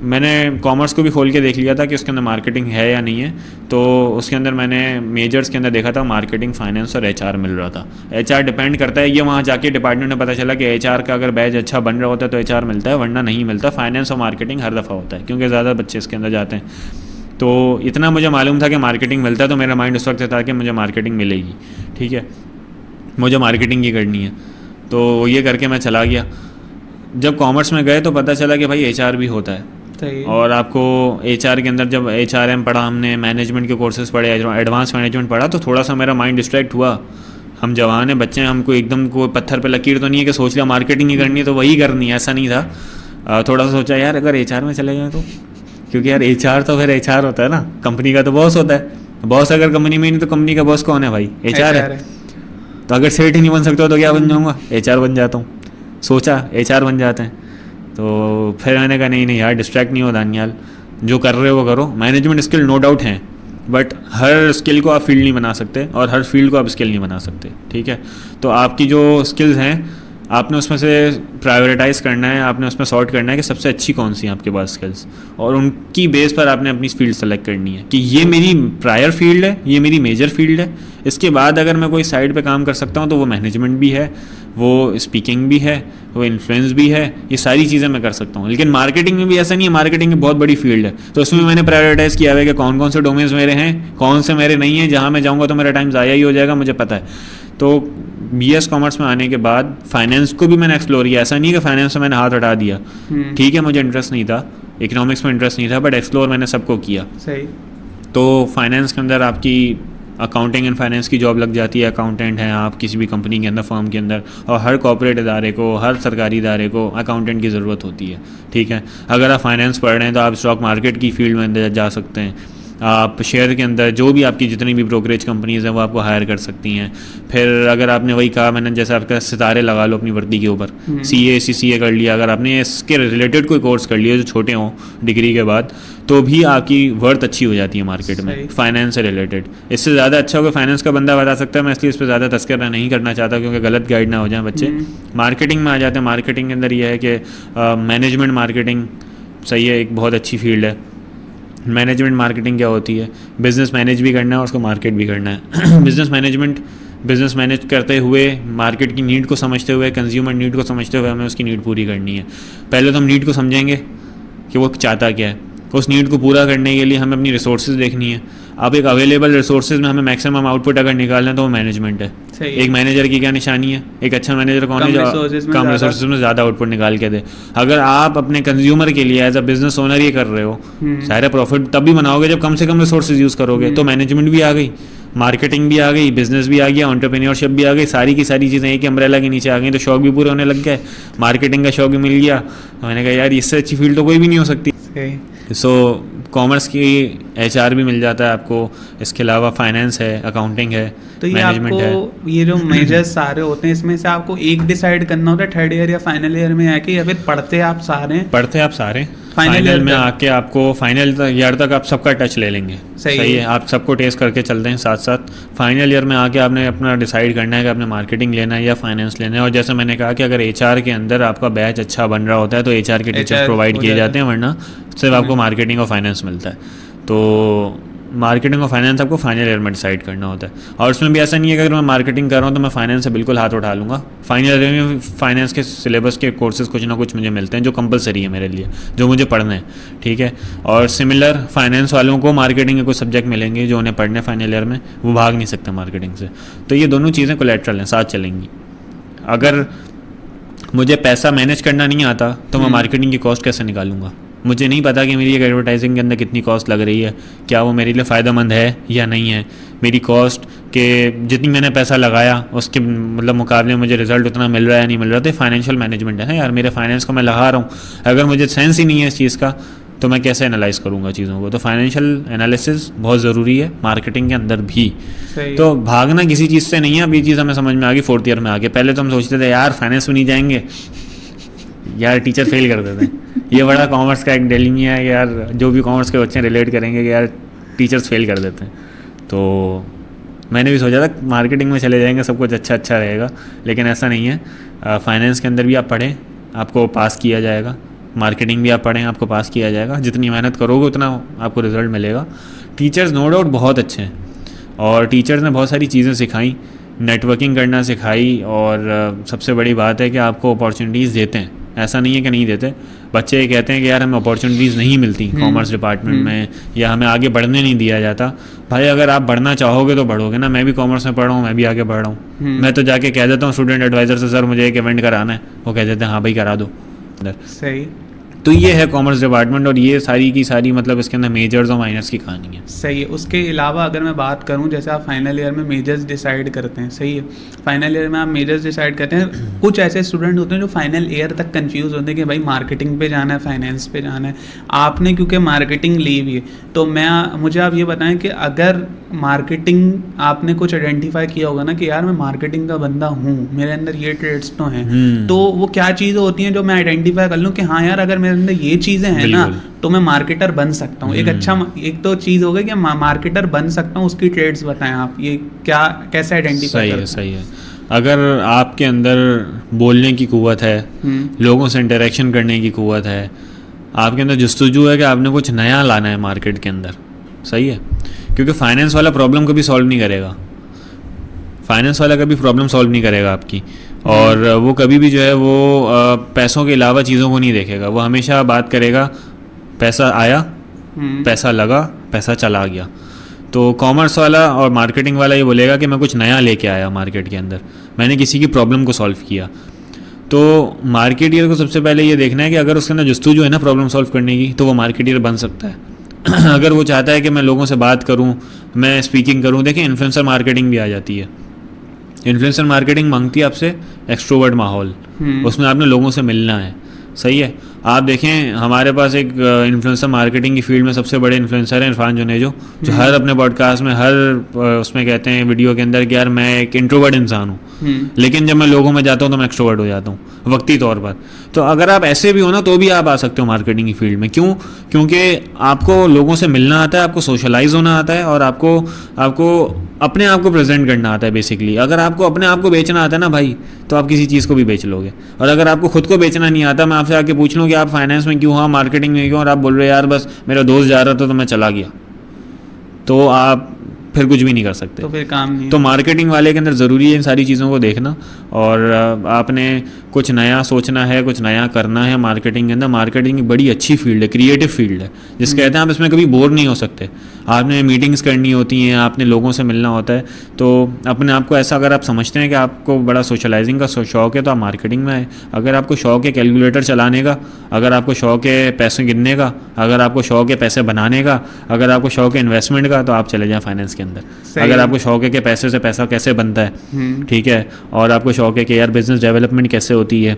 Speaker 1: मैंने कॉमर्स को भी खोल के देख लिया था कि उसके अंदर मार्केटिंग है या नहीं है, तो उसके अंदर मैंने मेजर्स के अंदर देखा था मार्केटिंग, फाइनेंस और एचआर मिल रहा था। एचआर डिपेंड करता है, ये वहाँ जाके डिपार्टमेंट में पता चला कि एचआर का अगर बैच अच्छा बन रहा होता है तो एचआर मिलता है, वरना नहीं मिलता। फाइनेंस और मार्केटिंग हर दफ़ा होता है क्योंकि ज़्यादा बच्चे इसके अंदर जाते हैं। तो इतना मुझे मालूम था कि मार्केटिंग मिलता है, तो मेरा माइंड उस वक्त था कि मुझे मार्केटिंग मिलेगी, ठीक है, मुझे मार्केटिंग ही करनी है। तो ये करके मैं चला गया। जब कॉमर्स में गए तो पता चला कि भाई एचआर भी होता है, और आपको एचआर के अंदर जब एचआरएम पढ़ा हमने, मैनेजमेंट के कोर्सेज पढ़े, एडवांस मैनेजमेंट पढ़ा, तो थोड़ा सा मेरा माइंड डिस्ट्रैक्ट हुआ। हम जवान हैं, बच्चे हैं, हमको एकदम कोई पत्थर पे लकीर तो नहीं है कि सोच लिया मार्केटिंग ही करनी है तो वही करनी है, ऐसा नहीं था। थोड़ा सा सोचा यार अगर एचआर में चले जाए तो, क्योंकि यार एचआर तो फिर एचआर होता है ना, कंपनी का तो बॉस होता है। बॉस अगर कंपनी में नहीं तो कंपनी का बॉस कौन है भाई? एचआर है। तो अगर सेठ ही नहीं बन सकता तो क्या बन जाऊँगा? एचआर बन जाता हूँ। सोचा एचआर बन जाते हैं। तो फिर मैंने कहा नहीं यार, डिस्ट्रैक्ट नहीं हो दानियाल, जो कर रहे हो वो करो। मैनेजमेंट स्किल नो डाउट हैं, बट हर स्किल को आप फील्ड नहीं बना सकते और हर फील्ड को आप स्किल नहीं बना सकते, ठीक है। तो आपकी जो स्किल्स हैं आपने उसमें से प्रायोरिटाइज़ करना है, आपने उसमें सॉर्ट करना है कि सबसे अच्छी कौन सी है आपके पास स्किल्स, और उनकी बेस पर आपने अपनी फील्ड सेलेक्ट करनी है कि ये मेरी प्रायर फील्ड है, ये मेरी मेजर फील्ड है। इसके बाद अगर मैं कोई साइड पे काम कर सकता हूँ तो वो मैनेजमेंट भी है, वो स्पीकिंग भी है, वो इन्फ्लुएंस भी है, ये सारी चीज़ें मैं कर सकता हूँ। लेकिन मार्केटिंग में भी ऐसा नहीं है, मार्केटिंग एक बहुत बड़ी फील्ड है, तो उसमें मैंने प्रायोरिटाइज़ किया हुआ है कि कौन कौन से डोमेन्स मेरे हैं, कौन से मेरे नहीं हैं, जहाँ मैं जाऊँगा तो मेरा टाइम ज़ाया ही हो जाएगा, मुझे पता है। तो बीएस कॉमर्स में आने के बाद फाइनेंस को भी मैंने एक्सप्लोर किया। ऐसा नहीं है कि फाइनेंस से मैंने हाथ हटा दिया, ठीक है, मुझे इंटरेस्ट नहीं था, इकोनॉमिक्स में इंटरेस्ट नहीं था, बट एक्सप्लोर मैंने सबको किया।
Speaker 2: सही।
Speaker 1: तो फाइनेंस के अंदर आपकी अकाउंटिंग एंड फाइनेंस की जॉब लग जाती है, अकाउंटेंट हैं आप किसी भी कंपनी के अंदर, फर्म के अंदर, और हर कॉर्पोरेट इदारे को, हर सरकारी इदारे को अकाउंटेंट की ज़रूरत होती है, ठीक है। अगर आप फाइनेंस पढ़ रहे हैं तो आप स्टॉक मार्केट की फील्ड में अंदर जा सकते हैं, आप शेयर के अंदर जो भी आपकी जितनी भी ब्रोकरेज कंपनीज़ हैं वो आपको हायर कर सकती हैं। फिर अगर आपने वही कहा मैंने, जैसे आपका सितारे लगा लो अपनी वर्दी के ऊपर, CA CCA कर लिया, अगर आपने इसके रिलेटेड कोई कोर्स कर लिया जो छोटे हों डिग्री के बाद, तो भी आपकी वर्थ अच्छी हो जाती है मार्केट में फाइनेंस से रिलेटेड। इससे ज़्यादा अच्छा होगा फाइनेंस का बंदा बता सकता है, मैं इसलिए इस पर ज़्यादा तस्करा नहीं करना चाहता क्योंकि गलत गाइड ना हो जाए बच्चे। मार्केटिंग में आ जाते हैं। मार्केटिंग के अंदर ये है कि मैनेजमेंट मार्केटिंग सही है, एक बहुत अच्छी फील्ड है। मैनेजमेंट मार्केटिंग क्या होती है? बिज़नेस मैनेज भी करना है और उसको मार्केट भी करना है। बिज़नेस मैनेज करते हुए, मार्केट की नीड को समझते हुए, कंज्यूमर नीड को समझते हुए हमें उसकी नीड पूरी करनी है। पहले तो हम नीड को समझेंगे कि वो चाहता क्या है, उस नीड को पूरा करने के लिए हमें अपनी रिसोर्सेज देखनी है। अब एक अवेलेबल रिसोर्सेज में हमें मैक्सिमम आउटपुट अगर निकालना है तो वो मैनेजमेंट है। एक मैनेजर की क्या निशानी है? एक अच्छा मैनेजर कौन है जो कम रिसोर्सेज में ज़्यादा आउटपुट निकाल के दे। अगर आप अपने कंज्यूमर के लिए एज अ बिजनेस ओनर ये कर रहे हो, सारे प्रॉफिट तब भी बनाओगे जब कम से कम रिसोर्सेज यूज़ करोगे। तो मैनेजमेंट भी आ गई, मार्केटिंग भी आ गई, बिजनेस भी आ गया, एंटरप्रेन्योरशिप भी आ गई, सारी की सारी चीज़ें एक अम्ब्रेला के नीचे आ गई, तो शौक भी पूरे होने लग गए, मार्केटिंग का शौक भी मिल गया। तो मैंने कहा यार इससे अच्छी फील्ड तो कोई भी नहीं हो सकती। सो कॉमर्स की HR भी मिल जाता है आपको, इसके अलावा फाइनेंस है, अकाउंटिंग है,
Speaker 2: तो ये
Speaker 1: मैनेजमेंट है।
Speaker 2: ये जो मेजर्स सारे होते हैं इसमें से आपको एक डिसाइड करना होता है थर्ड ईयर या फाइनल ईयर में आके, या फिर पढ़ते आप सारे
Speaker 1: फाइनल में आके आपको फाइनल ईयर तक आप सबका टच ले लेंगे। सही है, आप सबको टेस्ट करके चलते हैं साथ साथ। फाइनल ईयर में आके आपने अपना डिसाइड करना है कि आपने मार्केटिंग लेना है या फाइनेंस लेना है। और जैसे मैंने कहा कि अगर HR के अंदर आपका बैच अच्छा बन रहा होता है तो HR के टीचर्स प्रोवाइड किए जाते हैं, वरना सिर्फ आपको मार्केटिंग और फाइनेंस मिलता है। तो मार्केटिंग और फाइनेंस आपको फाइनल ईयर में डिसाइड करना होता है। और उसमें भी ऐसा नहीं है कि अगर मैं मार्केटिंग कर रहा हूँ तो मैं फाइनेंस से बिल्कुल हाथ उठा लूँगा। फाइनल ईयर में फाइनेंस के सिलेबस के कोर्सेज कुछ ना कुछ मुझे मिलते हैं जो कंपलसरी है मेरे लिए, जो मुझे पढ़ने हैं, ठीक है। और सिमिलर फाइनेंस वालों को मार्केटिंग के कुछ सब्जेक्ट मिलेंगे जो उन्हें पढ़ने फाइनल ईयर में, वो भाग नहीं सकते मार्केटिंग से। तो ये दोनों चीज़ें कोलैटरल हैं, साथ चलेंगी। अगर मुझे पैसा मैनेज करना नहीं आता तो मैं मार्केटिंग की कॉस्ट कैसे निकालूंगा? मुझे नहीं पता कि मेरी एक एडवर्टाइजिंग के अंदर कितनी कॉस्ट लग रही है, क्या वो मेरे लिए फ़ायदेमंद है या नहीं है। मेरी कॉस्ट के जितनी मैंने पैसा लगाया उसके मतलब मुकाबले मुझे रिजल्ट उतना मिल रहा है या नहीं मिल रहा। तो फाइनेंशियल मैनेजमेंट है ना यार, मेरे फाइनेंस को मैं लगा रहा हूँ, अगर मुझे सेंस ही नहीं है इस चीज़ का तो मैं कैसे एनालाइज करूँगा चीज़ों को। तो फाइनेंशियल एनालिसिस बहुत ज़रूरी है मार्केटिंग के अंदर भी। तो भागना किसी चीज़ से नहीं है। अब ये चीज़ हमें समझ में आ गई 4th ईयर में आके। पहले तो हम सोचते थे यार फाइनेंस में नहीं जाएंगे, यार टीचर फेल कर देते हैं। ये बड़ा कॉमर्स का एक डेलिमिया है यार, जो भी कॉमर्स के बच्चे रिलेट करेंगे कि यार टीचर्स फेल कर देते हैं। तो मैंने भी सोचा था मार्केटिंग में चले जाएंगे, सब कुछ अच्छा अच्छा रहेगा, लेकिन ऐसा नहीं है। फाइनेंस के अंदर भी आप पढ़ें, आपको पास किया जाएगा। मार्केटिंग भी आप पढ़ें, आपको पास किया जाएगा। जितनी मेहनत करोगे उतना आपको रिजल्ट मिलेगा। टीचर्स नो डाउट बहुत अच्छे हैं, और टीचर्स ने बहुत सारी चीज़ें सिखाई, नेटवर्किंग करना सिखाई, और सबसे बड़ी बात है कि आपको अपॉर्चुनिटीज़ देते हैं। ऐसा नहीं है कि नहीं देते। बच्चे ये कहते हैं कि यार हमें अपॉर्चुनिटीज़ नहीं मिलती कॉमर्स डिपार्टमेंट में, या हमें आगे बढ़ने नहीं दिया जाता। भाई अगर आप बढ़ना चाहोगे तो बढ़ोगे ना। मैं भी कॉमर्स में पढ़ रहा हूँ, मैं भी आगे बढ़ रहा हूँ। मैं तो जाके कह देता हूँ स्टूडेंट एडवाइज़र से, सर मुझे एक इवेंट कराना है, वो कह देते हैं हाँ भाई करा दो।
Speaker 2: सही।
Speaker 1: तो ये है कॉमर्स डिपार्टमेंट, और ये सारी की सारी मतलब इसके अंदर मेजर्स और माइनर्स की कहानी है।
Speaker 2: सही है। उसके अलावा अगर मैं बात करूं, जैसे आप फाइनल ईयर में मेजर्स डिसाइड करते हैं, सही है, फाइनल ईयर में आप मेजर्स डिसाइड करते हैं। कुछ ऐसे स्टूडेंट होते हैं जो फाइनल ईयर तक कंफ्यूज होते हैं कि भाई मार्केटिंग पे जाना है, फाइनेंस पे जाना है। आपने क्योंकि मार्केटिंग ली हुई है, तो मुझे आप ये बताएं कि अगर मार्केटिंग आपने कुछ आइडेंटिफाई किया होगा ना कि यार मैं मार्केटिंग का बंदा हूँ, मेरे अंदर ये ट्रेड्स तो हैं, तो वो क्या चीज़ें होती हैं जो मैं आइडेंटिफाई कर लूँ कि हाँ यार अगर मेरे अंदर ये चीज़ें हैं ना तो मैं मार्केटर बन सकता हूँ। एक तो चीज़ हो गई कि मार्केटर बन सकता हूँ, उसकी ट्रेड्स बताएं आप, ये क्या कैसे आइडेंटिफाई करते हैं?
Speaker 1: सही है। अगर आपके अंदर बोलने की कुव्वत है, लोगों से इंटरेक्शन करने की कुव्वत है, आपके अंदर जस्तुजू है कि आपने कुछ नया लाना है मार्केट के अंदर, सही है। क्योंकि फाइनेंस वाला प्रॉब्लम कभी सॉल्व नहीं करेगा, फाइनेंस वाला कभी प्रॉब्लम सॉल्व नहीं करेगा आपकी, और वो कभी भी जो है वो पैसों के अलावा चीज़ों को नहीं देखेगा। वो हमेशा बात करेगा पैसा आया, पैसा लगा, पैसा चला गया। तो कॉमर्स वाला और मार्केटिंग वाला ये बोलेगा कि मैं कुछ नया लेके आया मार्केट के अंदर, मैंने किसी की प्रॉब्लम को सॉल्व किया। तो मार्केटियर को सबसे पहले ये देखना है कि अगर उसके अंदर जस्तुजू है ना प्रॉब्लम सॉल्व करने की, तो वो मार्केटियर बन सकता है। अगर वो चाहता है कि मैं लोगों से बात करूं, मैं स्पीकिंग करूं, देखिए इन्फ्लुएंसर मार्केटिंग भी आ जाती है। इन्फ्लुएंसर मार्केटिंग मांगती है आपसे एक्सट्रोवर्ट माहौल, उसमें आपने लोगों से मिलना है, सही है। आप देखें हमारे पास एक इन्फ्लुएंसर मार्केटिंग की फील्ड में सबसे बड़े इन्फ्लुएंसर हैं इरफान जुनेजो, जो हर अपने पॉडकास्ट में हर उसमें कहते हैं वीडियो के अंदर कि यार मैं एक इंट्रोवर्ट इंसान हूँ, लेकिन जब मैं लोगों में जाता हूँ तो मैं एक्सट्रोवर्ट हो जाता हूँ वक्ती तौर पर। तो अगर आप ऐसे भी हो ना तो भी आप आ सकते हो मार्केटिंग की फील्ड में। क्यों? क्योंकि आपको लोगों से मिलना आता है, आपको सोशलाइज होना आता है, और आपको अपने आप को प्रेजेंट करना आता है बेसिकली। अगर आपको अपने आप को बेचना आता है ना भाई, तो आप किसी चीज़ को भी बेच लोगे। और अगर आपको खुद को बेचना नहीं आता, मैं आपसे आके पूछ लूँ कि आप फाइनेंस में क्यों, हाँ मार्केटिंग में क्यों, और आप बोल रहे यार बस मेरा दोस्त जा रहा था तो मैं चला गया, तो आप फिर कुछ भी नहीं कर सकते,
Speaker 2: तो फिर काम नहीं।
Speaker 1: तो मार्केटिंग वाले के अंदर ज़रूरी है इन सारी चीज़ों को देखना, और आपने कुछ नया सोचना है, कुछ नया करना है मार्केटिंग के अंदर। मार्केटिंग एक बड़ी अच्छी फील्ड है, क्रिएटिव फील्ड है, जिस कहते हैं आप इसमें कभी बोर नहीं हो सकते। आपने मीटिंग्स करनी होती हैं, आपने लोगों से मिलना होता है, तो अपने आप को ऐसा अगर आप समझते हैं कि आपको बड़ा सोशलाइजिंग का शौक है तो आप मार्केटिंग में आए। अगर आपको शौक है कैलकुलेटर चलाने का, अगर आपको शौक है पैसे गिनने का, अगर आपको शौक है पैसे बनाने का, अगर आपको शौक है इन्वेस्टमेंट का, तो आप चले जाएं फाइनेंस के अंदर। अगर आपको शौक है कि पैसे से पैसा कैसे बनता है, ठीक है, और आपको शौक है कि यार बिजनेस डेवलपमेंट कैसे होती है,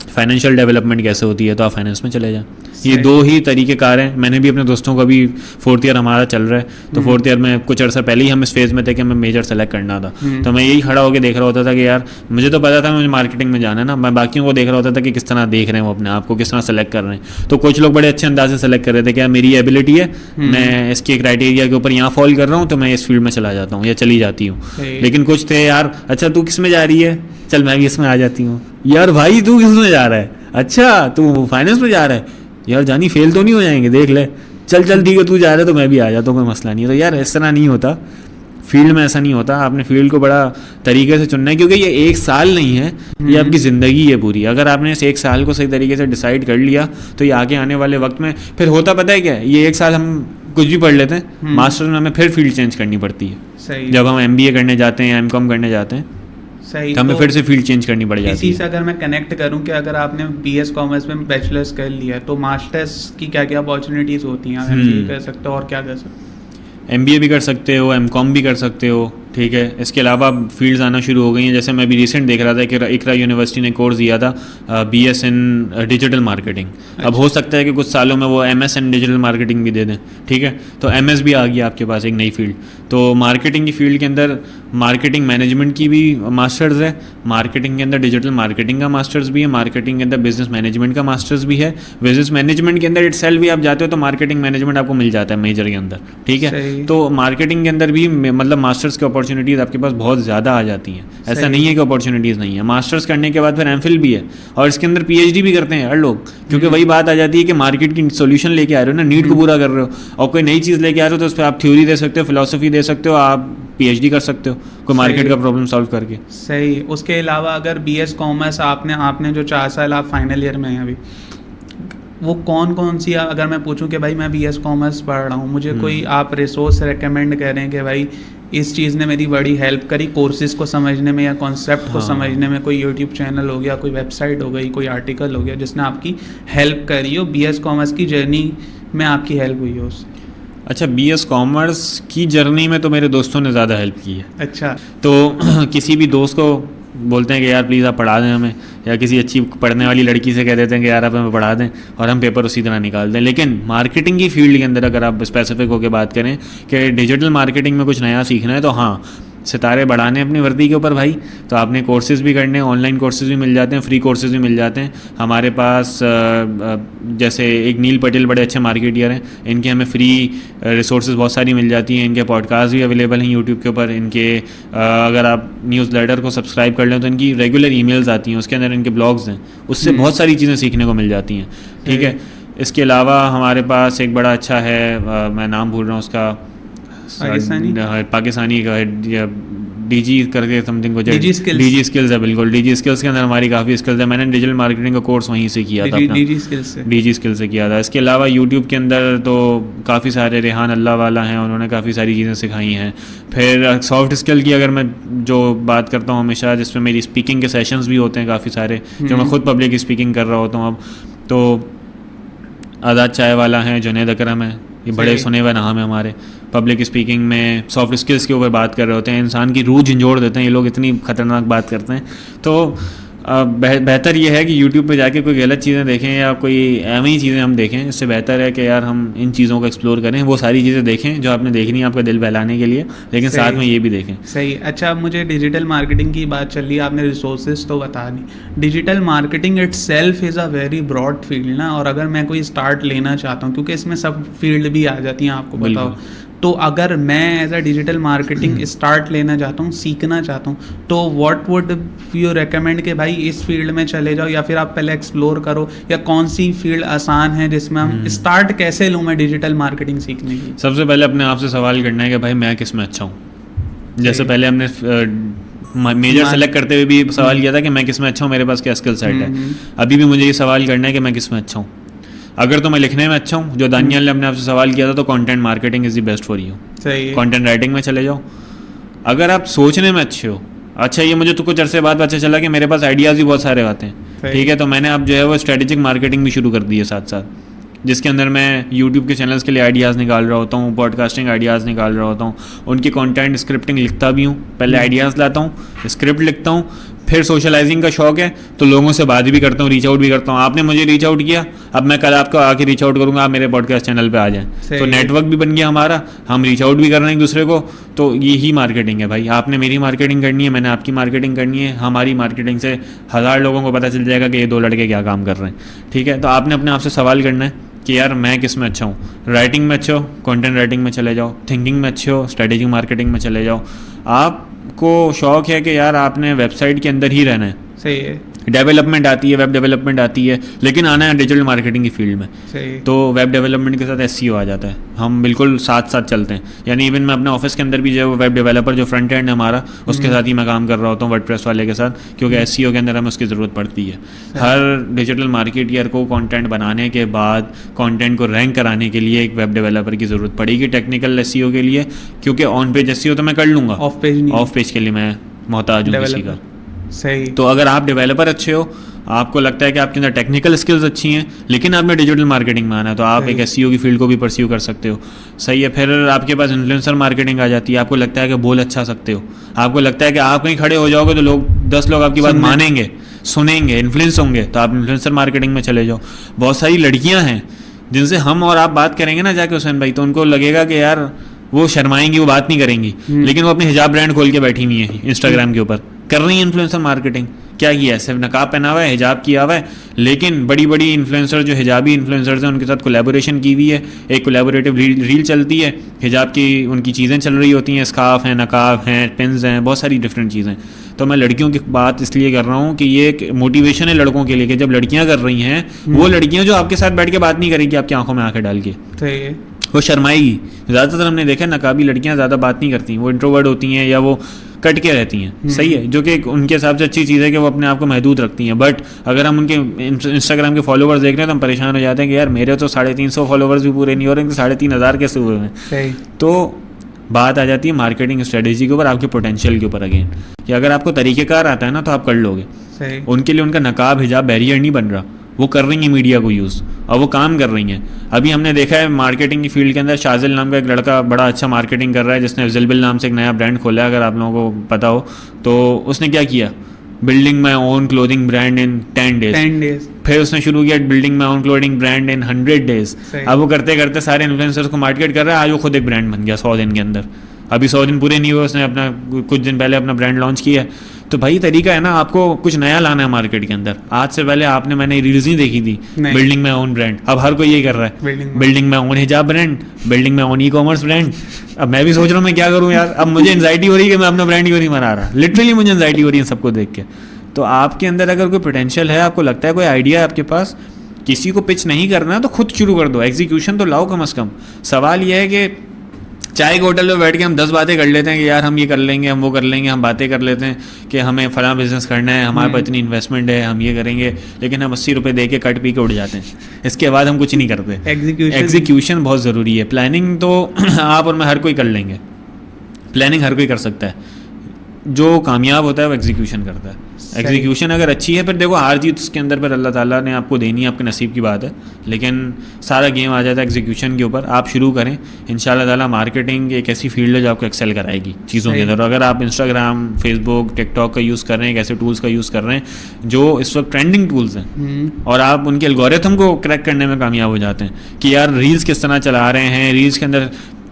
Speaker 1: फाइनेंशियल डेवलपमेंट कैसे होती है, तो आप फाइनेंस में चले जाएं। ये दो ही तरीक़ेकार हैं। मैंने भी अपने दोस्तों को, अभी 4th ईयर हमारा चल रहा है, तो 4th ईयर में कुछ अर्सा पहले ही हम इस फेज़ में थे कि हमें मेजर सेलेक्ट करना था। तो मैं यही खड़ा होकर देख रहा होता था कि यार मुझे तो पता था मुझे मार्केटिंग में जाना है ना, मैं बाकियों को देख रहा होता था कि किस तरह देख रहे हैं वो अपने आप को, किस तरह सेलेक्ट कर रहे हैं। तो कुछ लोग बड़े अच्छे अंदाज से सेलेक्ट कर रहे थे कि यार मेरी एबिलिटी है, मैं इसके क्राइटेरिया के ऊपर यहाँ फॉल कर रहा हूँ, तो मैं इस फील्ड में चला जाता हूँ या चली जाती हूँ। लेकिन कुछ थे यार, अच्छा तू किस में जा रही है, चल मैं भी इसमें आ जाती हूँ। यार भाई तू किस में जा रहा है, अच्छा तू फाइनेंस में जा रहा है, यार जानी फेल तो नहीं हो जाएंगे, देख ले, चल ठीक है तू जा रहा है तो मैं भी आ जाता हूँ, कोई मसला नहीं है। तो यार इस तरह नहीं होता, फील्ड में ऐसा नहीं होता। आपने फील्ड को बड़ा तरीके से चुनना है, क्योंकि ये 1 साल नहीं है, ये आपकी ज़िंदगी है पूरी। अगर आपने इस 1 साल को सही तरीके से डिसाइड कर लिया, तो ये आगे आने वाले वक्त में फिर होता पता है क्या है, ये 1 साल हम कुछ भी पढ़ लेते हैं, मास्टर्स में हमें फिर फील्ड चेंज करनी पड़ती है। जब हम MBA करने जाते हैं, M.Com करने जाते हैं,
Speaker 2: सही,
Speaker 1: तो हमें फिर से फील्ड चेंज करनी पड़ जाती है।
Speaker 2: इसी से अगर मैं कनेक्ट करूं कि अगर आपने BS कॉमर्स में बैचलर्स कर लिया, तो मास्टर्स की क्या क्या अपॉर्चुनिटीज़ होती हैं? MBA कर सकते हो, और क्या कर सकते हो?
Speaker 1: MBA भी कर सकते हो, M.Com भी कर सकते हो, ठीक है। इसके अलावा फील्ड्स आना शुरू हो गई हैं। जैसे मैं अभी रिसेंट देख रहा था कि इकरा यूनिवर्सिटी ने कोर्स दिया था BS इन डिजिटल मार्केटिंग। अब हो सकता है कि कुछ सालों में वो MS इन डिजिटल मार्केटिंग भी दे दें, ठीक है। तो MS भी आ गया आपके पास, एक नई फील्ड। तो मार्केटिंग की फील्ड के अंदर मार्केटिंग मैनेजमेंट की भी मास्टर्स है, मार्केटिंग के अंदर डिजिटल मार्केटिंग का मास्टर्स भी है, मार्केटिंग के अंदर बिजनेस मैनेजमेंट का मास्टर्स भी है, बिजनेस मैनेजमेंट के अंदर इटसेल्फ भी आप जाते हो तो मार्केटिंग मैनेजमेंट आपको मिल जाता है मेजर के अंदर, ठीक है।
Speaker 2: सही।
Speaker 1: तो मार्केटिंग के अंदर भी मतलब मास्टर्स की अपॉर्चुनिटीज़ आपके पास बहुत ज़्यादा आ जाती हैं, ऐसा
Speaker 2: सही।
Speaker 1: नहीं है कि अपॉर्चुनिटीज़ नहीं है। मास्टर्स करने के बाद फिर एमफिल भी है और इसके अंदर पीएचडी भी करते हैं यार लोग, क्योंकि वही बात आ जाती है कि मार्केट की सोल्यूशन लेके आ रहे हो ना, नीड को पूरा कर रहे हो और कोई नई चीज़ लेके आ रहे हो तो उस पर आप थ्योरी दे सकते हो, फिलोसफी दे सकते हो, आप पीएचडी कर सकते हो कोई मार्केट का प्रॉब्लम सॉल्व करके।
Speaker 2: सही। उसके अलावा अगर बीएस कॉमर्स आपने जो 4 साल आप फाइनल ईयर में हैं अभी, वो कौन सी, अगर मैं पूछूं कि भाई मैं बीएस कॉमर्स पढ़ रहा हूँ, मुझे कोई आप रिसोर्स रेकमेंड करें कि भाई इस चीज़ ने मेरी बड़ी हेल्प करी कोर्सेज को समझने में या कॉन्सेप्ट को समझने में, कोई यूट्यूब चैनल हो गया, कोई वेबसाइट हो गई, कोई आर्टिकल हो गया जिसने आपकी हेल्प करी हो, बीएस कॉमर्स की जर्नी में आपकी हेल्प हुई हो उससे?
Speaker 1: अच्छा, बीएस कॉमर्स की जर्नी में तो मेरे दोस्तों ने ज़्यादा हेल्प की है।
Speaker 2: अच्छा।
Speaker 1: तो किसी भी दोस्त को बोलते हैं कि यार प्लीज़ आप पढ़ा दें हमें, या किसी अच्छी पढ़ने वाली लड़की से कह देते हैं कि यार आप हमें पढ़ा दें और हम पेपर उसी तरह निकाल दें। लेकिन मार्केटिंग की फील्ड के अंदर अगर आप स्पेसिफिक होकर बात करें कि डिजिटल मार्केटिंग में कुछ नया सीखना है, तो हाँ, सितारे बढ़ाने अपनी वर्दी के ऊपर भाई, तो आपने कोर्सेज़ भी करने, ऑनलाइन कोर्सेज़ भी मिल जाते हैं, फ्री कोर्सेज़ भी मिल जाते हैं हमारे पास। जैसे एक नील पटेल बड़े अच्छे मार्केटियर हैं, इनके हमें फ्री रिसोर्सेज बहुत सारी मिल जाती हैं, इनके पॉडकास्ट भी अवेलेबल हैं यूट्यूब के ऊपर, इनके अगर आप न्यूज़लेटर को सब्सक्राइब कर लें तो इनकी रेगुलर ईमेल्स आती हैं, उसके अंदर इनके ब्लॉग्स हैं, उससे बहुत सारी चीज़ें सीखने को मिल जाती हैं, ठीक है। इसके अलावा हमारे पास एक बड़ा अच्छा है, मैं नाम भूल रहा हूँ उसका, पाकिस्तानी का डीजी करके समथिंग कुछ, डीजी स्किल्स है, बिल्कुल डीजी स्किल्स के अंदर हमारी काफ़ी स्किल्स है। मैंने डिजिटल मार्केटिंग का कोर्स वहीं से किया था, डीजी स्किल्स से किया था। इसके अलावा यूट्यूब के अंदर तो काफ़ी सारे रेहान अल्लाह वाला हैं, उन्होंने काफ़ी सारी चीज़ें सिखाई हैं। फिर सॉफ्ट स्किल की अगर मैं जो बात करता हूँ हमेशा, जिसमें मेरी स्पीकिंग के सेशंस भी होते हैं काफ़ी सारे, जो मैं खुद पब्लिक स्पीकिंग कर रहा होता हूँ अब, तो आज़ाद चाय वाला हैं, जुनैद अकरम है, ये बड़े सुने हुए नाम है हमारे, पब्लिक स्पीकिंग में सॉफ्ट स्किल्स के ऊपर बात कर रहे होते हैं, इंसान की रूह झंझोड़ देते हैं ये लोग, इतनी खतरनाक बात करते हैं। तो बेहतर ये है कि यूट्यूब पे जाके कोई गलत चीज़ें देखें या कोई एवं ही चीज़ें हम देखें, इससे बेहतर है कि यार हम इन चीज़ों को एक्सप्लोर करें, वो सारी चीज़ें देखें जो आपने देखनी है आपका दिल बहलाने के लिए, लेकिन साथ में ये भी देखें।
Speaker 2: सही। अच्छा, मुझे डिजिटल मार्केटिंग की बात चल रही है, आपने रिसोर्सेज तो बता दी, digital marketing itself is a very broad field ना, और अगर मैं कोई स्टार्ट लेना चाहता हूँ, क्योंकि इसमें सब फील्ड भी आ जाती हैं आपको बताओ, तो अगर मैं as a digital marketing start लेना चाहता हूँ, सीखना चाहता हूँ, तो व्हाट वुड यू रेकमेंड कि भाई इस फील्ड में चले जाओ, या फिर आप पहले एक्सप्लोर करो, या कौन सी फील्ड आसान है जिसमें हम स्टार्ट कैसे लूँ मैं डिजिटल मार्केटिंग सीखने की?
Speaker 1: सबसे पहले अपने आप से सवाल करना है कि भाई मैं किस में अच्छा हूँ। जैसे पहले हमने मेजर सेलेक्ट करते हुए भी सवाल किया था कि मैं किस में अच्छा हूँ, मेरे पास क्या स्किल सेट है, अभी भी मुझे ये सवाल करना है कि मैं किस में अच्छा हूँ। अगर तो मैं लिखने में अच्छा हूँ, जो दानियल ने अपने आपसे सवाल किया था, तो content marketing is the best for you, सही है, कंटेंट राइटिंग में चले जाओ। अगर आप सोचने में अच्छे हो, अच्छा ये मुझे तो कुछ अरसे बाद पता चला कि मेरे पास आइडियाज़ भी बहुत सारे आते हैं, ठीक है, तो मैंने अब जो है वो स्ट्रेटेजिक मार्केटिंग भी शुरू कर दी है साथ साथ, जिसके अंदर मैं यूट्यूब के चैनल्स के लिए आइडियाज़ निकाल रहा होता हूँ, पॉडकास्टिंग आइडियाज़ निकाल रहा होता हूँ, उनकी कंटेंट स्क्रिप्टिंग लिखता भी हूँ, पहले आइडियाज़ लाता हूँ, स्क्रिप्ट लिखता हूँ, फिर सोशलाइजिंग का शौक है तो लोगों से बात भी करता हूँ, रीच आउट भी करता हूँ। आपने मुझे रीच आउट किया, अब मैं कल आपको आके रीच आउट करूँगा, आप मेरे पॉडकास्ट चैनल पे आ जाएं, तो नेटवर्क भी बन गया हमारा, हम रीच आउट भी कर रहे हैं एक दूसरे को, तो यही मार्केटिंग है भाई। आपने मेरी मार्केटिंग करनी है, मैंने आपकी मार्केटिंग करनी है, हमारी मार्केटिंग से 1000 लोगों को पता चल जाएगा कि ये 2 लड़के क्या काम कर रहे हैं, ठीक है। तो आपने अपने आप से सवाल करना है कि यार मैं किस में अच्छा हूँ, राइटिंग में अच्छे हो, कंटेंट राइटिंग में चले जाओ, थिंकिंग में अच्छे हो, स्ट्रेटेजिक मार्केटिंग में चले जाओ। आपको शौक है कि यार आपने वेबसाइट के अंदर ही रहना है, सही है, डेवलपमेंट आती है, वेब डेवलपमेंट आती है, लेकिन आना है डिजिटल मार्केटिंग की फील्ड में, सही, तो वेब डेवलपमेंट के साथ एसईओ आ जाता है, हम बिल्कुल साथ साथ चलते हैं। यानी इवन मैं अपने ऑफिस के अंदर भी जो है वो वेब डेवलपर जो फ्रंट एंड है हमारा, उसके साथ ही मैं काम कर रहा होता हूँ, वर्डप्रेस वाले के साथ, क्योंकि एसईओ के अंदर हमें उसकी ज़रूरत पड़ती है। हर डिजिटल मार्केटियर को कंटेंट बनाने के बाद कंटेंट को रैंक कराने के लिए एक वेब डेवलपर की ज़रूरत पड़ेगी, टेक्निकल एसईओ के लिए, क्योंकि ऑन पेज एसईओ तो मैं कर लूँगा, ऑफ पेज के लिए मैं मोहताज हूँ किसी का, सही। तो अगर आप डेवलपर अच्छे हो, आपको लगता है कि आपके अंदर टेक्निकल स्किल्स अच्छी हैं, लेकिन आपने डिजिटल मार्केटिंग में आना है, तो आप एक एसईओ की फील्ड को भी परस्यू कर सकते हो, सही है। फिर आपके पास इन्फ्लुएंसर मार्केटिंग आ जाती है, आपको लगता है कि बोल अच्छा सकते हो, आपको लगता है कि आप कहीं खड़े हो जाओगे तो लोग 10 लोग आपकी बात मानेंगे, सुनेंगे, इन्फ्लुएंस होंगे, तो आप इन्फ्लुएंसर मार्केटिंग में चले जाओ। बहुत सारी लड़कियाँ हैं जिनसे हम और आप बात करेंगे ना जाके हुसैन भाई, तो उनको लगेगा कि यार वो शर्माएंगी, वो बात नहीं करेंगी, लेकिन वो अपने हिजाब ब्रांड खोल के बैठी हुई है इंस्टाग्राम के ऊपर, कर रही है इन्फ्लुएंसर मार्केटिंग। क्या किया है, सिर्फ नकाब पहना हुआ है, हिजाब किया हुआ है, लेकिन बड़ी बड़ी इन्फ्लुएंसर जो हिजाबी इन्फ्लुएंसर्स हैं उनके साथ कोलैबोरेशन की हुई है, एक कोलैबोरेटिव रील चलती है, हिजाब की उनकी चीज़ें चल रही होती हैं, स्कार्फ हैं, नकाब हैं, पिन्स हैं, बहुत सारी डिफरेंट चीज़ें। तो मैं लड़कियों की बात इसलिए कर रहा हूँ कि ये एक मोटिवेशन है लड़कों के लिए कि जब लड़कियाँ कर रही हैं, वो लड़कियाँ जो आपके साथ बैठ के बात नहीं करेंगी आपकी आंखों में आंखें डाल के, वो शर्माएगी। ज़्यादातर हमने देखा नकाबी लड़कियां ज़्यादा बात नहीं करती, वो इंट्रोवर्ट होती हैं या वो कट के रहती हैं, सही है, जो कि उनके हिसाब से अच्छी चीज़ है कि वो अपने आप को महदूद रखती हैं। बट अगर हम उनके इंस्टाग्राम के फॉलोवर्स देख रहे हैं तो हम परेशान हो जाते हैं कि यार मेरे तो 350 फॉलोवर्स भी पूरे नहीं हो रहे, 3,500 कैसे हुए हैं। तो बात आ जाती है मार्केटिंग स्ट्रेटेजी के ऊपर, आपके पोटेंशियल के ऊपर अगेन, कि अगर आपको तरीक़ेकार आता है ना तो आप कर लोगे। उनके लिए उनका नकाब हिजाब बैरियर नहीं बन रहा, वो कर रही हैं मीडिया को यूज़ और वो काम कर रही हैं। अभी हमने देखा है मार्केटिंग की फील्ड के अंदर शाजिल नाम का एक लड़का बड़ा अच्छा मार्केटिंग कर रहा है, जिसने जिलबिल नाम से एक नया ब्रांड खोला है, अगर आप लोगों को पता हो तो। उसने क्या किया, building my own clothing brand in 10 days. फिर उसने शुरू किया building my own clothing brand in 100 days. अब वो करते करते सारे इन्फ्लुएंसर्स को मार्केट कर रहा है, आज वो खुद एक ब्रांड बन गया 100 दिन के अंदर। अभी 100 दिन पूरे नहीं हुए, उसने अपना कुछ दिन पहले अपना ब्रांड लॉन्च किया है। तो भाई तरीका है ना, आपको कुछ नया लाना है मार्केट के अंदर। आज से पहले मैंने रील्स नहीं देखी थी बिल्डिंग माई ओन ब्रांड, अब हर कोई यही कर रहा है, building my own hijab brand, building my own e-commerce brand. अब मैं भी सोच रहा हूँ मैं क्या करूँ यार, अब मुझे एंजाइटी हो रही है कि मैं अपना ब्रांड क्यों नहीं बना रहा, लिटरली मुझे एंजाइटी हो रही है सबको देख के। तो आपके अंदर अगर कोई पोटेंशियल है, आपको लगता है कोई आइडिया है आपके पास, किसी को पिच नहीं करना है तो खुद शुरू कर दो, एग्जीक्यूशन तो लाओ कम से कम। सवाल यह है कि चाय के होटल में बैठ के हम 10 बातें कर लेते हैं कि यार हम ये कर लेंगे, हम वो कर लेंगे, हम बातें कर लेते हैं कि हमें फलां बिजनेस करना है, हमारे पास इतनी इन्वेस्टमेंट है, हम ये करेंगे, लेकिन हम 80 रुपये दे के कट पी के उड़ जाते हैं। इसके बाद हम कुछ नहीं करते। एग्जीक्यूशन बहुत ज़रूरी है। प्लानिंग तो आप और मैं हर कोई कर लेंगे, प्लानिंग हर कोई कर सकता है, जो कामयाब होता है वो एग्जीक्यूशन करता है। एग्जीक्यूशन अगर अच्छी है, फिर देखो हार जीत उसके अंदर फिर अल्लाह ताला ने आपको देनी है, आपके नसीब की बात है, लेकिन सारा गेम आ जाता है एग्जीक्यूशन के ऊपर। आप शुरू करें, इंशाल्लाह ताला मार्केटिंग एक ऐसी फील्ड है जो आपको एक्सेल कराएगी चीज़ों के अंदर। अगर आप इंस्टाग्राम, फेसबुक, टिकटॉक का यूज़ कर रहे हैं, ऐसे टूल्स का यूज़ कर रहे हैं जो इस वक्त ट्रेंडिंग टूल्स हैं, और आप उनके एल्गोरिथम को क्रैक करने में कामयाब हो जाते हैं कि यार रील्स किस तरह चला रहे हैं, रील्स के अंदर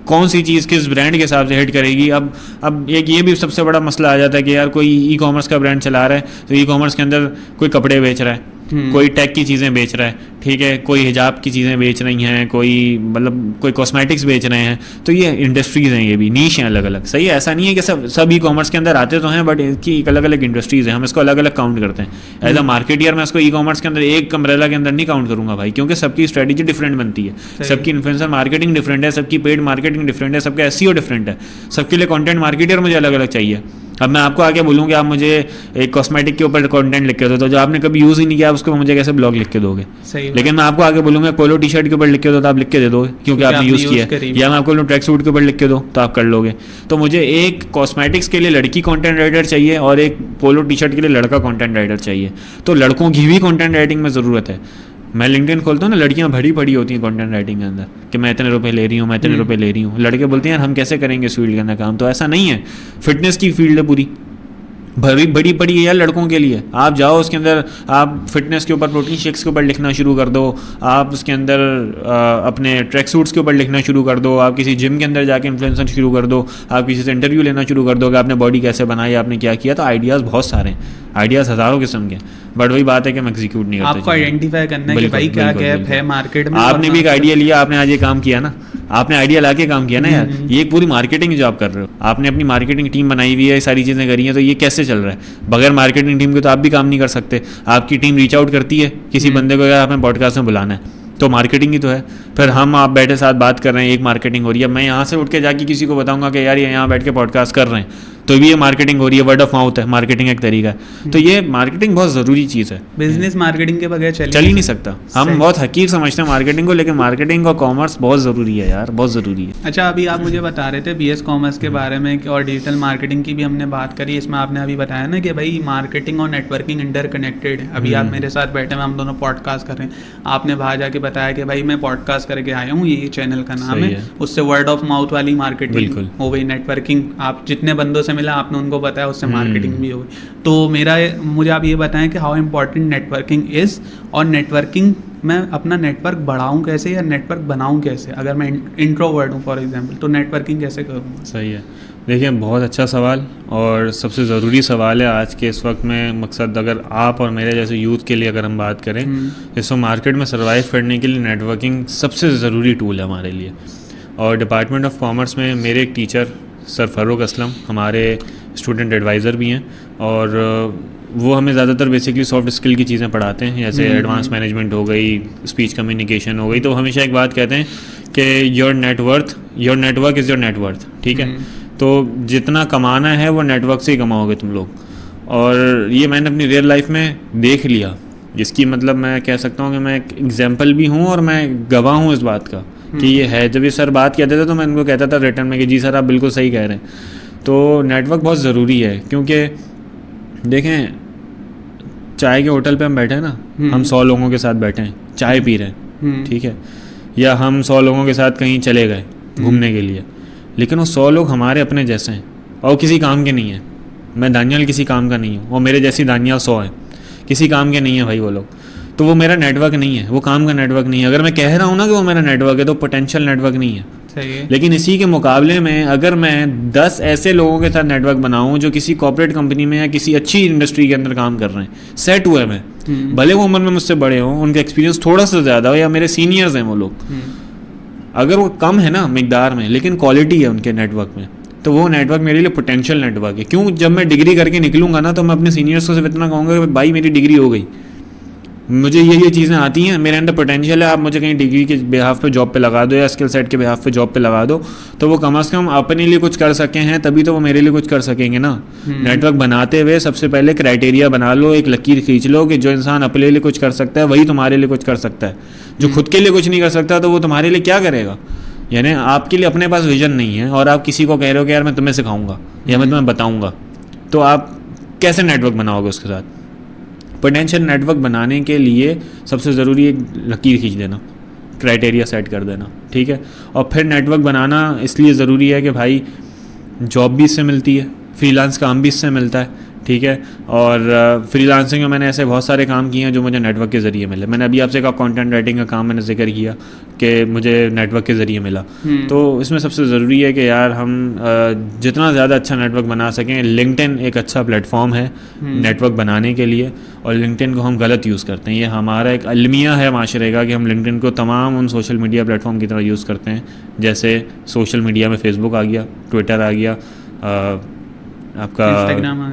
Speaker 1: कौन सी चीज़ किस ब्रांड के हिसाब से हिट करेगी। अब एक ये भी सबसे बड़ा मसला आ जाता है कि यार कोई ई कॉमर्स का ब्रांड चला रहा है, तो ई कॉमर्स के अंदर कोई कपड़े बेच रहा है, कोई टेक की चीज़ें बेच रहा है, ठीक है, कोई हिजाब की चीज़ें बेच रही हैं, कोई मतलब कोई कॉस्मेटिक्स बेच रहे हैं। तो ये इंडस्ट्रीज़ हैं, ये भी नीश हैं अलग अलग, सही है। ऐसा नहीं है कि सब ई कॉमर्स के अंदर आते तो हैं, बट इनकी एक अलग अलग इंडस्ट्रीज़ हैं, हम इसको अलग अलग काउंट करते हैं। एज अ मार्केटियर मैं इसको ई कॉमर्स के अंदर एक अम्ब्रेला के अंदर नहीं काउंट करूँगा भाई, क्योंकि सबकी स्ट्रेटेजी डिफरेंट बनती है, सबकी इन्फ्लुएंसर मार्केटिंग डिफरेंट है, सबकी पेड मार्केटिंग डिफरेंट है, सबका एसईओ डिफरेंट है, सबके लिए कंटेंट मार्केटियर मुझे अलग अलग चाहिए। अब मैं आपको आगे बोलूँ कि आप मुझे एक कॉस्मेटिक के ऊपर कंटेंट लिख के दो, तो जो आपने कभी यूज़ ही नहीं किया उसको मुझे कैसे ब्लॉग लिख के दोगे। लेकिन मैं आपको आगे बोलूँगा पोलो टी शर्ट के ऊपर लिख के दो तो आप लिख के दे दोगे क्योंकि आपने यूज़ किया है, या मैं आपको ट्रैक सूट के ऊपर लिख के दो तो आप कर लोगे। तो मुझे एक कॉस्मेटिक्स के लिए लड़की कंटेंट राइटर चाहिए और एक पोलो टी शर्ट के लिए लड़का कंटेंट राइटर चाहिए। तो लड़कों की भी कंटेंट राइटिंग में ज़रूरत है। मैं लिंक्डइन खोलता हूँ ना, लड़कियाँ भरी पड़ी होती हैं कंटेंट राइटिंग के अंदर कि मैं इतने रुपए ले रही हूँ, मैं इतने रुपए ले रही हूँ। लड़के बोलते हैं यार हम कैसे करेंगे इस फील्ड के अंदर काम। तो ऐसा नहीं है, फिटनेस की फील्ड है पूरी, बड़ी पड़ी है यार लड़कों के लिए। आप जाओ उसके अंदर, आप फिटनेस के ऊपर, प्रोटीन शेक्स के ऊपर लिखना शुरू कर दो, आप उसके अंदर अपने ट्रैक सूट्स के ऊपर लिखना शुरू कर दो, आप किसी जिम के अंदर जाके इन्फ्लुएंसर शुरू कर दो, आप किसी से इंटरव्यू लेना शुरू कर दो कि आपने बॉडी कैसे बनाई, आपने क्या किया। तो आइडियाज़ बहुत सारे हैं, आइडियाज़ हज़ारों किस्म के, बट वही बात है कि हम एग्जीक्यूट नहीं करते।
Speaker 2: आपको आइडेंटिफाई करना है कि भाई क्या गैप है मार्केट में।
Speaker 1: आपने भी एक आइडिया लिया, आपने आज ये काम किया ना, आपने आइडिया ला के काम किया ना यार, ये एक पूरी मार्केटिंग जो आप कर रहे हो, आपने अपनी मार्केटिंग टीम बनाई हुई है, सारी चीज़ें करी हैं, तो ये कैसे चल रहा है। बगैर मार्केटिंग टीम के तो आप भी काम नहीं कर सकते। आपकी टीम रीच आउट करती है किसी बंदे को, अगर आपने पॉडकास्ट में बुलाना है तो मार्केटिंग ही तो है। फिर हम आप बैठे साथ बात कर रहे हैं, एक मार्केटिंग हो रही है। मैं यहाँ से उठ के जाके किसी को बताऊंगा कि यार ये यहाँ बैठ के पॉडकास्ट कर रहे हैं, तो भी ये मार्केटिंग हो रही है, वर्ड ऑफ माउथ है, मार्केटिंग एक तरीका है। तो ये मार्केटिंग बहुत ज़रूरी चीज़ है,
Speaker 2: बिजनेस मार्केटिंग के बगैर चल
Speaker 1: ही नहीं सकता। हम बहुत हकीर समझते हैं मार्केटिंग को, लेकिन मार्केटिंग और कॉमर्स बहुत ज़रूरी है यार, बहुत ज़रूरी है।
Speaker 2: अच्छा, अभी आप मुझे बता रहे थे बीएस कॉमर्स के बारे में और डिजिटल मार्केटिंग की भी हमने बात करी। इसमें आपने अभी बताया ना कि भाई मार्केटिंग और नेटवर्किंग इंटर कनेक्टेड है। अभी आप मेरे साथ बैठे हैं, हम दोनों पॉडकास्ट कर रहे हैं, आपने बाहर जाके बताया कि भाई मैं पॉडकास्ट करके आया हूँ, ये चैनल का नाम है, उससे वर्ड ऑफ माउथ वाली मार्केटिंग हो गई, नेटवर्किंग, आप जितने बंदों से मिला आपने उनको बताया, उससे मार्केटिंग भी हो गई। तो मुझे आप ये बताएं कि हाउ इम्पोर्टेंट नेटवर्किंग इज़, और नेटवर्किंग मैं अपना नेटवर्क बढ़ाऊं कैसे या नेटवर्क बनाऊं कैसे? अगर मैं इंट्रोवर्ट हूं फॉर एग्जांपल, तो नेटवर्किंग कैसे करूँगा?
Speaker 1: सही है। देखिए, बहुत अच्छा सवाल और सबसे ज़रूरी सवाल है आज के इस वक्त में। मकसद अगर आप और मेरे जैसे यूथ के लिए अगर हम बात करें, इस वक्त मार्केट में सर्वाइव करने के लिए नेटवर्किंग सबसे ज़रूरी टूल है हमारे लिए। और डिपार्टमेंट ऑफ कॉमर्स में मेरे एक टीचर सर फ़ारूक असलम हमारे स्टूडेंट एडवाइज़र भी हैं, और वो हमें ज़्यादातर बेसिकली सॉफ्ट स्किल की चीज़ें पढ़ाते हैं, जैसे एडवांस मैनेजमेंट हो गई, स्पीच कम्युनिकेशन हो गई। तो हमेशा एक बात कहते हैं कि your network is your net worth. ठीक है, तो जितना कमाना है वो नेटवर्क से ही कमाओगे तुम लोग। और ये मैंने अपनी रियल लाइफ में देख लिया, जिसकी मतलब मैं कह सकता हूँ कि मैं एक एग्जाम्पल भी हूँ और मैं गवाह हूँ इस बात का कि ये है। जब ये सर बात कहते थे तो मैं इनको कहता था रिटर्न में कि जी सर आप बिल्कुल सही कह रहे हैं। तो नेटवर्क बहुत ज़रूरी है, क्योंकि देखें, चाय के होटल पे हम बैठे हैं ना, हम 100 लोगों के साथ बैठे हैं, चाय पी रहे हैं, ठीक है, या हम 100 लोगों के साथ कहीं चले गए घूमने के लिए, लेकिन वो 100 लोग हमारे अपने जैसे हैं और किसी काम के नहीं हैं। मैं दानियाल किसी काम का नहीं हूँ, वो मेरे जैसी दानियाल 100 हैं, किसी काम के नहीं है भाई वो लोग। तो वो मेरा नेटवर्क नहीं है, वो काम का नेटवर्क नहीं है। अगर मैं कह रहा हूँ ना कि वो मेरा नेटवर्क है, तो पोटेंशियल नेटवर्क नहीं है।
Speaker 2: सही है।
Speaker 1: लेकिन इसी के मुकाबले में अगर मैं 10 ऐसे लोगों के साथ नेटवर्क बनाऊं जो किसी कॉर्पोरेट कंपनी में या किसी अच्छी इंडस्ट्री के अंदर काम कर रहे हैं, सेट हुए मैं, भले वो उम्र में मुझसे बड़े हों, उनका एक्सपीरियंस थोड़ा सा ज़्यादा हो, या मेरे सीनियर्स हैं वो लोग, अगर वो कम है ना मिकदार में लेकिन क्वालिटी है उनके नेटवर्क में, तो वो नेटवर्क मेरे लिए पोटेंशियल नेटवर्क है। क्यों? जब मैं डिग्री करके निकलूंगा ना, तो मैं अपने सीनियर्स को सिर्फ इतना कहूँगा कि भाई मेरी डिग्री हो गई, मुझे ये चीज़ें आती हैं, मेरे अंदर पोटेंशियल है, आप मुझे कहीं डिग्री के बिहाफ पे जॉब पे लगा दो या स्किल सेट के बिहाफ पे जॉब पे लगा दो, तो वो कम से कम अपने लिए कुछ कर सके हैं, तभी तो वो मेरे लिए कुछ कर सकेंगे ना। नेटवर्क बनाते हुए सबसे पहले क्राइटेरिया बना लो, एक लकीर खींच लो कि जो इंसान अपने लिए कुछ कर सकता है वही तुम्हारे लिए कुछ कर सकता है। जो खुद के लिए कुछ नहीं कर सकता तो वो तुम्हारे लिए क्या करेगा? यानी आपके लिए अपने पास विजन नहीं है और आप किसी को कह रहे हो कि यार मैं तुम्हें सिखाऊंगा या मैं तुम्हें बताऊंगा, तो आप कैसे नेटवर्क बनाओगे उसके साथ? पोटेंशियल नेटवर्क बनाने के लिए सबसे ज़रूरी एक लकीर खींच देना, क्राइटेरिया सेट कर देना, ठीक है। और फिर नेटवर्क बनाना इसलिए ज़रूरी है कि भाई जॉब भी इससे मिलती है, फ्रीलांस काम भी इससे मिलता है, ठीक है। और फ्रीलांसिंग में मैंने ऐसे बहुत सारे काम किए हैं जो मुझे नेटवर्क के ज़रिए मिले। मैंने अभी आपसे कहा कंटेंट राइटिंग का काम मैंने जिक्र किया कि मुझे नेटवर्क के ज़रिए मिला। तो इसमें सबसे ज़रूरी है कि यार हम जितना ज़्यादा अच्छा नेटवर्क बना सकें। लिंक्डइन एक अच्छा प्लेटफॉर्म है नेटवर्क बनाने के लिए, और लिंक्डइन को हम गलत यूज़ करते हैं। ये हमारा एक अलमिया है माशरे का कि हम लिंक्डइन को तमाम उन सोशल मीडिया प्लेटफॉर्म की तरह यूज़ करते हैं। जैसे सोशल मीडिया में फेसबुक आ गया, ट्विटर आ गया, आपका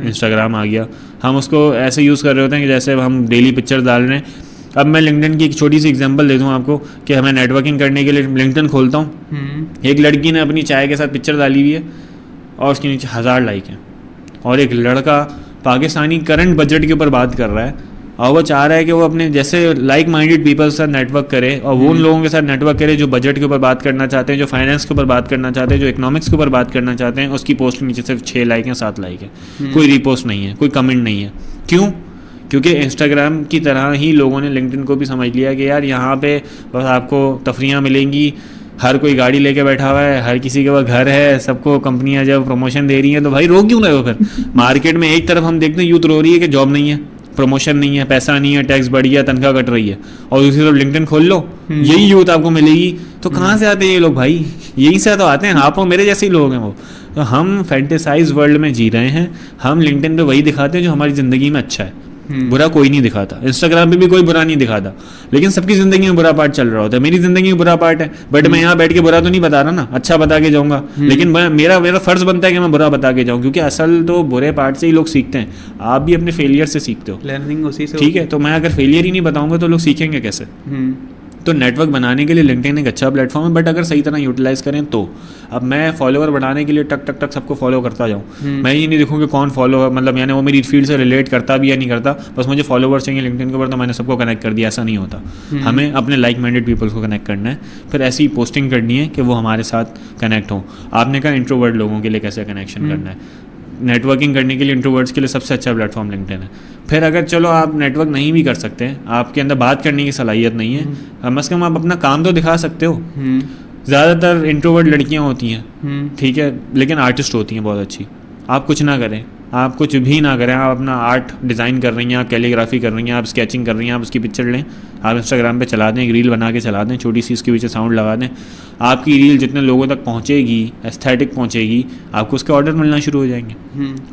Speaker 1: इंस्टाग्राम आ गया, हम उसको ऐसे यूज़ कर रहे होते हैं कि जैसे हम डेली पिक्चर डाल रहे हैं। अब मैं लिंक्डइन की एक छोटी सी एग्जांपल दे दूं आपको कि हमें नेटवर्किंग करने के लिए लिंक्डइन खोलता हूं, एक लड़की ने अपनी चाय के साथ पिक्चर डाली हुई है और उसके नीचे 1000 लाइक हैं, और एक लड़का पाकिस्तानी करंट बजट के ऊपर बात कर रहा है और वो चाह रहा है कि वो अपने जैसे लाइक माइंडेड पीपल के साथ नेटवर्क करे, और वो उन लोगों के साथ नेटवर्क करे जो बजट के ऊपर बात करना चाहते हैं, जो फाइनेंस के ऊपर बात करना चाहते हैं, जो इकोनॉमिक्स के ऊपर बात करना चाहते हैं। उसकी पोस्ट के नीचे सिर्फ 6 लाइक हैं, 7 लाइक है, कोई रीपोस्ट नहीं है, कोई कमेंट नहीं है। क्यों? क्योंकि इंस्टाग्राम की तरह ही लोगों ने लिंक्डइन को भी समझ लिया कि यार यहाँ पे बस आपको तफरियाँ मिलेंगी, हर कोई गाड़ी लेके बैठा हुआ है, हर किसी के पास घर है, सबको कंपनियां जब प्रमोशन दे रही हैं तो भाई रो क्यों रहे हो? फिर मार्केट में एक तरफ हम देखते हैं यूथ रो रही है कि जॉब नहीं है, प्रमोशन नहीं है, पैसा नहीं है, टैक्स बढ़ गया, तनख्वाह कट रही है, और दूसरी तरफ लिंक्डइन खोल लो, यही यूथ आपको मिलेगी। तो कहाँ से आते हैं ये लोग भाई? यहीं से तो आते हैं, आप और मेरे जैसे ही लोग हैं वो। तो हम फैंटेसाइज वर्ल्ड में जी रहे हैं। हम लिंक्डइन पे वही दिखाते हैं जो हमारी ज़िंदगी में अच्छा है, बुरा कोई नहीं दिखाता। इंस्टाग्राम पे भी कोई बुरा नहीं दिखाता, लेकिन सबकी ज़िंदगी में बुरा पार्ट चल रहा होता है। मेरी ज़िंदगी में बुरा पार्ट है, बट मैं यहाँ बैठ के बुरा तो नहीं बता रहा ना, अच्छा बता के जाऊँगा। लेकिन मेरा फ़र्ज़ बनता है कि मैं बुरा बता के जाऊँ, क्योंकि असल तो बुरे पार्ट से ही लोग सीखते हैं। आप भी अपने फेलियर से सीखते हो,
Speaker 2: लर्निंग उसी से,
Speaker 1: ठीक है। तो मैं अगर फेलियर ही नहीं बताऊँगा तो लोग सीखेंगे कैसे? तो नेटवर्क बनाने के लिए लिंक्डइन एक अच्छा प्लेटफॉर्म है, बट अगर सही तरह यूटिलाइज करें तो। अब मैं फॉलोअर बढ़ाने के लिए टक टक टक सबको फॉलो करता जाऊँ, मैं ये नहीं देखूँ कि कौन फॉलो, मतलब यानी वो मेरी फील्ड से रिलेट करता भी या नहीं करता, बस मुझे फॉलोवर्स चाहिए लिंक्डइन के ऊपर तो मैंने सबको कनेक्ट कर दिया। ऐसा नहीं होता, हमें अपने लाइक माइंडेड पीपल्स को कनेक्ट करना है, फिर ऐसी पोस्टिंग करनी है कि वो हमारे साथ कनेक्ट हों। आपने कहा इंट्रोवर्ट लोगों के लिए कैसे कनेक्शन करना है, नेटवर्किंग करने के लिए इंट्रोवर्ट्स के लिए सबसे अच्छा प्लेटफॉर्म लिंक्डइन है। फिर अगर चलो आप नेटवर्क नहीं भी कर सकते हैं, आपके अंदर बात करने की सलाहियत नहीं है, कम से कम आप अपना काम तो दिखा सकते हो। ज़्यादातर इंट्रोवर्ट लड़कियां होती हैं, ठीक है, लेकिन आर्टिस्ट होती हैं बहुत अच्छी। आप कुछ ना करें, आप कुछ भी ना करें, आप अपना आर्ट डिज़ाइन कर रही हैं, आप कैलीग्राफी कर रही हैं, आप स्केचिंग कर रही हैं, आप उसकी पिक्चर लें, आप इंस्टाग्राम पे चला दें, एक रील बना के चला दें, छोटी सी इसके पीछे साउंड लगा दें, आपकी रील जितने लोगों तक पहुँचेगी, एस्थेटिक पहुँचेगी, आपको उसके ऑर्डर मिलना शुरू हो जाएंगे,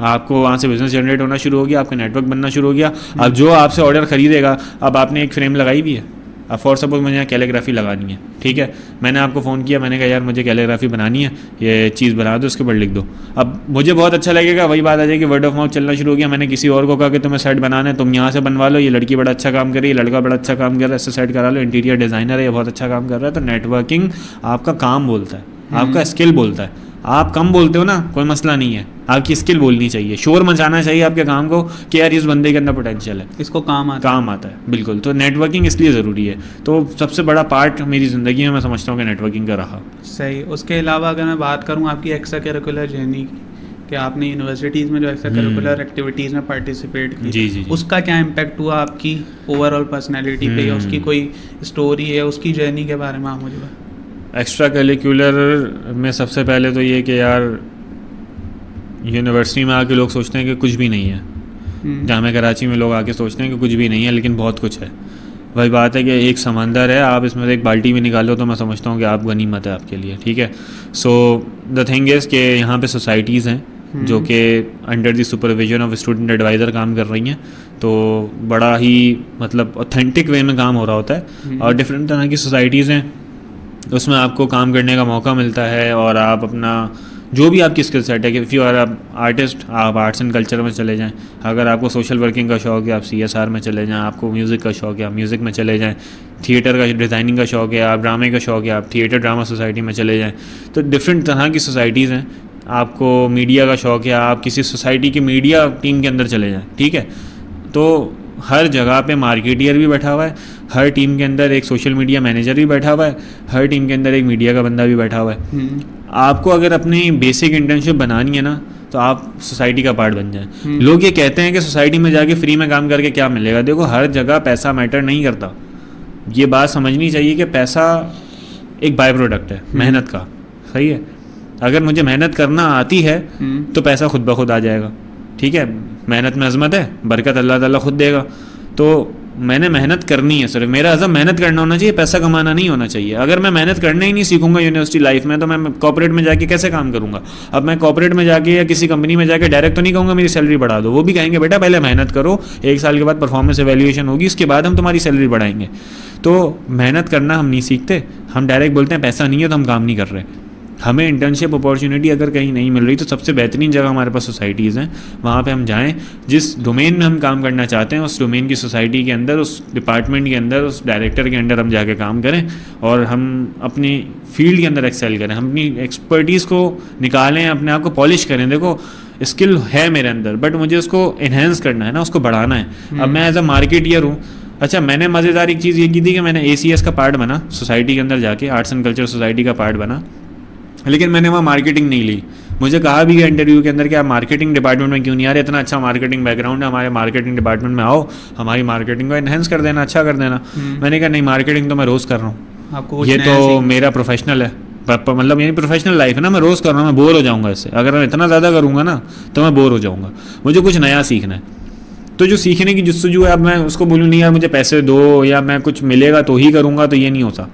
Speaker 1: आपको वहाँ से बिजनेस जनरेट होना शुरू हो गया, आपका नेटवर्क बनना शुरू हो गया। अब जो आपसे ऑर्डर खरीदेगा, अब आपने एक फ्रेम लगाई भी है, अब फॉर सपोज मुझे यहाँ कैलीग्राफी लगानी है, ठीक है, मैंने आपको फ़ोन किया, मैंने कहा यार मुझे कैलीग्राफी बनानी है, ये चीज़ बना दो, उसके ऊपर लिख दो। अब मुझे बहुत अच्छा लगेगा, वही बात आ जाएगी, वर्ड ऑफ माउथ चलना शुरू हो गया, मैंने किसी और को कहा कि तुम्हें सेट बनाना है, तुम यहाँ से बनवा लो, ये लड़की बड़ा अच्छा काम कर रही है, लड़का बड़ा अच्छा काम कर रहा है, इससे सेट करा लो, इंटीरियर डिज़ाइनर है, ये बहुत अच्छा काम कर रहा है। तो नेटवर्किंग आपका काम बोलता है, आपका स्किल बोलता है। आप कम बोलते हो ना, कोई मसला नहीं है, आपकी स्किल बोलनी चाहिए, शोर मचाना चाहिए आपके काम को कि यार इस बंदे के अंदर पोटेंशियल है,
Speaker 2: इसको काम आता
Speaker 1: है। बिल्कुल, तो नेटवर्किंग इसलिए ज़रूरी है। तो सबसे बड़ा पार्ट मेरी ज़िंदगी में मैं समझता हूँ कि नेटवर्किंग का रहा।
Speaker 2: सही। उसके अलावा अगर मैं बात करूँ आपकी एक्स्ट्रा करिकुलर जर्नी की, कि आपने यूनिवर्सिटीज़ में जो एक्स्ट्रा करिकुलर एक्टिविटीज़ में पार्टिसिपेट की,
Speaker 1: जी।
Speaker 2: उसका क्या इम्पैक्ट हुआ आपकी ओवरऑल पर्सनैलिटी पे, या उसकी कोई स्टोरी है उसकी जर्नी के बारे में आप मुझे बताएं।
Speaker 1: एक्स्ट्रा करिकुलर में सबसे पहले तो ये कि यार यूनिवर्सिटी में आके लोग सोचते हैं कि कुछ भी नहीं है, जामे कराची में लोग आके सोचते हैं कि कुछ भी नहीं है, लेकिन बहुत कुछ है। वही बात है कि एक समंदर है, आप इसमें से एक बाल्टी भी निकालो तो मैं समझता हूँ कि आप गनीमत है आपके लिए, ठीक है। सो द थिंग इज़ कि यहाँ पे सोसाइटीज़ हैं जो कि under the supervision of student advisor काम कर रही हैं, तो बड़ा ही मतलब ऑथेंटिक वे में काम हो रहा होता है। और डिफरेंट तरह की सोसाइटीज़ हैं, उसमें आपको काम करने का मौका मिलता है, और आप अपना जो भी आपकी स्किल सेट है, कि इफ़ यू आर आर्टिस्ट, आप आर्ट्स एंड कल्चर में चले जाएं, अगर आपको सोशल वर्किंग का शौक है आप CSR में चले जाएं, आपको म्यूज़िक का शौक है आप म्यूज़िक में चले जाएं, थिएटर का डिज़ाइनिंग का शौक है, आप ड्रामे का शौक है आप थिएटर ड्रामा सोसाइटी में चले जाएँ। तो डिफरेंट तरह की सोसाइटीज़ हैं। आपको मीडिया का शौक है, आप किसी सोसाइटी की मीडिया टीम के अंदर चले जाएँ, ठीक है। तो हर जगह पे मार्केटियर भी बैठा हुआ है, हर टीम के अंदर एक सोशल मीडिया मैनेजर भी बैठा हुआ है, हर टीम के अंदर एक मीडिया का बंदा भी बैठा हुआ है। आपको अगर अपनी बेसिक इंटर्नशिप बनानी है ना, तो आप सोसाइटी का पार्ट बन जाएं। लोग ये कहते हैं कि सोसाइटी में जाके फ्री में काम करके क्या मिलेगा। देखो, हर जगह पैसा मैटर नहीं करता, ये बात समझनी चाहिए कि पैसा एक बाय प्रोडक्ट है मेहनत का, सही है। अगर मुझे मेहनत करना आती है तो पैसा खुद ब खुद आ जाएगा, ठीक है। मेहनत में अज़मत है, बरकत अल्लाह ताला खुद देगा। तो मैंने मेहनत करनी है, सिर्फ मेरा अज़म मेहनत करना होना चाहिए, पैसा कमाना नहीं होना चाहिए। अगर मैं मेहनत करना ही नहीं सीखूंगा यूनिवर्सिटी लाइफ में, तो मैं कॉर्पोरेट में जाके कैसे काम करूंगा। अब मैं कॉर्पोरेट में जाके या किसी कंपनी में जाके डायरेक्ट तो नहीं कहूँगा मेरी सैलरी बढ़ा दो, वो भी कहेंगे बेटा पहले मेहनत करो, 1 साल के बाद परफॉर्मेंस एवेल्यूएशन होगी, उसके बाद हम तुम्हारी सैलरी बढ़ाएंगे। तो मेहनत करना हम नहीं सीखते, हम डायरेक्ट बोलते हैं पैसा नहीं है तो हम काम नहीं कर रहे। हमें इंटर्नशिप अपॉर्चुनिटी अगर कहीं नहीं मिल रही तो सबसे बेहतरीन जगह हमारे पास सोसाइटीज़ हैं, वहाँ पे हम जाएं। जिस डोमेन में हम काम करना चाहते हैं उस डोमेन की सोसाइटी के अंदर, उस डिपार्टमेंट के अंदर, उस डायरेक्टर के अंदर हम जाके काम करें और हम अपनी फील्ड के अंदर एक्सेल करें, हम अपनी एक्सपर्टीज़ को निकालें, अपने आप को पॉलिश करें। देखो, स्किल है मेरे अंदर, बट मुझे उसको इन्हेंस करना है ना, उसको बढ़ाना है। अब मैं एज अ मार्केटियर हूँ। अच्छा, मैंने मज़ेदार एक चीज़ ये की थी कि मैंने ACS का पार्ट बना, सोसाइटी के अंदर जाके आर्ट्स एंड कल्चर सोसाइटी का पार्ट बना, लेकिन मैंने वहाँ मार्केटिंग नहीं ली। मुझे कहा भी गया इंटरव्यू के अंदर कि आप मार्केटिंग डिपार्टमेंट में क्यों नहीं आ रहे, इतना अच्छा मार्केटिंग बैकग्राउंड है, हमारे मार्केटिंग डिपार्टमेंट में आओ, हमारी मार्केटिंग को एनहेंस कर देना, अच्छा कर देना। मैंने कहा नहीं, मार्केटिंग तो मैं रोज़ कर रहा हूँ, ये तो मेरा प्रोफेशनल है, मतलब यही प्रोफेशनल लाइफ है ना, मैं रोज़ कर रहा हूँ, मैं बोर हो जाऊँगा इससे। अगर मैं इतना ज़्यादा करूँगा ना तो मैं बोर हो जाऊँगा, मुझे कुछ नया सीखना है। तो जो सीखने की जुस्तजू है, अब मैं उसको बोलूँ नहीं यार मुझे पैसे दो या मैं कुछ मिलेगा तो ही करूँगा, तो ये नहीं होता।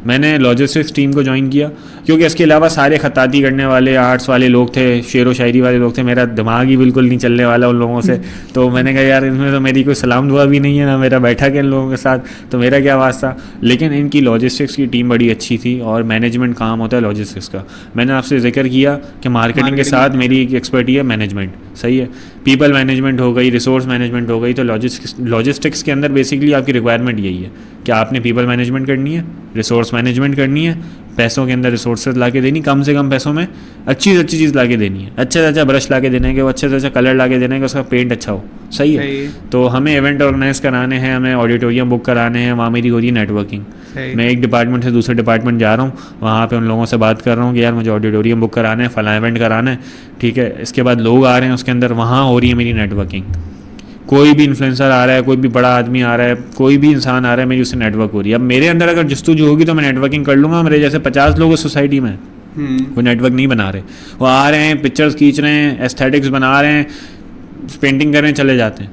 Speaker 1: मैंने लॉजिस्टिक्स टीम को ज्वाइन किया, क्योंकि इसके अलावा सारे खत्ताती करने वाले आर्ट्स वाले लोग थे, शेर व शायरी वाले लोग थे, मेरा दिमाग ही बिल्कुल नहीं चलने वाला उन लोगों से। तो मैंने कहा यार इनमें तो मेरी कोई सलाम दुआ भी नहीं है ना, मेरा बैठा के इन लोगों के साथ, तो मेरा क्या वास्ता। लेकिन इनकी लॉजिस्टिक्स की टीम बड़ी अच्छी थी, और मैनेजमेंट काम होता है लॉजिस्टिक्स का। मैंने आपसे जिक्र किया कि मार्केटिंग के साथ मेरी एक एक्सपर्टी है मैनेजमेंट, सही है। पीपल मैनेजमेंट हो गई, रिसोर्स मैनेजमेंट हो गई। तो लॉजिस्टिक्स के अंदर बेसिकली आपकी रिक्वायरमेंट यही है कि आपने पीपल मैनेजमेंट करनी है, रिसोर्स मैनेजमेंट करनी है, पैसों के अंदर रिसोर्सेज ला के देनी, कम से कम पैसों में अच्छी से अच्छी चीज़ ला के देनी है, अच्छे से अच्छा ब्रश ला के देने के, अच्छे से अच्छा कलर ला के देने के, उसका पेंट अच्छा हो, सही है। तो हमें इवेंट ऑर्गेनाइज कराने हैं, हमें ऑडिटोरियम बुक कराने हैं, वहाँ मेरी हो रही है नेटवर्किंग। मैं एक डिपार्टमेंट से दूसरे डिपार्टमेंट जा रहा हूँ, वहाँ पे उन लोगों से बात कर रहा हूँ कि यार मुझे ऑडिटोरियम बुक कराना है, फला इवेंट कराना है, ठीक है। इसके बाद लोग आ रहे हैं उसके अंदर, वहाँ हो रही है मेरी नेटवर्किंग। कोई भी इन्फ्लुएंसर आ रहा है, कोई भी बड़ा आदमी आ रहा है, कोई भी इंसान आ रहा है, मेरी उससे नेटवर्क हो रही है। अब मेरे अंदर अगर जस्तुजू होगी तो मैं नेटवर्किंग कर लूँगा। मेरे जैसे 50 लोग सोसाइटी में वो नेटवर्क नहीं बना रहे, वो आ रहे हैं, पिक्चर्स खींच रहे हैं, एस्थेटिक्स बना रहे हैं, पेंटिंग करने चले जाते हैं,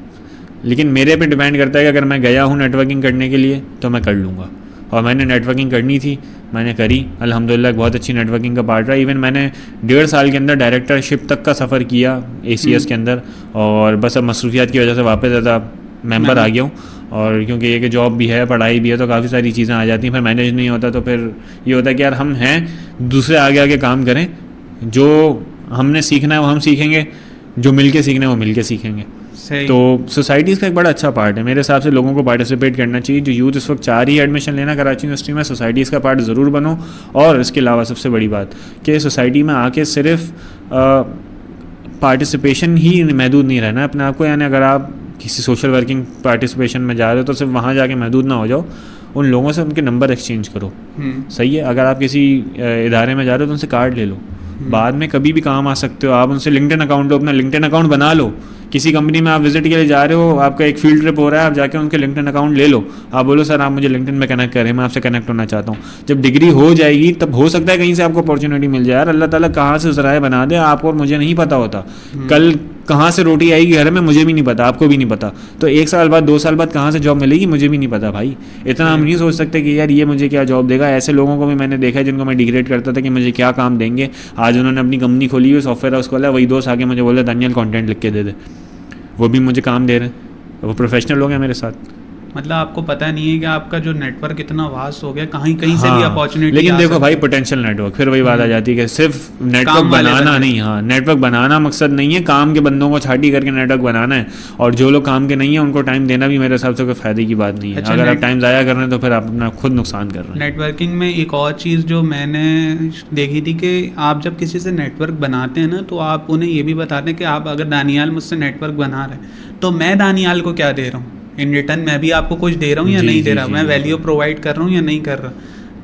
Speaker 1: लेकिन मेरे पे डिपेंड करता है कि अगर मैं गया हूँ नेटवर्किंग करने के लिए तो मैं कर लूँगा। और मैंने नेटवर्किंग करनी थी, मैंने करी, अल्हम्दुलिल्लाह एक बहुत अच्छी नेटवर्किंग का पार्ट रहा। इवन मैंने 1.5 साल के अंदर डायरेक्टरशिप तक का सफ़र किया ACS के अंदर, और बस अब मसरूफियात की वजह से वापस ज़्यादा मेंबर आ गया हूँ। और क्योंकि ये कि जॉब भी है, पढ़ाई भी है, तो काफ़ी सारी चीज़ें आ जाती हैं, फिर मैनेज नहीं होता, तो फिर ये होता है कि यार हम हैं, दूसरे आगे आगे काम करें, जो हमने सीखना है वो हम सीखेंगे, जो मिल के सीखना है वो मिल के सीखेंगे।
Speaker 2: सही।
Speaker 1: तो सोसाइटीज़ का एक बड़ा अच्छा पार्ट है मेरे हिसाब से, लोगों को पार्टिसिपेट करना चाहिए। जो यूथ इस वक्त चाह रही है एडमिशन लेना कराची यूनिवर्सिटी में, सोसाइटीज़ का पार्ट ज़रूर बनो। और इसके अलावा सबसे बड़ी बात कि सोसाइटी में आके सिर्फ पार्टिसिपेशन ही महदूद नहीं रहना है अपने आप को, यानी अगर आप किसी सोशल वर्किंग पार्टिसिपेशन में जा रहे हो तो सिर्फ वहाँ जाके महदूद ना हो जाओ, उन लोगों से उनके नंबर एक्सचेंज करो। सही है, अगर आप किसी इदारे में जा रहे हो तो उनसे कार्ड ले लो, बाद में कभी भी काम आ सकते हो। आप उनसे लिंक्डइन अकाउंट लो, अपना लिंक्डइन अकाउंट बना लो। किसी कंपनी में आप विजिट के लिए जा रहे हो, आपका एक फील्ड ट्रिप हो रहा है, आप जाके उनके लिंक्डइन अकाउंट ले लो, आप बोलो सर आप मुझे लिंक्डइन में कनेक्ट करें, मैं आपसे कनेक्ट होना चाहता हूँ। जब डिग्री हो जाएगी तब हो सकता है कहीं से आपको अपॉर्चुनिटी मिल जाए। यार अल्लाह ताला कहाँ से ज़राए बना दे, आपको और मुझे नहीं पता होता कल कहाँ से रोटी आएगी घर में, मुझे भी नहीं पता, आपको भी नहीं पता। तो 1 साल बाद 2 साल बाद कहाँ से जॉब मिलेगी मुझे भी नहीं पता भाई। इतना हम नहीं सोच सकते कि यार ये मुझे क्या जॉब देगा। ऐसे लोगों को भी मैंने देखा है जिनको मैं डिग्रेड करता था कि मुझे क्या काम देंगे, आज उन्होंने अपनी कंपनी खोली हुई, सॉफ्टवेयर हाउस खोला, वही दोस्त आके मुझे बोले दानियल कंटेंट लिख के दे दे, वो भी मुझे काम दे रहे हैं, वो प्रोफेशनल लोग हैं मेरे साथ।
Speaker 2: मतलब आपको पता नहीं है कि आपका जो नेटवर्क इतना वास्ट हो गया, कहीं कहीं से भी अपॉर्चुनिटी।
Speaker 1: लेकिन देखो भाई पोटेंशियल नेटवर्क, फिर वही बात आ जाती है कि सिर्फ नेटवर्क बनाना नहीं, हाँ नेटवर्क बनाना मकसद नहीं है, काम के बंदों को छाटी करके नेटवर्क बनाना है। और जो लोग काम के नहीं है उनको टाइम देना भी मेरे हिसाब से कोई फायदे की बात नहीं है। अगर आप टाइम ज़ाया कर रहे हैं तो फिर आप अपना खुद नुकसान कर रहे हैं।
Speaker 2: नेटवर्किंग में एक और चीज़ जो मैंने देखी थी कि आप जब किसी से नेटवर्क बनाते हैं ना, तो आप उन्हें ये भी बताते हैं कि आप अगर दानियाल मुझसे नेटवर्क बना रहे हैं तो मैं दानियाल को क्या दे रहा हूँ, इन रिटर्न मैं भी आपको कुछ दे रहा हूँ या नहीं दे रहा, मैं वैल्यू प्रोवाइड कर रहा हूँ या नहीं कर रहा।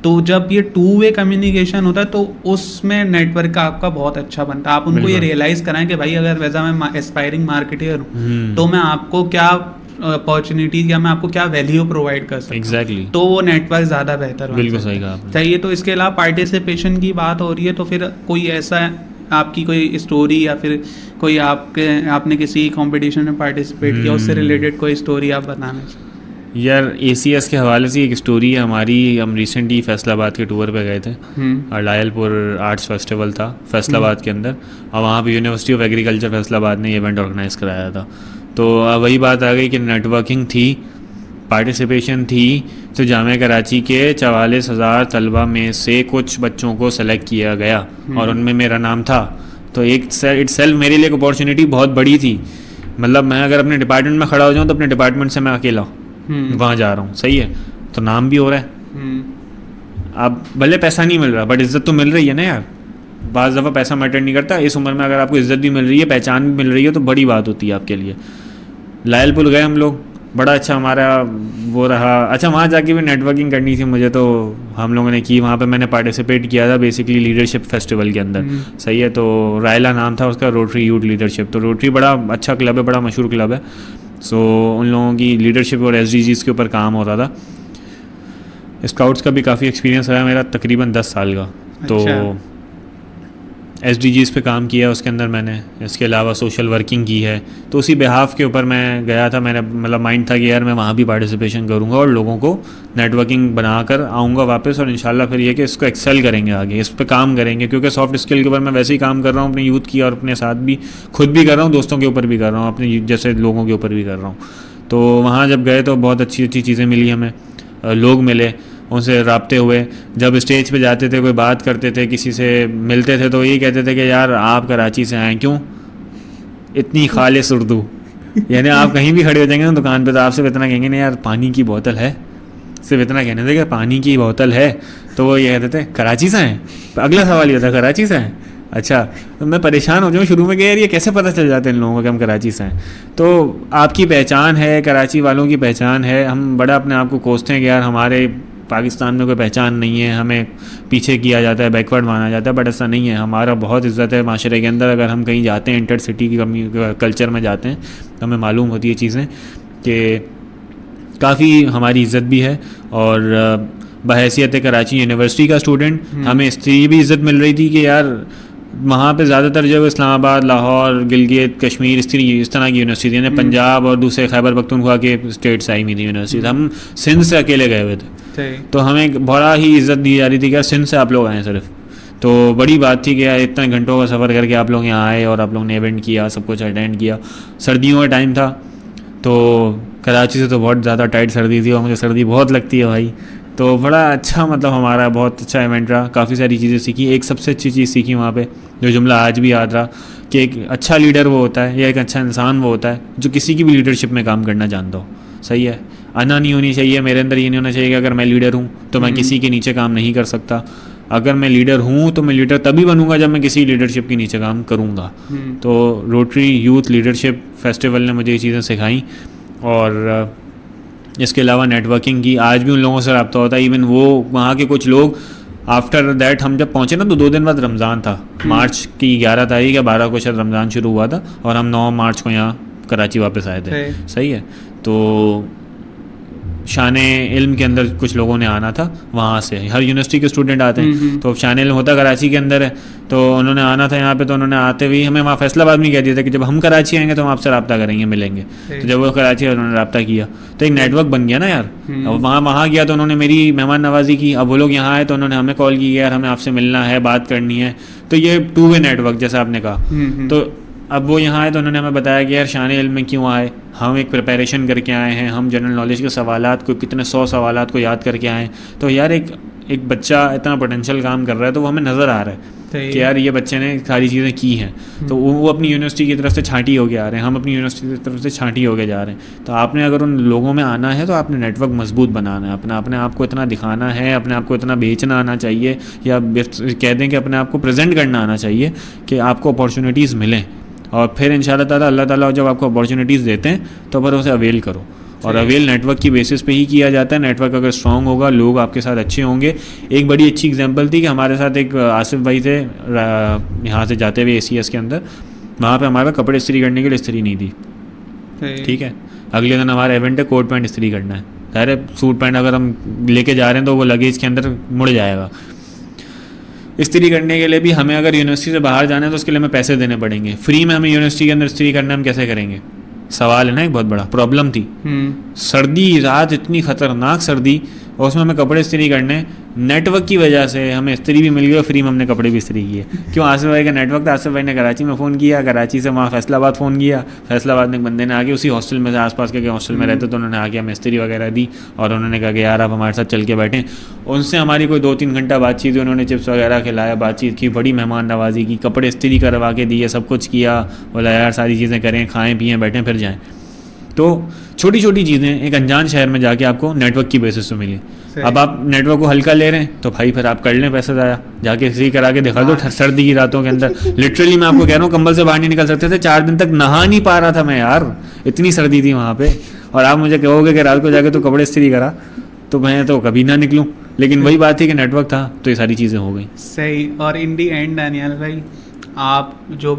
Speaker 2: तो जब ये 2 वे कम्युनिकेशन होता है तो उसमें नेटवर्क का आपका बहुत अच्छा बनता है। आप उनको ये रियलाइज़ कराएं कि भाई अगर वैसा मैं एस्पायरिंग मार्केटर हूँ तो मैं आपको क्या अपॉर्चुनिटीज या मैं आपको क्या वैल्यू प्रोवाइड कर सकता हूँ।
Speaker 1: एग्जैक्टली,
Speaker 2: तो वो नेटवर्क ज़्यादा बेहतर,
Speaker 1: बिल्कुल सही कहा आपने।
Speaker 2: चाहिए। तो इसके अलावा पार्टिसिपेशन की बात हो रही है, तो फिर कोई ऐसा आपकी कोई स्टोरी या फिर कोई आपने किसी कंपटीशन में पार्टिसिपेट किया, उससे रिलेटेड कोई स्टोरी आप बताना चाहिए?
Speaker 1: यार ACS के हवाले से एक स्टोरी है हमारी। हम रिसेंटली फैसलाबाद के टूर पे गए थे, लायलपुर आर्ट्स फेस्टिवल था फैसलाबाद के अंदर, और वहाँ पे यूनिवर्सिटी ऑफ एग्रीकल्चर फैसलाबाद ने इवेंट ऑर्गेनाइज कराया था। तो वही बात आ गई कि नेटवर्किंग थी, पार्टिसिपेशन थी। तो जामिया कराची के 44,000 तलबा में से कुछ बच्चों को सेलेक्ट किया गया और उनमें मेरा नाम था। तो एक इट सेल्फ मेरे लिए एक अपॉर्चुनिटी बहुत बड़ी थी। मतलब मैं अगर अपने डिपार्टमेंट में खड़ा हो जाऊँ तो अपने डिपार्टमेंट से मैं अकेला वहाँ जा रहा हूँ, सही है, तो नाम भी हो रहा है। अब भले पैसा नहीं मिल रहा बट इज़्ज़त तो मिल रही है ना यार। बाज़ दफ़ा पैसा मैटर नहीं करता, इस उम्र में अगर आपको इज़्ज़त भी मिल रही है, पहचान भी मिल रही है, तो बड़ी बात होती है आपके लिए। लायलपुर गए हम लोग, बड़ा अच्छा हमारा वो रहा। अच्छा वहाँ जाके भी नेटवर्किंग करनी थी मुझे, तो हम लोगों ने की। वहाँ पे मैंने पार्टिसिपेट किया था बेसिकली लीडरशिप फेस्टिवल के अंदर, सही है। तो रायला नाम था उसका, रोटरी यूथ लीडरशिप। तो रोटरी बड़ा अच्छा क्लब है, बड़ा मशहूर क्लब है। सो उन लोगों की लीडरशिप और SDGs के ऊपर काम होता था। स्काउट्स का भी काफ़ी एक्सपीरियंस रहा मेरा, तकरीबन 10 साल का। तो SDGs पे काम किया उसके अंदर मैंने, इसके अलावा सोशल वर्किंग की है। तो उसी बिहाफ के ऊपर मैं गया था। मेरा मतलब माइंड था कि यार मैं वहाँ भी पार्टिसिपेशन करूँगा और लोगों को नेटवर्किंग बना कर आऊँगा वापस, और इंशाल्लाह फिर ये कि इसको एक्सेल करेंगे, आगे इस पर काम करेंगे। क्योंकि सॉफ्ट स्किल के ऊपर मैं वैसे ही काम कर रहा हूँ अपने यूथ की, और अपने साथ भी खुद भी कर रहा हूँ, दोस्तों के ऊपर भी कर रहा हूँ, अपने जैसे लोगों के ऊपर भी कर रहा हूँ। तो वहाँ जब गए तो बहुत अच्छी अच्छी चीज़ें मिली हमें, लोग मिले, उनसे राब्ते हुए। जब स्टेज पे जाते थे, कोई बात करते थे, किसी से मिलते थे, तो यही कहते थे कि यार आप कराची से आए, क्यों इतनी खालिस उर्दू। यानी आप कहीं भी खड़े हो जाएंगे ना दुकान पे, तो आपसे इतना कहेंगे ना यार पानी की बोतल है, सिर्फ इतना कहने थे कि पानी की बोतल है, तो वो ये कहते थे कराची से हैं। अगला सवाल ये था कराची से हैं, अच्छा। तो मैं परेशान हो जाऊँ शुरू में कि यार ये कैसे पता चल जाता है इन लोगों को कि हम कराची से हैं। तो आपकी पहचान है, कराची वालों की पहचान है। हम बड़ा अपने आप को कोसते हैं कि यार हमारे पाकिस्तान में कोई पहचान नहीं है, हमें पीछे किया जाता है, बैकवर्ड माना जाता है, बट ऐसा नहीं है। हमारा बहुत इज़्ज़त है माशरे के अंदर। अगर हम कहीं जाते हैं, इंटर सिटी की कल्चर में जाते हैं, तो हमें मालूम होती है चीज़ें कि काफ़ी हमारी इज़्ज़त भी है। और बहैसियत कराची यूनिवर्सिटी का स्टूडेंट हमें इसलिए भी इज़्ज़त मिल रही थी कि यार वहाँ पे ज़्यादातर जो है इस्लामाबाद, लाहौर, गिलगित, कश्मीर इस तरह की यूनिवर्सिटी यानी पंजाब और दूसरे खैबर पख्तूनख्वा के स्टेट्स आई हुई थी यूनिवर्सिटी। हम सिंध से अकेले गए हुए थे, तो हमें बड़ा ही इज्जत दी जा रही थी कि यार सिंध से आप लोग आए सिर्फ। तो बड़ी बात थी कि यार इतने घंटों का सफ़र करके आप लोग यहाँ आए और आप लोग ने इवेंट किया, सब कुछ अटेंड किया। सर्दियों का टाइम था, तो कराची से तो बहुत ज़्यादा टाइट सर्दी थी और मुझे सर्दी बहुत लगती है भाई। तो बड़ा अच्छा मतलब हमारा बहुत अच्छा इवेंट रहा, काफ़ी सारी चीज़ें सीखी। एक सबसे अच्छी चीज़ सीखी वहाँ पे, जो जुमला आज भी याद रहा, कि एक अच्छा लीडर वो होता है या एक अच्छा इंसान वो होता है जो किसी की भी लीडरशिप में काम करना जानता हो। सही है, आना नहीं होनी चाहिए, मेरे अंदर ये नहीं होना चाहिए कि अगर मैं लीडर हूँ तो मैं किसी के नीचे काम नहीं कर सकता। अगर मैं लीडर हूँ तो मैं लीडर तभी बनूंगा जब मैं किसी लीडरशिप के नीचे काम करूँगा। तो रोटरी यूथ लीडरशिप फेस्टिवल ने मुझे ये चीज़ें सिखाई। और इसके अलावा नेटवर्किंग की, आज भी उन लोगों से रब्ता होता है। इवन वो वहाँ के कुछ लोग, आफ्टर दैट हम जब पहुँचे ना तो 2 दिन बाद रमज़ान था, मार्च की 11 तारीख या 12 को शायद रमज़ान शुरू हुआ था और हम 9 मार्च को यहाँ कराची वापस आए थे। सही है, तो शान इल्म के अंदर कुछ लोगों ने आना था वहाँ से, हर यूनिवर्सिटी के स्टूडेंट आते हैं, तो शान इल्म होता कराची के अंदर है, तो उन्होंने आना था यहाँ पे। तो उन्होंने आते हुए हमें वहाँ फैसलाबाद में कह दिया था कि जब हम कराची आएंगे तो हम आपसे रब्ता करेंगे, मिलेंगे। तो जब वो कराची आए उन्होंने रब्ता किया तो एक नेटवर्क बन गया ना यार। अब वहाँ गया तो उन्होंने मेरी मेहमान नवाजी की, अब वो लोग यहाँ आए तो उन्होंने हमें कॉल की, यार हमें आपसे मिलना है, बात करनी है। तो ये 2 वे नेटवर्क जैसा आपने कहा। तो अब वो यहाँ आए तो उन्होंने हमें बताया कि यार शान इल्म में क्यों आए, हम एक प्रिपरेशन करके आए हैं, हम जनरल नॉलेज के सवालात को, कितने 100 सवालात को याद करके आए। तो यार एक बच्चा इतना पोटेंशियल काम कर रहा है तो वो हमें नज़र आ रहा है कि यार ये बच्चे ने सारी चीज़ें की हैं। तो वो अपनी यूनिवर्सिटी की तरफ से छांटी होके आ रहे हैं, हम अपनी यूनिवर्सिटी की तरफ से छांटी होके जा रहे हैं। तो आपने अगर उन लोगों में आना है तो आपने नेटवर्क मजबूत बनाना है, अपने आप को इतना दिखाना है, अपने आप को इतना बेचना आना चाहिए, या कह दें कि अपने आप को प्रेजेंट करना आना चाहिए कि आपको अपॉर्चुनिटीज़ मिलें। और फिर इंशाल्लाह अल्लाह ताला जब आपको अपॉर्चुनिटीज़ देते हैं तो फिर उसे अवेल करो। और अवेल नेटवर्क की बेसिस पे ही किया जाता है। नेटवर्क अगर स्ट्रांग होगा, लोग आपके साथ अच्छे होंगे। एक बड़ी अच्छी एग्जांपल थी कि हमारे साथ एक आसिफ भाई थे, यहाँ से जाते हुए ACS के अंदर, वहाँ पे हमारे कपड़े इस्त्री करने के लिए इस्त्री नहीं थी। ठीक है, अगले दिन हमारा इवेंट है, कोट पैंट इस्त्री करना है। अरे सूट पैंट अगर हम लेके जा रहे हैं तो वो लगेज के अंदर मुड़ जाएगा। इस्त्री करने के लिए भी हमें अगर यूनिवर्सिटी से बाहर जाना है तो उसके लिए हमें पैसे देने पड़ेंगे। फ्री में हमें यूनिवर्सिटी के अंदर इस्त्री करना, हम कैसे करेंगे? सवाल है ना, एक बहुत बड़ा प्रॉब्लम थी। सर्दी, रात इतनी ख़तरनाक सर्दी, और उसमें हमें कपड़े इस्त्री करने। नेटवर्क की वजह से हमें इस्त्री भी मिल गई और फ्री में हमने कपड़े भी इस्त्री किए। क्यों? आसिफ भाई का नेटवर्क था। आसिफ भाई ने कराची में फ़ोन किया, कराची से वहाँ फैसलाबाद फ़ोन किया, फैसलाबाद में एक बंदे ने आके उसी हॉस्टल में से, आसपास के हॉस्टल में रहते, तो उन्होंने आके हमें इस्त्री वगैरह दी और उन्होंने कहा कि यार आप हमारे साथ चल के बैठें। उनसे हमारी कोई 2-3 घंटा बातचीत हुई, उन्होंने चिप्स वगैरह खिलाया, बातचीत की, बड़ी मेहमान नवाजी की, कपड़े इस्त्री करवा के दिए, सब कुछ किया। बोला यार सारी चीज़ें करें, खाएँ पिएँ, बैठें फिर जाएँ। तो छोटी छोटी चीज़ें एक अनजान शहर में जाके आपको नेटवर्क की बेसिस पे मिली। अब आप नेटवर्क को हल्का ले रहे हैं तो भाई फिर आप कर लें पैसे ज़ाया, जाके फ्री करा के दिखा दो। सर्दी की रातों के अंदर लिटरली मैं आपको कह रहा हूँ, कंबल से बाहर नहीं निकल सकते थे। 4 दिन तक नहा नहीं पा रहा था मैं यार, इतनी सर्दी थी वहाँ पे। और आप मुझे कहोगे कि रात को जाके तो कपड़े इस्त्री करा, तो मैं तो कभी ना निकलूँ। लेकिन वही बात थी कि नेटवर्क था तो ये सारी चीज़ें हो गई।
Speaker 2: सही। और इन दी एंड दानियाल भाई, आप जो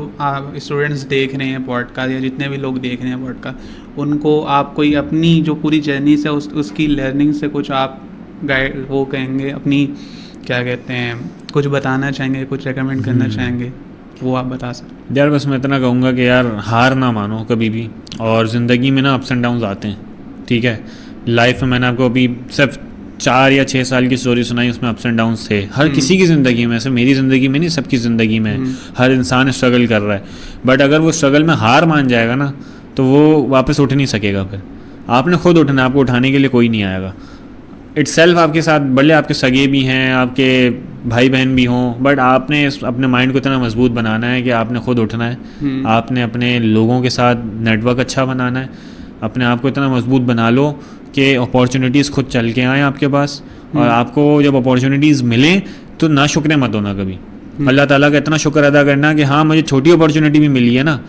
Speaker 2: स्टूडेंट्स देख रहे हैं पॉडकास्ट, या जितने भी लोग देख रहे हैं पॉडकास्ट, उनको आप कोई अपनी जो पूरी जर्नी से उसकी लर्निंग से कुछ आप गाइड वो कहेंगे, अपनी क्या कहते हैं, कुछ बताना चाहेंगे, कुछ रेकमेंड करना चाहेंगे, वो आप बता सकते?
Speaker 1: यार बस मैं इतना कहूँगा कि यार हार ना मानो कभी भी। और ज़िंदगी में ना अप्स एंड डाउन्स आते हैं, ठीक है। लाइफ में मैंने आपको अभी सिर्फ 4 या 6 साल की स्टोरी सुनाई, उसमें अप्स एंड डाउन्स थे हर किसी की ज़िंदगी में। ऐसे मेरी ज़िंदगी में नहीं, सबकी ज़िंदगी में हर इंसान स्ट्रगल कर रहा है। बट अगर वो स्ट्रगल में हार मान जाएगा ना तो वो वापस उठ नहीं सकेगा। फिर आपने खुद उठना, आपको उठाने के लिए कोई नहीं आएगा। इटसेल्फ आपके साथ भले आपके सगे भी हैं, आपके भाई बहन भी हों, बट आपने अपने माइंड को इतना मजबूत बनाना है कि आपने खुद उठना है। आपने अपने लोगों के साथ नेटवर्क अच्छा बनाना है, अपने आप को इतना मजबूत बना लो कि अपॉर्चुनिटीज़ खुद चल के आएँ आपके पास। और आपको जब अपॉर्चुनिटीज़ मिलें तो ना शुक्र मत होना कभी। अल्लाह ताला का इतना शुक्र अदा करना कि हाँ मुझे छोटी अपॉर्चुनिटी भी मिली है ना,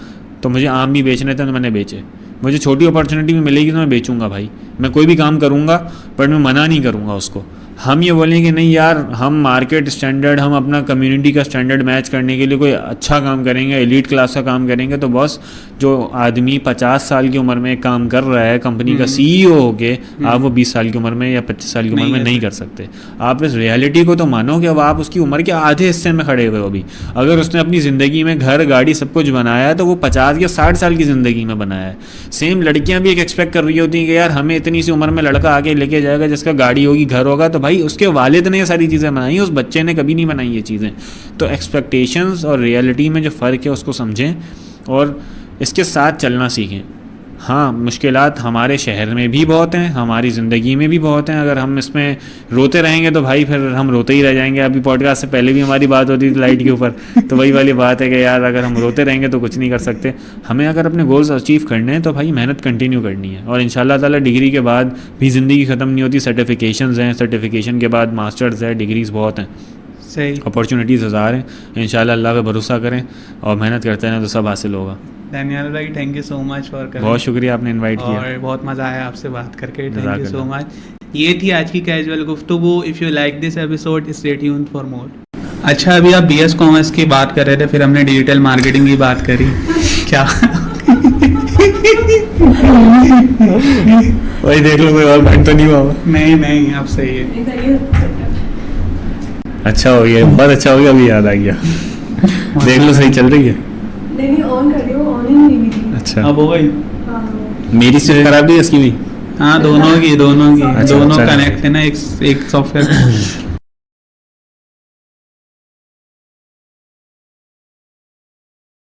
Speaker 1: तो मुझे आम भी बेचने थे तो मैंने बेचे। मुझे छोटी अपॉर्चुनिटी भी मिलेगी तो मैं बेचूंगा भाई। मैं कोई भी काम करूंगा बट मैं मना नहीं करूंगा उसको। हम ये बोलें कि नहीं यार, हम मार्केट स्टैंडर्ड, हम अपना कम्युनिटी का स्टैंडर्ड मैच करने के लिए कोई अच्छा काम करेंगे, एलीट क्लास का काम करेंगे, तो बॉस जो आदमी 50 साल की उम्र में काम कर रहा है कंपनी का CEO होके, आप वो 20 साल की उम्र में या 25 साल की उम्र में नहीं कर सकते। आप इस रियलिटी को तो मानो कि अब आप उसकी उम्र के आधे हिस्से में खड़े हुए हो अभी। अगर उसने अपनी ज़िंदगी में घर गाड़ी सब कुछ बनाया है तो वो 50 या 60 साल की ज़िंदगी में बनाया है। सेम लड़कियां भी एक एक्सपेक्ट कर रही होती हैं कि यार हमें इतनी सी उम्र में लड़का आके लेके जाएगा जिसका गाड़ी होगी, घर होगा, तो भाई उसके वालिद ने ये सारी चीज़ें बनाई, उस बच्चे ने कभी नहीं बनाई ये चीज़ें। तो एक्सपेक्टेशंस और रियलिटी में जो फ़र्क है उसको समझें और इसके साथ चलना सीखें। हाँ, मुश्किलात हमारे शहर में भी बहुत हैं, हमारी ज़िंदगी में भी बहुत हैं। अगर हम इसमें रोते रहेंगे तो भाई फिर हम रोते ही रह जाएंगे। अभी पॉडकास्ट से पहले भी हमारी बात होती थी लाइट के ऊपर, तो वही वाली बात है कि यार अगर हम रोते रहेंगे तो कुछ नहीं कर सकते। हमें अगर अपने गोल्स अचीव करने हैं तो भाई मेहनत कंटिन्यू करनी है। और इंशाल्लाह ताला डिग्री के बाद भी ज़िंदगी ख़त्म नहीं होती, सर्टिफिकेशंस हैं, सर्टिफिकेशन के बाद मास्टर्स है, डिग्रीज़ बहुत हैं,
Speaker 2: सही,
Speaker 1: अपॉर्चुनिटीज़ हज़ार हैं। इंशाल्लाह अल्लाह पे भरोसा करें और मेहनत करते हैं तो सब हासिल होगा।
Speaker 2: दानियाल भाई thank you so much for coming.
Speaker 1: बहुत शुक्रिया आपने इनवाइट किया
Speaker 2: और बहुत मज़ा आया आपसे बात करके, थैंक यू
Speaker 1: जज़ाकल्लाह।
Speaker 2: So much. ये थी आज की कैजुअल गुफ्तगू। If you like this episode stay tuned for more. अच्छा, अभी आप BS कॉमर्स की बात कर रहे थे, फिर हमने डिजिटल मार्केटिंग की बात करी क्या?
Speaker 1: वही देख लो, कोई और बैंड तो नहीं हुआ।
Speaker 2: नहीं आप सही है।
Speaker 1: अच्छा हो गया, बहुत अच्छा हो गया, अभी याद आ गया। देख लो सही चल रही है।
Speaker 3: नहीं ऑन कर दियो, ऑन ही नहीं हुई।
Speaker 1: अच्छा,
Speaker 2: अब हो गई।
Speaker 3: हाँ,
Speaker 1: मेरी सिर्फ खराब नहीं है, इसकी भी।
Speaker 2: हाँ दोनों की
Speaker 1: अच्छा,
Speaker 2: दोनों
Speaker 1: अच्छा।
Speaker 2: कनेक्ट है ना, एक सॉफ्टवेयर